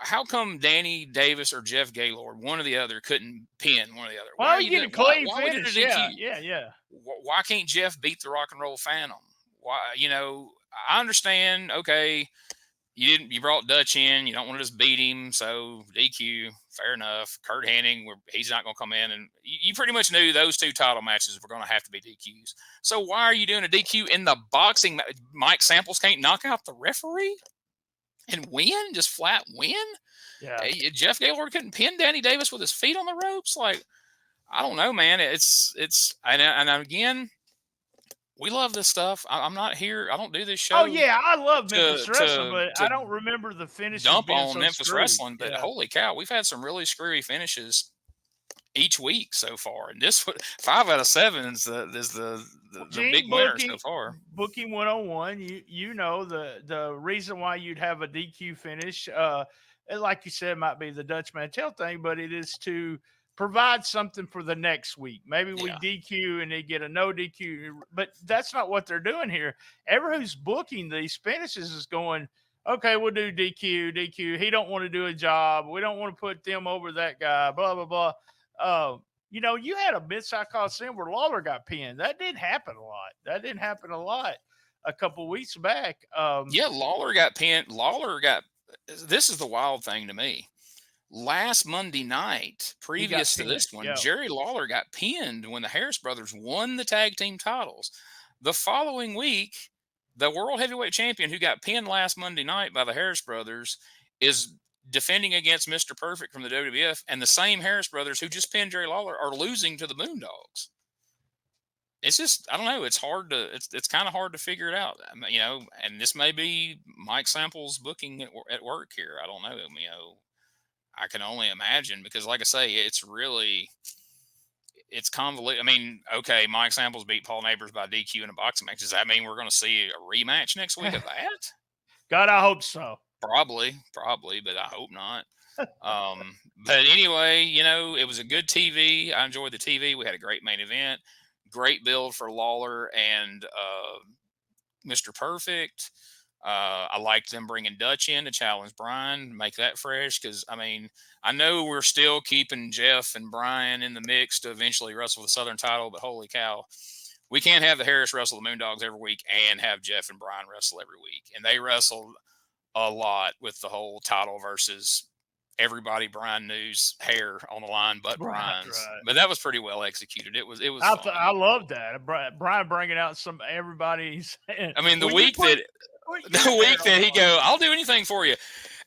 How come Danny Davis or Jeff Gaylord, one or the other, couldn't pin one or the other? Why are you getting a clean finish? Yeah. Why can't Jeff beat the Rock and Roll Phantom? Why? I understand. Okay, you brought Dutch in. You don't want to just beat him, so DQ. Fair enough. Curt Hennig, he's not going to come in, and you pretty much knew those 2 title matches were going to have to be DQs. So why are you doing a DQ in the boxing? Mike Samples can't knock out the referee and win, just flat win. Yeah. Jeff Gaylord couldn't pin Danny Davis with his feet on the ropes. Like, I don't know, man. And again, we love this stuff. I'm not here. I don't do this show. Oh yeah, I love Memphis wrestling, but I don't remember the finishes. Dump being on so Memphis screwy. wrestling, but holy cow, we've had some really screwy finishes each week so far, and this 5 out of 7 is the big winner so far. Booking 101, you know the reason why you'd have a DQ finish, like you said, might be the Dutch Mantel thing, but it is to provide something for the next week. Maybe we DQ and they get a no DQ, but that's not what they're doing here. Everyone who's booking these finishes is going, okay, we'll do DQ. He don't want to do a job. We don't want to put them over that guy, blah, blah, blah. You had a Mid-South Coliseum where Lawler got pinned. That didn't happen a lot a couple weeks back. Lawler got pinned. This is the wild thing to me. Last Monday night, previous to this one, Jerry Lawler got pinned when the Harris brothers won the tag team titles. The following week, the World Heavyweight Champion who got pinned last Monday night by the Harris brothers is defending against Mr. Perfect from the WWF, and the same Harris brothers who just pinned Jerry Lawler are losing to the Moondogs. It's just, I don't know. It's kind of hard to figure it out, and this may be Mike Samples booking at work here. I don't know, I can only imagine, because like I say, it's convoluted. I mean, okay, Mike Samples beat Paul Neighbors by DQ in a boxing match. Does that mean we're going to see a rematch next week of that? God, I hope so. Probably, but I hope not. But anyway, it was a good TV. I enjoyed the TV. We had a great main event, great build for Lawler and Mr. Perfect. I liked them bringing Dutch in to challenge Brian, make that fresh, because, I mean, I know we're still keeping Jeff and Brian in the mix to eventually wrestle the Southern title, but holy cow, we can't have the Harris wrestle the Moondogs every week and have Jeff and Brian wrestle every week. And they wrestled a lot with the whole title versus everybody Brian knew's hair on the line but Brian's. Right. But that was pretty well executed. It was I love that. Brian bringing out everybody's. I mean, the week that he go, I'll do anything for you.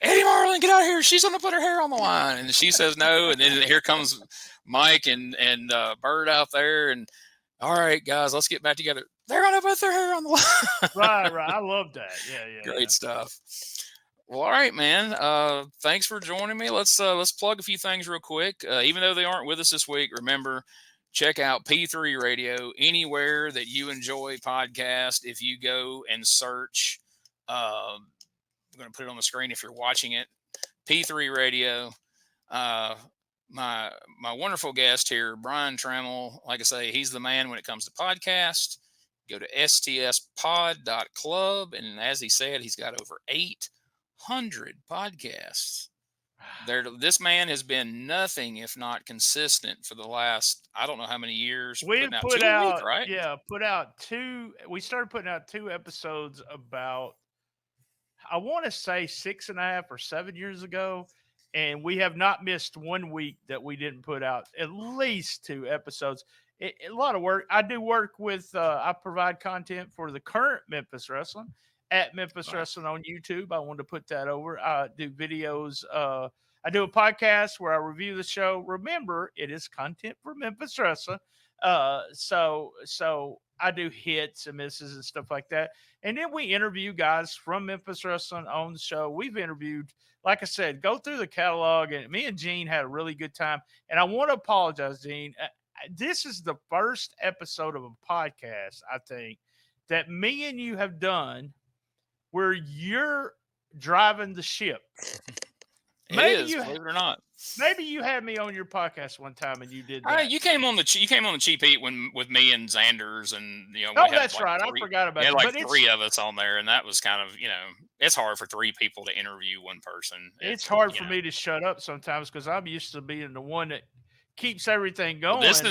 Eddie Marlin, get out of here. She's going to put her hair on the line. And she says no. And then here comes Mike and Bert out there. And all right, guys, let's get back together. They're going to put their hair on the line. Right. I love that. Yeah. Great stuff. Well, all right, man. Thanks for joining me. Let's plug a few things real quick. Even though they aren't with us this week, remember, check out P3 Radio anywhere that you enjoy podcast. If you go and search, I'm going to put it on the screen if you're watching it, P3 Radio. My wonderful guest here, Brian Tramel. Like I say, he's the man when it comes to podcast. Go to STSPod.club, and as he said, he's got over 800 podcasts. This man has been nothing if not consistent for the last, I don't know how many years. We put out, right? Yeah, we started putting out 2 episodes about, I want to say 6.5 or 7 years ago. And we have not missed 1 week that we didn't put out at least 2 episodes. A lot of work. I do work with, I provide content for the current Memphis Wrestling at Memphis Wrestling on YouTube. I wanted to put that over. I do videos. I do a podcast where I review the show. Remember, it is content for Memphis Wrestling. So I do hits and misses and stuff like that. And then we interview guys from Memphis Wrestling on the show. We've interviewed, like I said, go through the catalog, and me and Gene had a really good time. And I want to apologize, Gene. This is the first episode of a podcast, I think, that me and you have done where you're driving the ship. Believe it or not. Maybe you had me on your podcast one time and you did that. You came on the cheap heat with me and Xanders, and that's right. I forgot about that. Yeah, 3 of us on there, and that was kind of it's hard for 3 people to interview one person. It's hard for me to shut up sometimes because I'm used to being the one that keeps everything going. This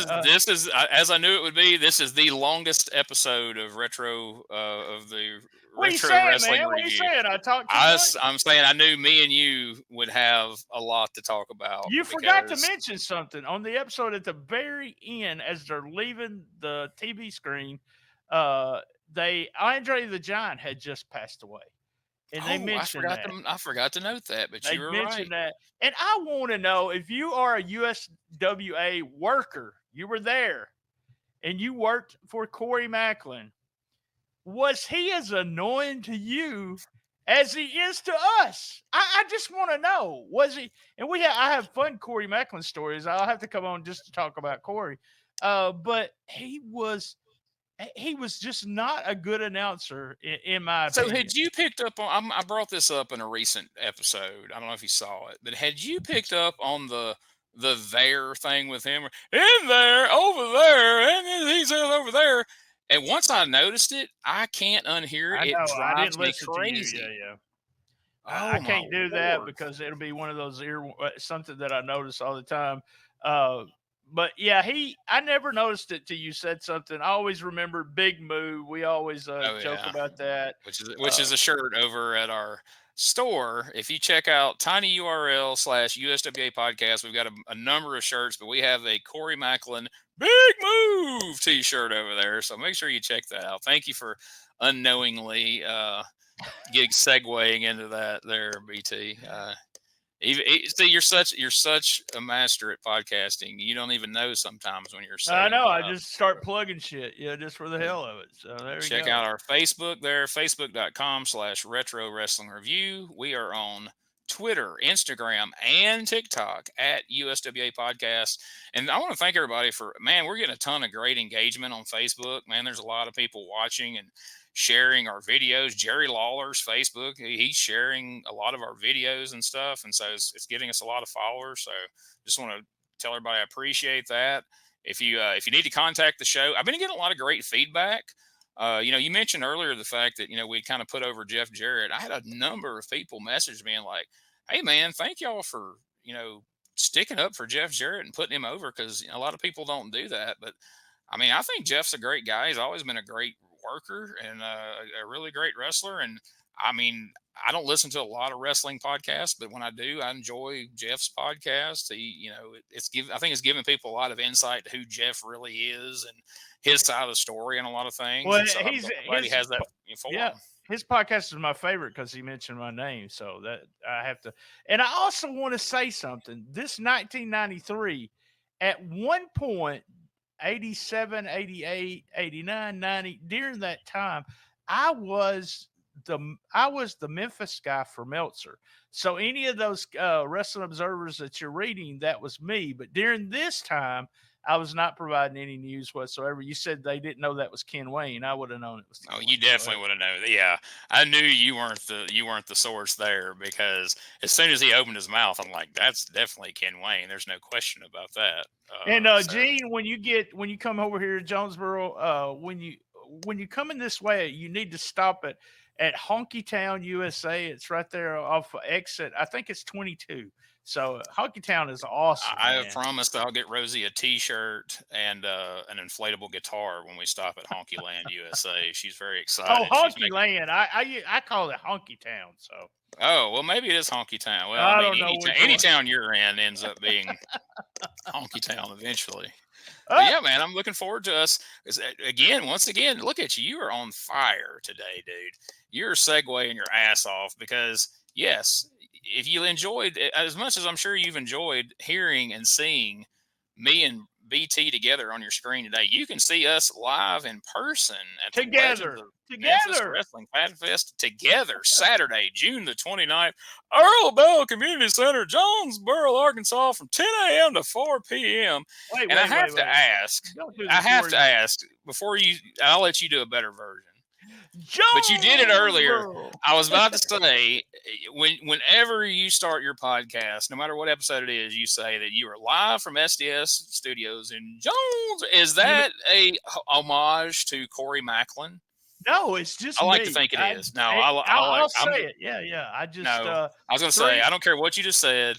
is as I knew it would be. This is the longest episode of Retro of the Retro Wrestling Review. What are you saying? I'm saying I knew me and you would have a lot to talk about. You forgot to mention something on the episode at the very end as they're leaving the TV screen. Andre the Giant had just passed away. And they mentioned I forgot to note that, but you were right. That. And I want to know, if you are a USWA worker, you were there, and you worked for Corey Macklin, was he as annoying to you as he is to us? I just want to know. Was he? And I have fun Corey Macklin stories. I'll have to come on just to talk about Corey. But he was just not a good announcer in my opinion. So had you picked up on, I brought this up in a recent episode. I don't know if you saw it, but had you picked up on the there thing with him? In there, over there, and he's over there. And once I noticed it, I can't unhear it. It drives me crazy. Yeah. I can't do that because it'll be one of those something that I notice all the time. But yeah, I never noticed it till you said something. I always remember Big Moo. We always joke about that. Which is a shirt over at our store. If you check out tinyurl/USWA podcast, we've got a number of shirts, but we have a Corey Macklin Big Move t-shirt over there. So make sure you check that out. Thank you for unknowingly segueing into that there, BT. See, you're such a master at podcasting. You don't even know sometimes when you're saying. I know. I just start plugging shit, just for the hell of it. So there we go. Check out our Facebook there, facebook.com/Retro Wrestling Review. We are on Twitter, Instagram, and TikTok at USWA Podcast. And I want to thank everybody for, man, we're getting a ton of great engagement on Facebook. Man, there's a lot of people watching and sharing our videos. Jerry Lawler's Facebook, he's sharing a lot of our videos and stuff. And so it's getting us a lot of followers. So just want to tell everybody I appreciate that. If you need to contact the show, I've been getting a lot of great feedback. You mentioned earlier the fact that, we kind of put over Jeff Jarrett. I had a number of people message me and like, hey man, thank y'all for, sticking up for Jeff Jarrett and putting him over. Cause a lot of people don't do that, but I mean, I think Jeff's a great guy. He's always been a great worker and a really great wrestler. And I mean, I don't listen to a lot of wrestling podcasts, but when I do, I enjoy Jeff's podcast. He, I think it's giving people a lot of insight to who Jeff really is and his side of the story and a lot of things. Well, so he has that. Yeah, his podcast is my favorite because he mentioned my name. So that I have to. And I also want to say something. This 1993, at one point, 87, 88, 89, 90, during that time, I was the Memphis guy for Meltzer. So any of those Wrestling Observers that you're reading, that was me. But during this time, I was not providing any news whatsoever. You said they didn't know that was Ken Wayne. I would have known it was Ken Wayne. You definitely would have known. Yeah, I knew you weren't the source there, because as soon as he opened his mouth, I'm like, that's definitely Ken Wayne. There's no question about that. And Gene, when you come over here to Jonesboro, when you come in this way, you need to stop at Honky Town, USA. It's right there off exit. I think it's 22. So Honky Town is awesome. I have promised I'll get Rosie a T-shirt and an inflatable guitar when we stop at Honky Land, USA. She's very excited. Oh, Honky Land. I call it Honky Town. So. Oh, well, maybe it is Honky Town. Well, I mean, any town you're in ends up being Honky Town eventually. But yeah, man, I'm looking forward to us. Once again, look at you. You are on fire today, dude. You're segueing your ass off because, yes, if you enjoyed, as much as I'm sure you've enjoyed hearing and seeing me and BT together on your screen today, you can see us live in person at together. Memphis Wrestling Fan Fest together Saturday, June the 29th, Earl Bell Community Center, Jonesboro, Arkansas, from 10 a.m. to 4 p.m. I have to ask before I'll let you do a better version. But you did it earlier. I was about to say, whenever you start your podcast, no matter what episode it is, you say that you are live from SDS Studios in Jones. Is that a homage to Corey Macklin? No, it's just I like to think it is. No, I'll say it. Yeah. I was going to say, I don't care what you just said.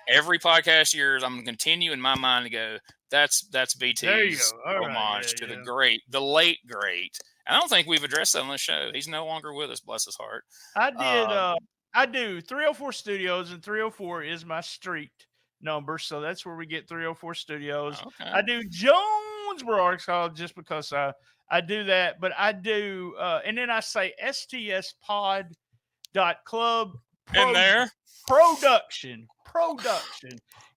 Every podcast yours, I'm going to continue in my mind to go, that's BT's homage to the late great. I don't think we've addressed that on the show. He's no longer with us, bless his heart. I do 304 Studios, and 304 is my street number, so that's where we get 304 Studios. Okay. I do Jonesboro, Arkansas, just because I do that, but I do, and then I say STSPod.club. In there. Production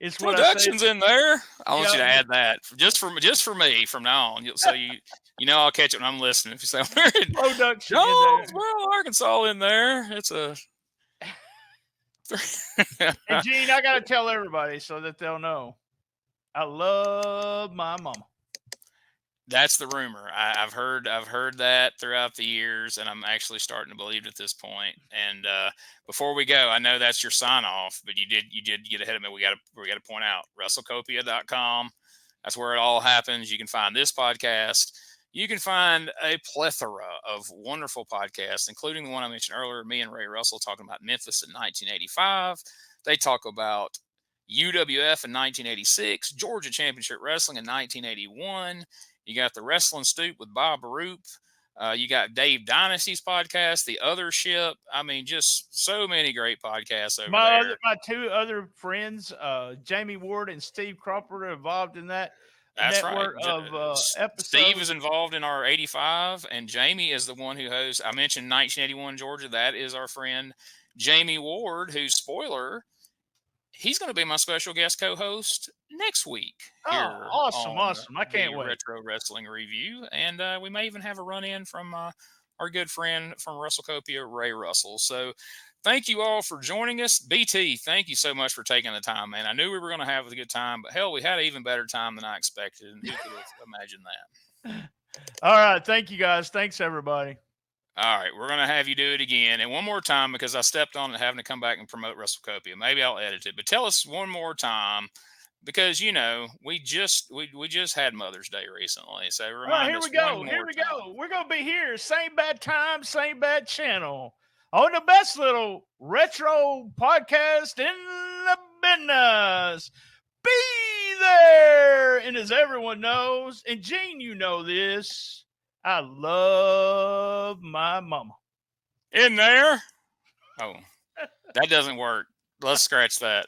is what Production's in there. I want you to add that just for me from now on. So I'll catch it when I'm listening. If you say Production, Jonesboro, Arkansas, in there, it's a. And Gene, I gotta tell everybody so that they'll know, I love my mama. That's the rumor. I've heard that throughout the years, and I'm actually starting to believe it at this point. And before we go, I know that's your sign off, but you did get ahead of me. We got to point out WrestleCopia.com. That's where it all happens. You can find this podcast. You can find a plethora of wonderful podcasts, including the one I mentioned earlier, me and Ray Russell talking about Memphis in 1985. They talk about UWF in 1986, Georgia Championship Wrestling in 1981. You got the Wrestling Stoop with Bob Roop. You got Dave Dynasty's podcast, The Other Ship. I mean, just so many great podcasts over there. My two other friends, Jamie Ward and Steve Cropper, are involved in that. That's network right. Of episodes. Steve is involved in our 85, and Jamie is the one who hosts. I mentioned 1981 Georgia. That is our friend Jamie Ward, who's, spoiler, he's going to be my special guest co-host next week. Awesome. I can't wait. Retro Wrestling Review. And we may even have a run-in from our good friend from WrestleCopia, Ray Russell. So thank you all for joining us. BT, thank you so much for taking the time, man. I knew we were going to have a good time, but hell, we had an even better time than I expected. And who could have imagined that? All right. Thank you, guys. Thanks, everybody. All right. We're going to have you do it again. And one more time, because I stepped on it having to come back and promote WrestleCopia. Maybe I'll edit it, but tell us one more time, because, you know, we just had Mother's Day recently. So remind us one more Here we time. go. We're going to be here. Same bad time, same bad channel. On the best little retro podcast in the business. Be there. And as everyone knows, and Gene, you know this, I love my mama. In there? Oh, that doesn't work. Let's scratch that.